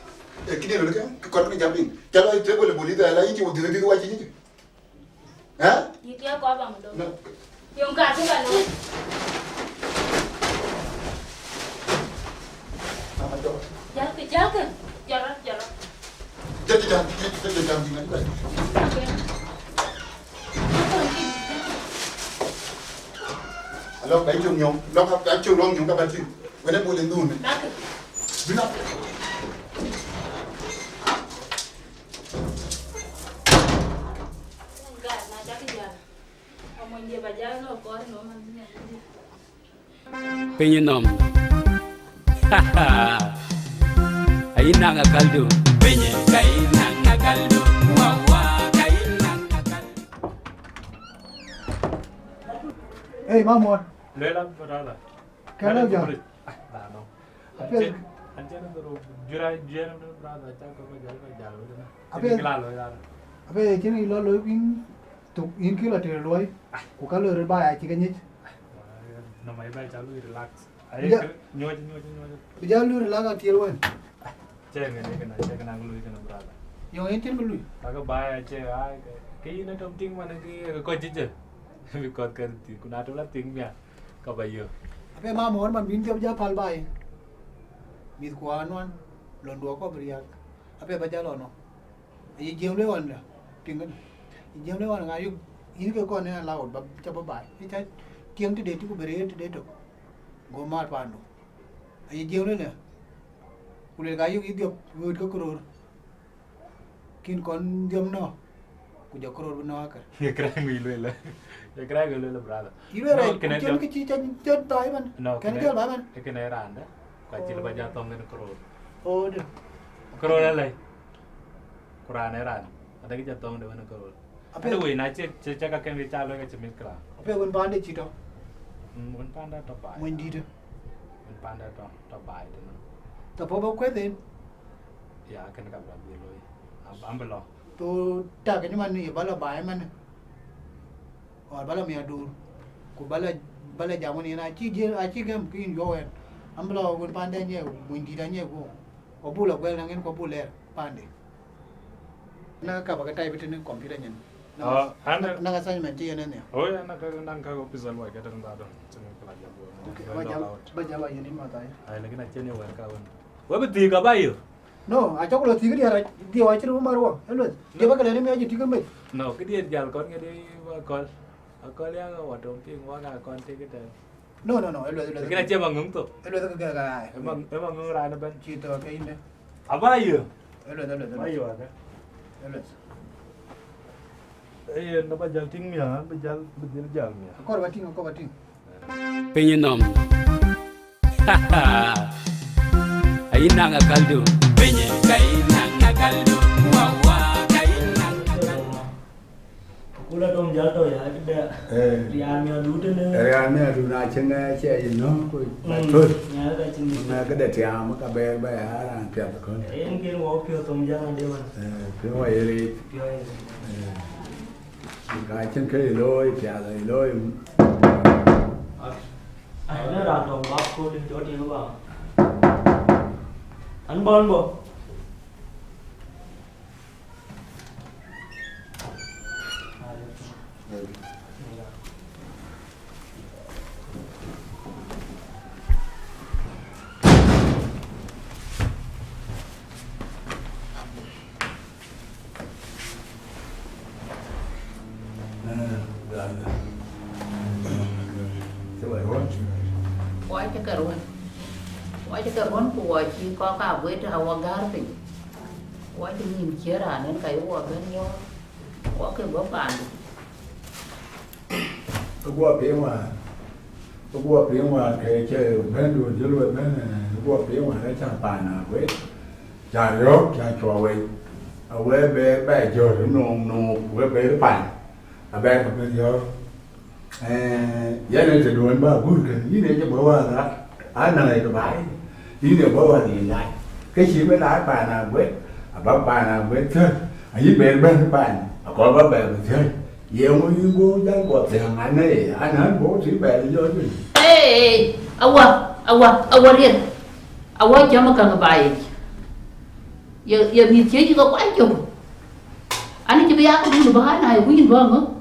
Kini lo kan ko kan jamping. Kalau itu boleh boleh dah lagi ci wodi di waji ni. Ha? Yi ya ko ba mo do. Yung ka tu ba no. Jaga. Jarak. Jadi jangan tinggal kan. Alo cái chung nhung, lo cái chung long nhung các bạn chứ. Cái này mua lên luôn. Bina. Pinyinom. Ay nanga kaldo. Pinyi kay nanga kaldo. Wawa kay nanga kaldo. Hey, Maror. Lela berada. Kalau jam. No. Apa? Anjir itu jurai jurai berada. Cakap berjalan jalan. Apa? Kelalo ya. Apa ini lo pin tuk in kilo ter loy. Ku kalau reba ya cikan ni. Namanya baik calu relax. Bija. Ayo nyoj. Bija lu relax tiel wan. Ceng ini kena ngelu kena berada. Yang ini tiel ngelu. Agak bahaya ceng. Kaya na ting mana kaya kau jejak. Because kan kuna tu lah ting dia. Kau bayu. Apa Maror man bin tiap pal bai. Mit kuan wan londo ko beriak. Apa baca lo no. Ye Jieng le wan la. Tinggal. Jieng le wan ngayu ini ke kon ne laut ba coba bai. Ini cai tiang tu deti ku beri tu detok. Gomar panu. Ye Jieng le ne. Kule ngayu idiop wud ko kror. Kin kon jam no. Ku jo kror no akar. Ya kira ngilu lah. Ya kira ngilu lah berada. Ilu rai kucing ke cica jet bai man. Kan tel bai man. Kena randa. Kacil baca tong kena kror. Oh deh. Kror lah. Kurang ran. Ada kita jatong dengan kror. Apa tu nak cek kakek ni calo ke cemil kera. Apa yang pandai cito? Panda top bai. Mundi tu. Panda top bai tu. Tapi apa kau tu? Ya kena kabel beloi. Ambil lo. Tu tak ni mana ni bala bai mana. Or bala miadur. Ku bala jamu ni na aci gam kin joen. Ambla gun pandai ni mundi dah ni ku. Kau bulat kau langin kau bulat pandai. Na ka baga tai bitin komputer nyen. Oh, anda na assignment je ne ne. Oh ya nak official wa kita nda do. Cuma pelajar buat. Baca ba ini mata ya. Ai lagi nak cene wan kawan. Wa beti ka bayu. No, acok lo tiga dia wajib Maror. Hello. Dia baga lele me aja tiga me. No, ke dia jal kon ke dia kol. Kol yang wa dong ting wa ka kon te kita. No. Hello. Lagi nak cema ngung tu. Hello ka. Emang ngung ra na ban. Cito ke ini. Abayu. Hello. Ayo ada. Hello. Eh, nak bajal ting ya, bajal jam ya. Kau bating. Pinyinom. Ay nanga kaldo. Pinyi kay nanga kaldo. Wawa kay nanga kaldo. Kula dom jalto ya kita. Rian mi adu tu ne. Rian mi adu na chenga che no ko. Betul. Ya ka chin. Na ka de tiam ka be ba ha ran tiap ko. En ke wo pyo tom jang de man. Pyo wa ri. Pyo Ka chen ke loi pya loi. Ai na ra dom ba ko din jo ti ba. An bon bo. Why the carbon for she cock up with our garbage? Why do you cheer on and I walk in your walk in book on? Qua biển ngoài cái chơi bên đường dưới luôn bên qua biển ngoài cái trang bài nào với trà rốt trà chùa với ở với bé giờ nó với bé bàn à bé có bên giờ giá này thì đuổi ba vui cái gì này cho bữa qua đó anh này cái bài gì này bữa qua thì lại cái gì mới lái bàn nào với bác bàn nào với chơi ở dưới bên bàn có bác bè với chơi nhiều người bố giáo của thằng anh ấy nói bố chỉ bè đi vô chứ. Ê, awa riêng, awa cho mà cần bài, giờ mình chơi chỉ có quá chừng, anh ấy chỉ bây giờ có những bài này quý nhìn vâng không?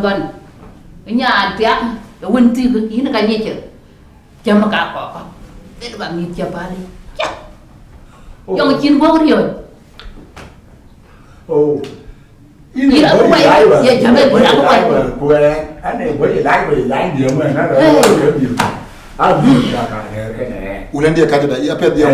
Gần, nhà tiệt, quên tiêu cái ý nó cái gì chứ, cho mà cả có, để nó bạn nhìn cho ba đi, chắc, giờ mà chín vâng rồi. Ini boleh lái mà, anh này boleh lái nhiều mà nó rồi cái gì, à vui cả cái này, ulen dia kata dah apa dia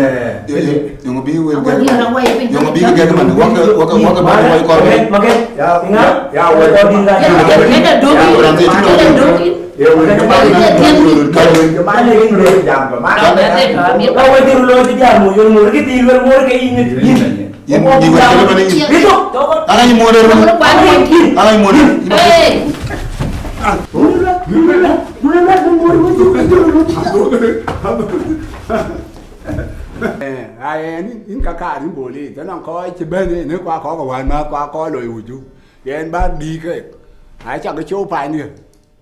yang bi wel yang bi ke mana waka ba wai ko makan ya ingat ya wai ko din da kita dulu ya udah kemana ini jam kemana kau wai tiru lo di jam yo mur ke tiru mur ke ini yang di wai ke mana ini itu angan ni model angan model in kaka ni boli cho nó coi chỉ bên nữa qua có hoàn mà qua coi rồi uju vậy ban đi cái ai chắc cái chỗ phải nữa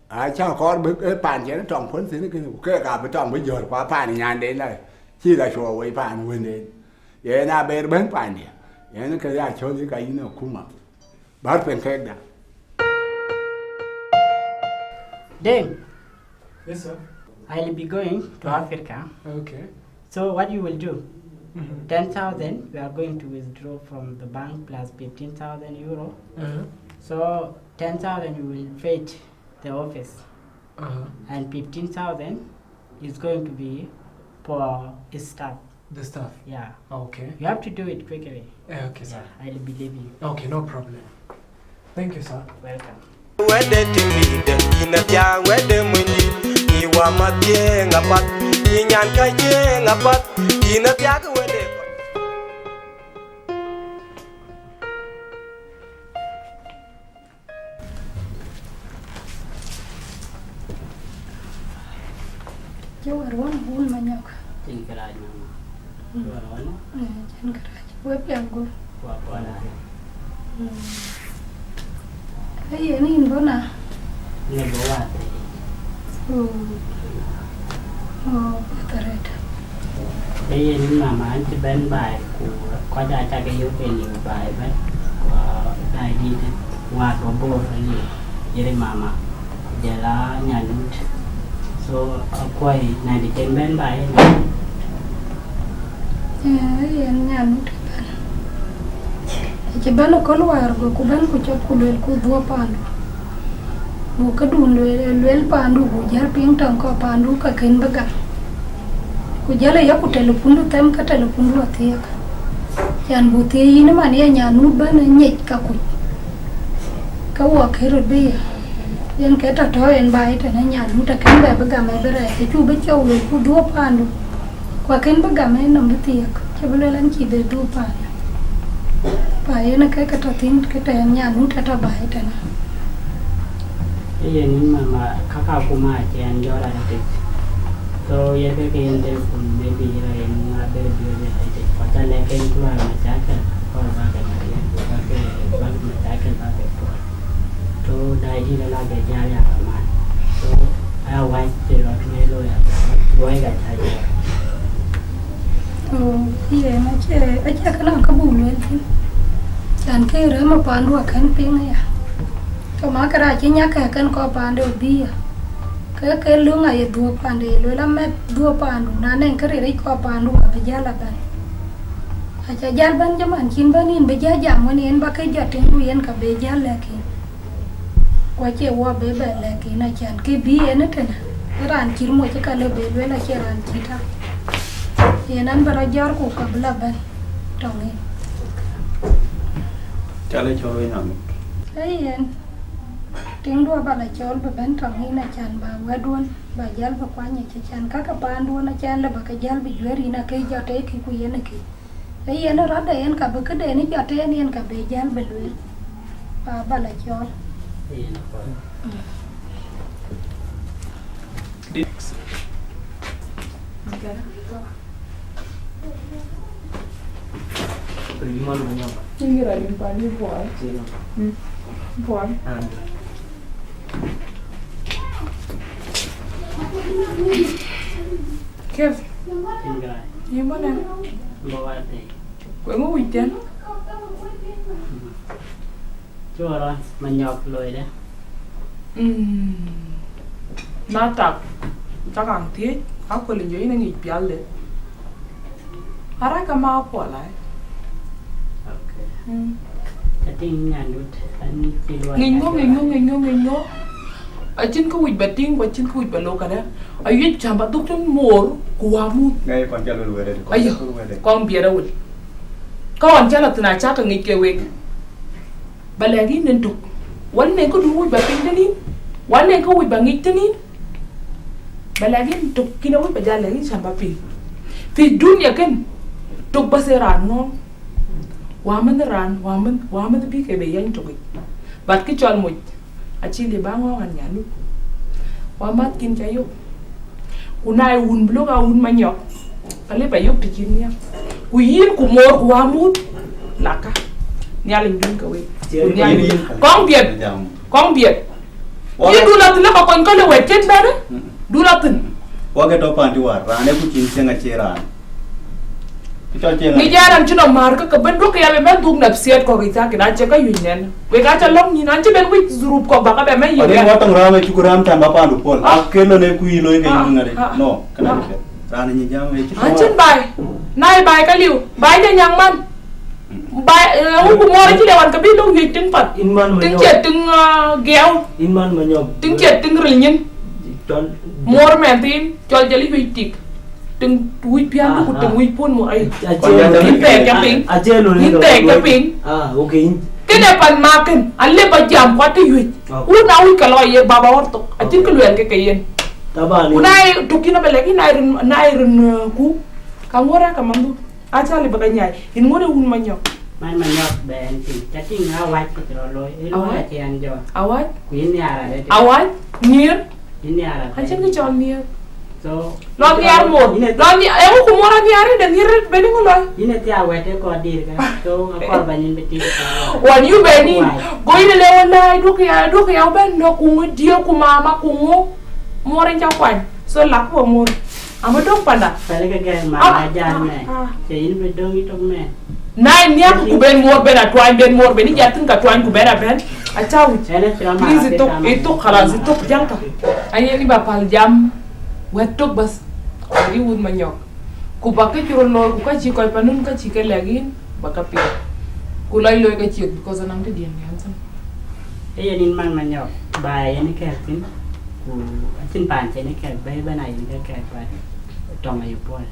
ai chắc có bước cái bàn chế nó trồng phấn thế cái cả bên trong bây giờ qua bàn nhàn đến này chỉ là chỗ với bàn nguyên đến vậy na bên bên bàn đi vậy nó cái ra chỗ những cái nó cũng mà bắt bên khác đã. Jieng. Yes, sir. I'll be going to Africa. Okay. So what you will do? 10,000 we are going to withdraw from the bank plus 15,000 euro. So 10,000 you will fetch the office, and 15,000 is going to be for his staff. The staff. Yeah. Okay. You have to do it quickly. Okay, sir. Yeah, I'll believe you. Okay, no problem. Thank you, sir. Welcome. Wede timide ina bia wede munyi iwa madie ngapat inyan kaje ngapat ina bia ga wede Jawarwan bul manyok. Chin garaj mama. Jawarwan. Chin garaj. Web yang go. Wa wala. Ay ni mbona? Ni bawa. Tareta. Ay ni mama anti ben bai ku ko da ta ga yo pe ni bai ba. Dai di wa do bo ni. Yere mama. Jala nyanut. So quay này thì trên bên bài yan nyanut ban. Ci ban ko luar go ku ban ku chop ku lel ku dua pandu. Bu ka dun lel pandu bu jar ping tang ko pandu ka ken baga. Ku jala ya ku telepundu tem ka telepundu atia. Yan bu te yin man ya nyanut ban nyek ka ku. Ka wa khero be. Yan ke ta to en bai ta na nyanut ta ken ba baga mai bere ke chu be chou lel ku dua pandu. Kwa ken baga mai nam atia. Ke bele lan ki be dua pandu. Pai na kai kata tin kita yang nyanu kata bai tana. Iya ni mama kakak aku mah yang juara itu. So ya ke yang telepon maybe yang ada dia itu. Pasal lekin keluar macam kalau bagai dia bagai macam bagai pun. So dari dia lagi jaya aman. So awal terus melo ya. Boy kat saya. Oh iya macam aja kena kabul tu. Dan ke rama pandu akan ping ya. To makara cinya ka kan ko pandu dia. Ke lunga ye dua pandu lo la met dua pandu na nen kare ri ko pandu ka bejala ban. Aja jal ban jaman kin banin bejaja mon en ba ke jaten du yen ka bejala ke. Kwa che wa be ba la ke na chan ke bi en tena. Ran kir mo che ka le be lo la che ran kita. Yenan bara jar ko ka bla ban. Tongi. Chale cho với nằm Ayen. Tiếng đua bà là chol bà bên trong hi na chan bà wa duan bà jal bà kwa nya chan ka ka pan duan na chan la bà ka jal bi jweri na ke jote ki ku yen ki. Ayen ra da yen ka ba ka de ni jote yen ka be jal ba lu. Bà là chol. Terima kasih. Ini lagi pagi buat. Buat. Kev. Gimana? Bawa teh. Kau mau hujan? Cuma lah menyok loy dah. Natak. Cakang tiap. Aku lagi ini ngi pial le. Arah kama apa lah? Tapi nyanut, ani tiluan. Ngingo. Achin ko wit bating ko achin ko wit balo kada. Ayu chamba duk ton mor kuamu. Ngay kon jalo lu wede. Ayo. Kong biara wul. Kawan jala tuna cha ka ngike wek. Balagi nentuk. Wan ne ko du wit bating tani. Wan ne ko wit bangik tani. Balagi nentuk kina wit bajala ni chamba pi. Fi dunia kan tuk baseran no. Waman ran waman bi ke be yan tuk. Bat ki chol muj. Achili bango kan nyanu. Wamat kin chayo. Kunai un bloga un manyok. Kale bayok tikinya. Kuyin kumor kuamut laka. Nyaling dun ka we. Kong biet. Kong biet. Ye dulat la ko kon ko le weten bare. Dulatin. Wage to panti war rane ku cin senga ceran. Ni jaran chino mar ka ben do ka ya be dug nafsiyat ko kita kina che ka yunen. We ga cha long ni nan che ben wi zurup ko ba ka be men Ade watang rame chukuram tan ba pandu pol. Akelo ne ku yilo ngai ngare. No, kana ke. Rane ni jam e chito. Achen bai. Nai bai ka liu. Bai ja nyang man. Bai hu ku mo chi le wan ka bi lo wi tin pat. Tin che tin geo. In man ma nyom. Tin che tin ril nyin. Mor men tin chol jali wi tik. Từng túi piano của từng túi phun một ai tin tè cái pin tin tè cái pin ok cái này phần mà cái anh lấy bao jam quá thì huyết u nào cái loại gì bà bảo tôi anh chỉ cái luyện cái yên này tụi kia nó bị lấy cái này rừng cú càng ngora càng mắm du acha lấy bagaimana nhảy in ngora un manyok man manyok ben thì chắc chắn awat cái rồi awat thì anh cho awat quyến nhà là đấy awat nier quyến nhà là anh chỉ cái chọn nier so lo niar mo lo ni eu ku mora niar dan niar beni ngolo ine tia wete ko dir kan so akor banin beti wan you beni go ine le wala du ya ben no ku dio ku mama ku ngo mora nja kwan so la ko mo ama dong panda pale ka ga ma jan me che in be dong ito me nai niar ku ben mor ben atwan ben mor ben jatin ka twan ku ben ben achawu please itu khalas itu jangka ayeni bapal jam wetok bas ari wud manyok ku bakka churo lor ku ka chi koy panun ka chi ke lagin baka pi ku lay loy ka chi because anang de dien yan sam e yenin man manyok ba yani ka tin ku tin pan che ne ka ba ba nai ni ka ba tong ayu pol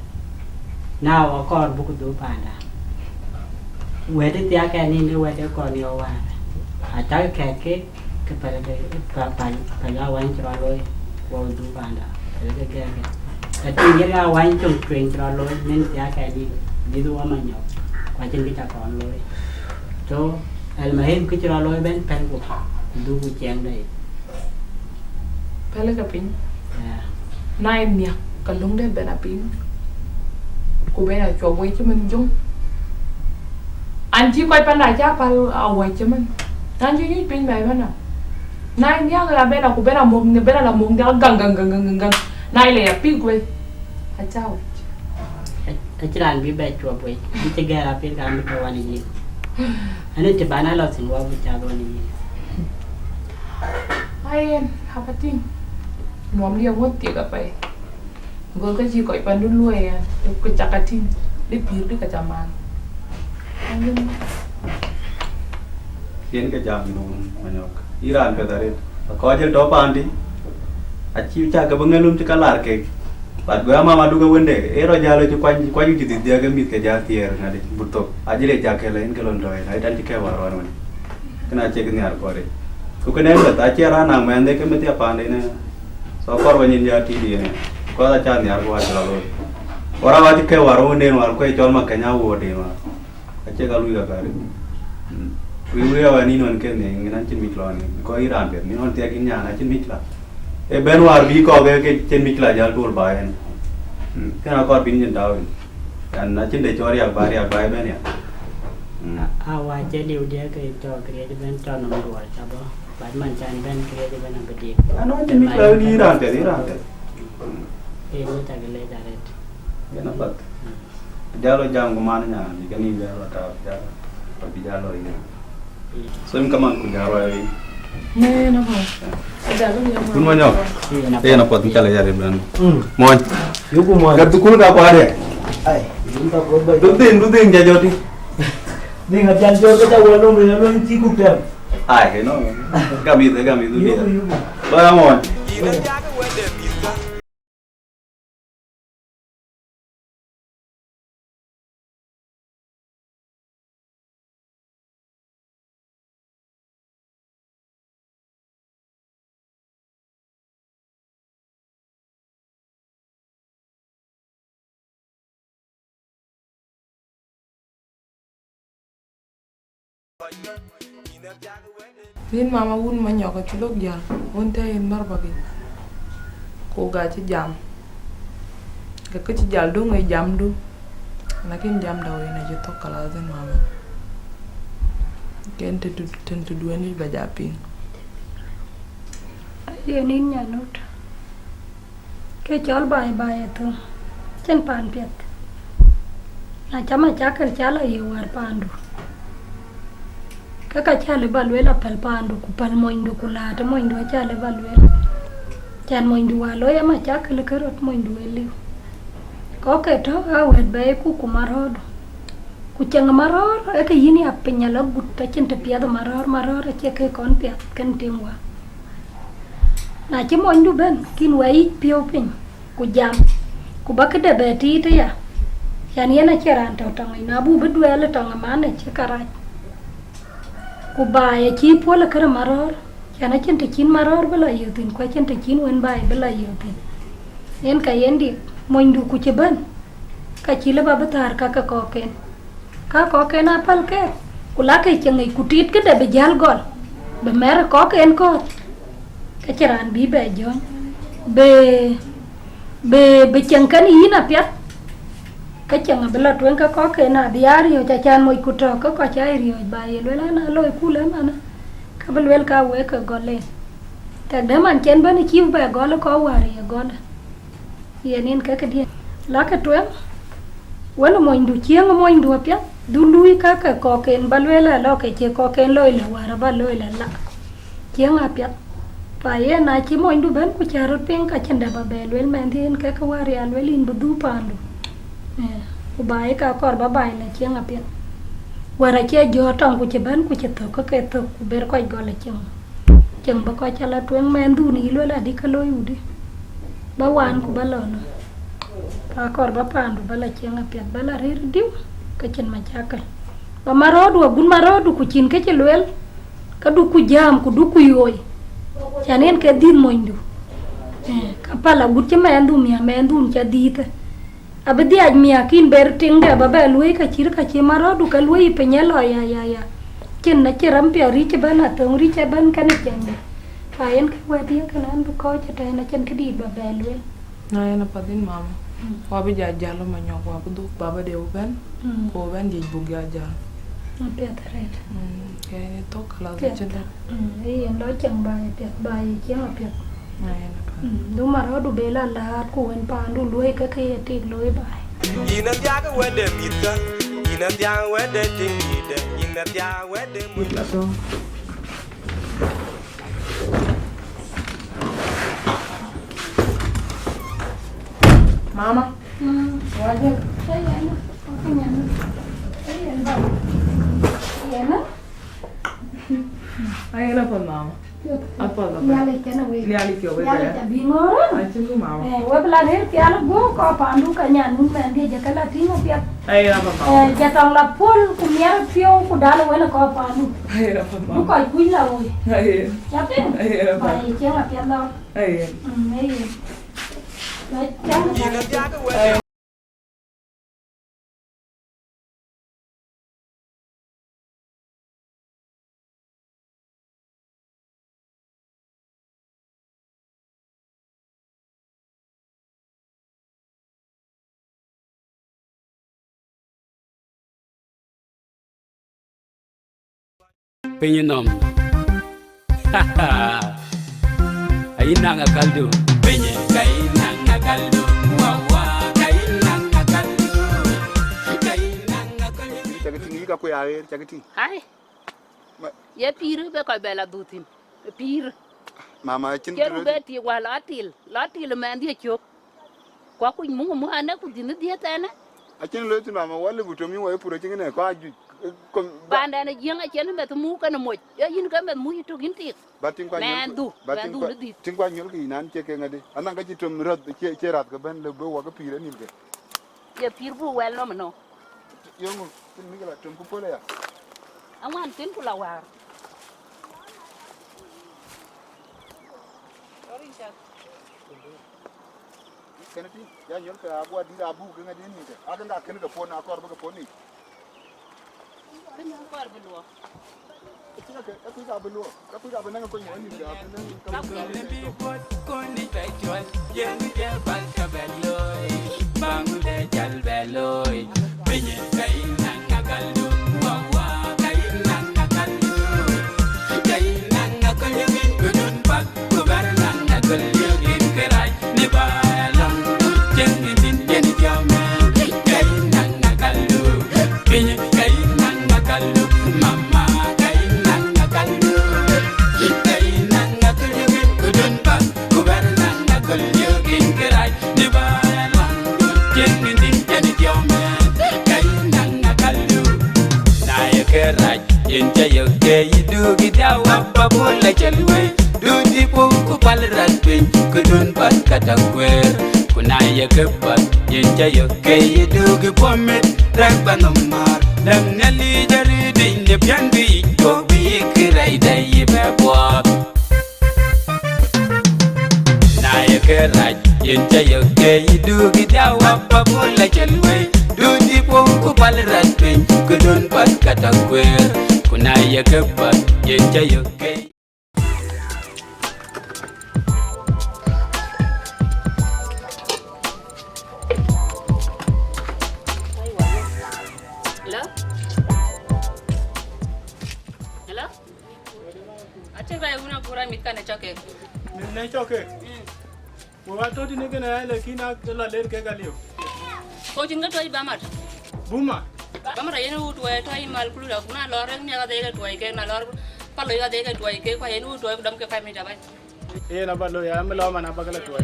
now akor bu ku du panda wede tia ka ni ni wede ko ni o wa ata ka ke pa ya wan chro loy wo du panda cái chuyện cái quay chung truyền cho lối nên giá cái đi đua mà nhậu qua trên cái chợ còn lối chỗ mà hết cái cho lối bên pen của đu của chèn đây pele cái pin nai miệng cái lúng đến bên pin của bên là chỗ quay cho mình chung anh chỉ quay bên này chắc phải quay cho mình anh chỉ biết pin này bên nào nai miệng là bên nào của bên là mùng gần nai le pi gue achao achiran bi be chwa boy bi te gara pi ga mi to wani ni ane te bana lo sin wa bu cha lo ni ai em hapatin nom lia wot ti ga pai go ka ji ko pan dun lue ya ko chakatin de pir de ka chaman yen ka jam no manyok iran ka dare ko je to pandi achi cha ga bangalum ti kalar ke pat go mama duga wende ero jalo ti kwaju ti dia ga mit ke ja tier ngade butok ajile ja ke len ke lon doy ai dan ti ke waro non kana che ke nyar kore ku ke ne ta che ra na mende ke meti apa ne so kor wanin ja ti di ne ko da cha nyar ko ajalo lo ora wa ti ke waro ne war ko e chol ma kanya wo de ma ache ga lu ga kare wi wa ni non ke ne ngan chin mit lo ne ko iran be ni non ti ke nya na chin mit la e ben war bi ko ke chen mikla jal tul ba en kana ko bin jen daw an na chin de chori ak bari ak bai ben ya awa che liu dia ke to kre de ben to no ro cha bo ba man chan ben kre de ben be dik ano chin mikla ni ran te e ni ta ke le dare ben pat jalo jam ko man nya ni ke ni jalo ta ja ko bi jalo ni so im kaman ku jalo ai nè nó không kun mo nyok na pot kala yare ban mon yugo mon gar tukul ka pa de ai yunda ko ba du tin ja joti ni ngap jan jor ka ta wono me lo ti ku tem Ai nó gami tu dia. Baramon. Nin mama wun ma nyoko kilok jal won te en mar bagi ko ga ci jam ga ko ci jal do ngay jam du lakin jam daw ina je tokkala zen mama ken te du ni ba japin ye nin nya not ke chol bai bai to chen pan pet na chama chakal chala ye war pandu kaka chale balwela pal pandu ku pal moindu kulata moindu chale balwela chan moindu walo ya ma chakal karot moindu eli ko ke to awet be ku marod ku chang maror e ke yini apenya la gutta chente piado maror che ke kon pia kan timwa na chi moindu ben kin wai pio pin ku jam ku bakade be ti te ya chan yena cheran to tong ina bu bedwele tong mane che karaj ku baye chi pola kara maror chana chente chin maror bala yotin ko chente chin wen baye bala yotin en ka yendi moindu ku cheban ka chile baba tar ka koken apal ke kula ke chengai kutit ke de bejal gol be mer koken ko ka cheran bi be jon be chengkan ina pyat ka changa bela twen ka koken na diario cha chan moi kuto ko cha rio baye lela na loy kule mana ka belwel ka we ka gole ta de man chen bani chi be gole ko wari gole yenin ka ke dia la ka twen wala moindu chieng moindu apya du lui ka koken balwela lo ke che koken loy la wara ba loy la chieng apya pa ye na chi moindu ben ku charo ping ka chenda ba belwel men tin ka wari alwelin bu du pandu ku bai ka kor ba bai la chieng apya wara che jo tong ku che ban ku che to ko ke to ku ber ko gole cheng ba ko chala twen men du ni lo la di ka loy udi ba wan ku ba lo no pa kor ba pandu bala chieng apya bala rir diu ka chen ma chakal ba marodu gun marodu ku chin ke che lwel ka du ku jam ku du ku yoy chanen ke din moindu ka pala gut che mendu cha dite abedi aj mia kin ber ting de ba be lui ka chir ka chi marodu ka lui penyelo ya chen na chiram pe ri che bana tong ri che ban kan chende fa en ka wadi ka nan bu ko che ta na chen ke di ba be lui na yana padin mama wa bi jalo ma nyok wa du baba de uben ko ben di bu jalo na pe taret ke ni to kala chende en lo chang ba che ma pe na yana du marodu bela la ku en pa du lui ka ke ti lui ba ina dia ga wede mita ina dia wede tingide ina dia wede mita mama waje saya na yana ayana pa mama apa la nyale kana we nyale kyo we nyale ta bingora ay chingu mama we bla der piala go ko pandu ka nyanu men de jakala tingo pia ayana pa mama jatang la pol ku miar pio ku dalo we ko pandu ayana pa mama ku ko kuila we ayana chape ayana pa ay chenga pia lo ayana ayana la changa Penyenom. Ainanga kaldu. Penye kainanga kaldu. Wawa kainanga kaldu. Kainanga kaldu. Chakiti ka ko yae chakiti. Hai. Ye piru be ko bela dutin. Pir. Mama chin Keru be ti wala latil men dia chok. Kwa ku mu ana ku din dia tane. Achin lo tu mama wale butomi wa puro chingene ko aju Panda na jieng a chen met mu kana mo. Ya yin ka met mu itu ginti. Batin kwa Mandu. Mandu le di. tin kwa nyol ki nan che ke ngadi anan ga jitum rod che rat ga ben le bo wa ga pire ni ke Ya pir bu wel no no. yongo tin mi ga tum ku pole ya Awan tin ku la war. kenati ya nyol ka agwa di abu ga ngadi ni ke aga ga ken ga pona akor ba ga poni Ken akor bu lo. Tina ke aku ga bu lo aku ga ban ko ni ga ban ka Kondi petrol, yengu je balka beloy, bangu de jal beloy, pinye kai nanga kalu, wawa kai nanga kalu, kai nanga kalu bin kudun pak, kubar nanga kalu bin kerai, ni balang, jengi bin jeni jame, kai nanga kalu, pinye kai nanga kalu, mama kai nanga kalu, kai nanga kalu bin kudun pak. Inja yoke yidu gidawa babula chalwe dudi puku palrat pin kudun pat katakwer kuna yakepat inja yoke yidu gipomit ragba nomar dang nali jari dinye piangi ko bi kirai dai bebo na yakerat inja yoke yidu gidawa babula chalwe dudi puku palrat pin kudun pat katakwer kuna yakepat inja yoke Hello? Hello? Ache ba una pura mitka na choke. Ne choke. Wo wato di ne gena le kina la ler ke galio. Ko jinga to ba mat. Buma. Kamara yenu to to mal kulu la kuna lor nya ga de to ke na lor palo ga de to ke kwa yenu to dam ke 5 minutes ba. Na ba lo ya me lo mana ba gala to.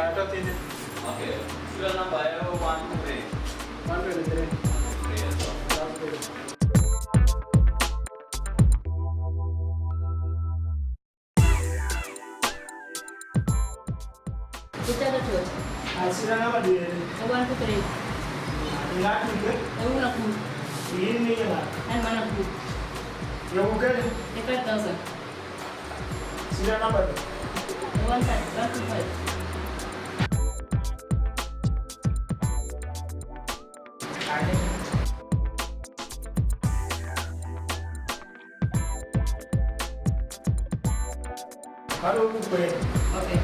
Okay. Serial number 123. 123. Kita ada tuh. Serial number di 123. Enggak juga. Una ku. Ini ya. And mana ku. Ya bukan. 5,000. Serial number. 125. Baru aku bayar. Okay.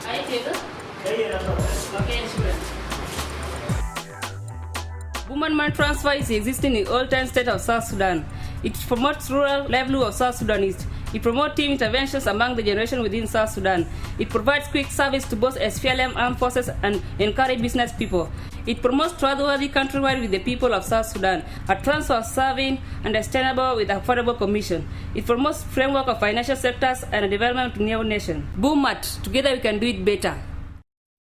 Ayo itu? Okay, sure. Woman man transfer is existing in all 10 states of South Sudan. It promotes rural livelihood of South Sudanese. It promotes team interventions among the generation within South Sudan. It provides quick service to both SPLM armed forces and encourage business people. It promotes trustworthy countrywide with the people of South Sudan, a transfer of serving and sustainable with affordable commission. It promotes framework of financial sectors and a development of new nation. Boom mat, together we can do it better.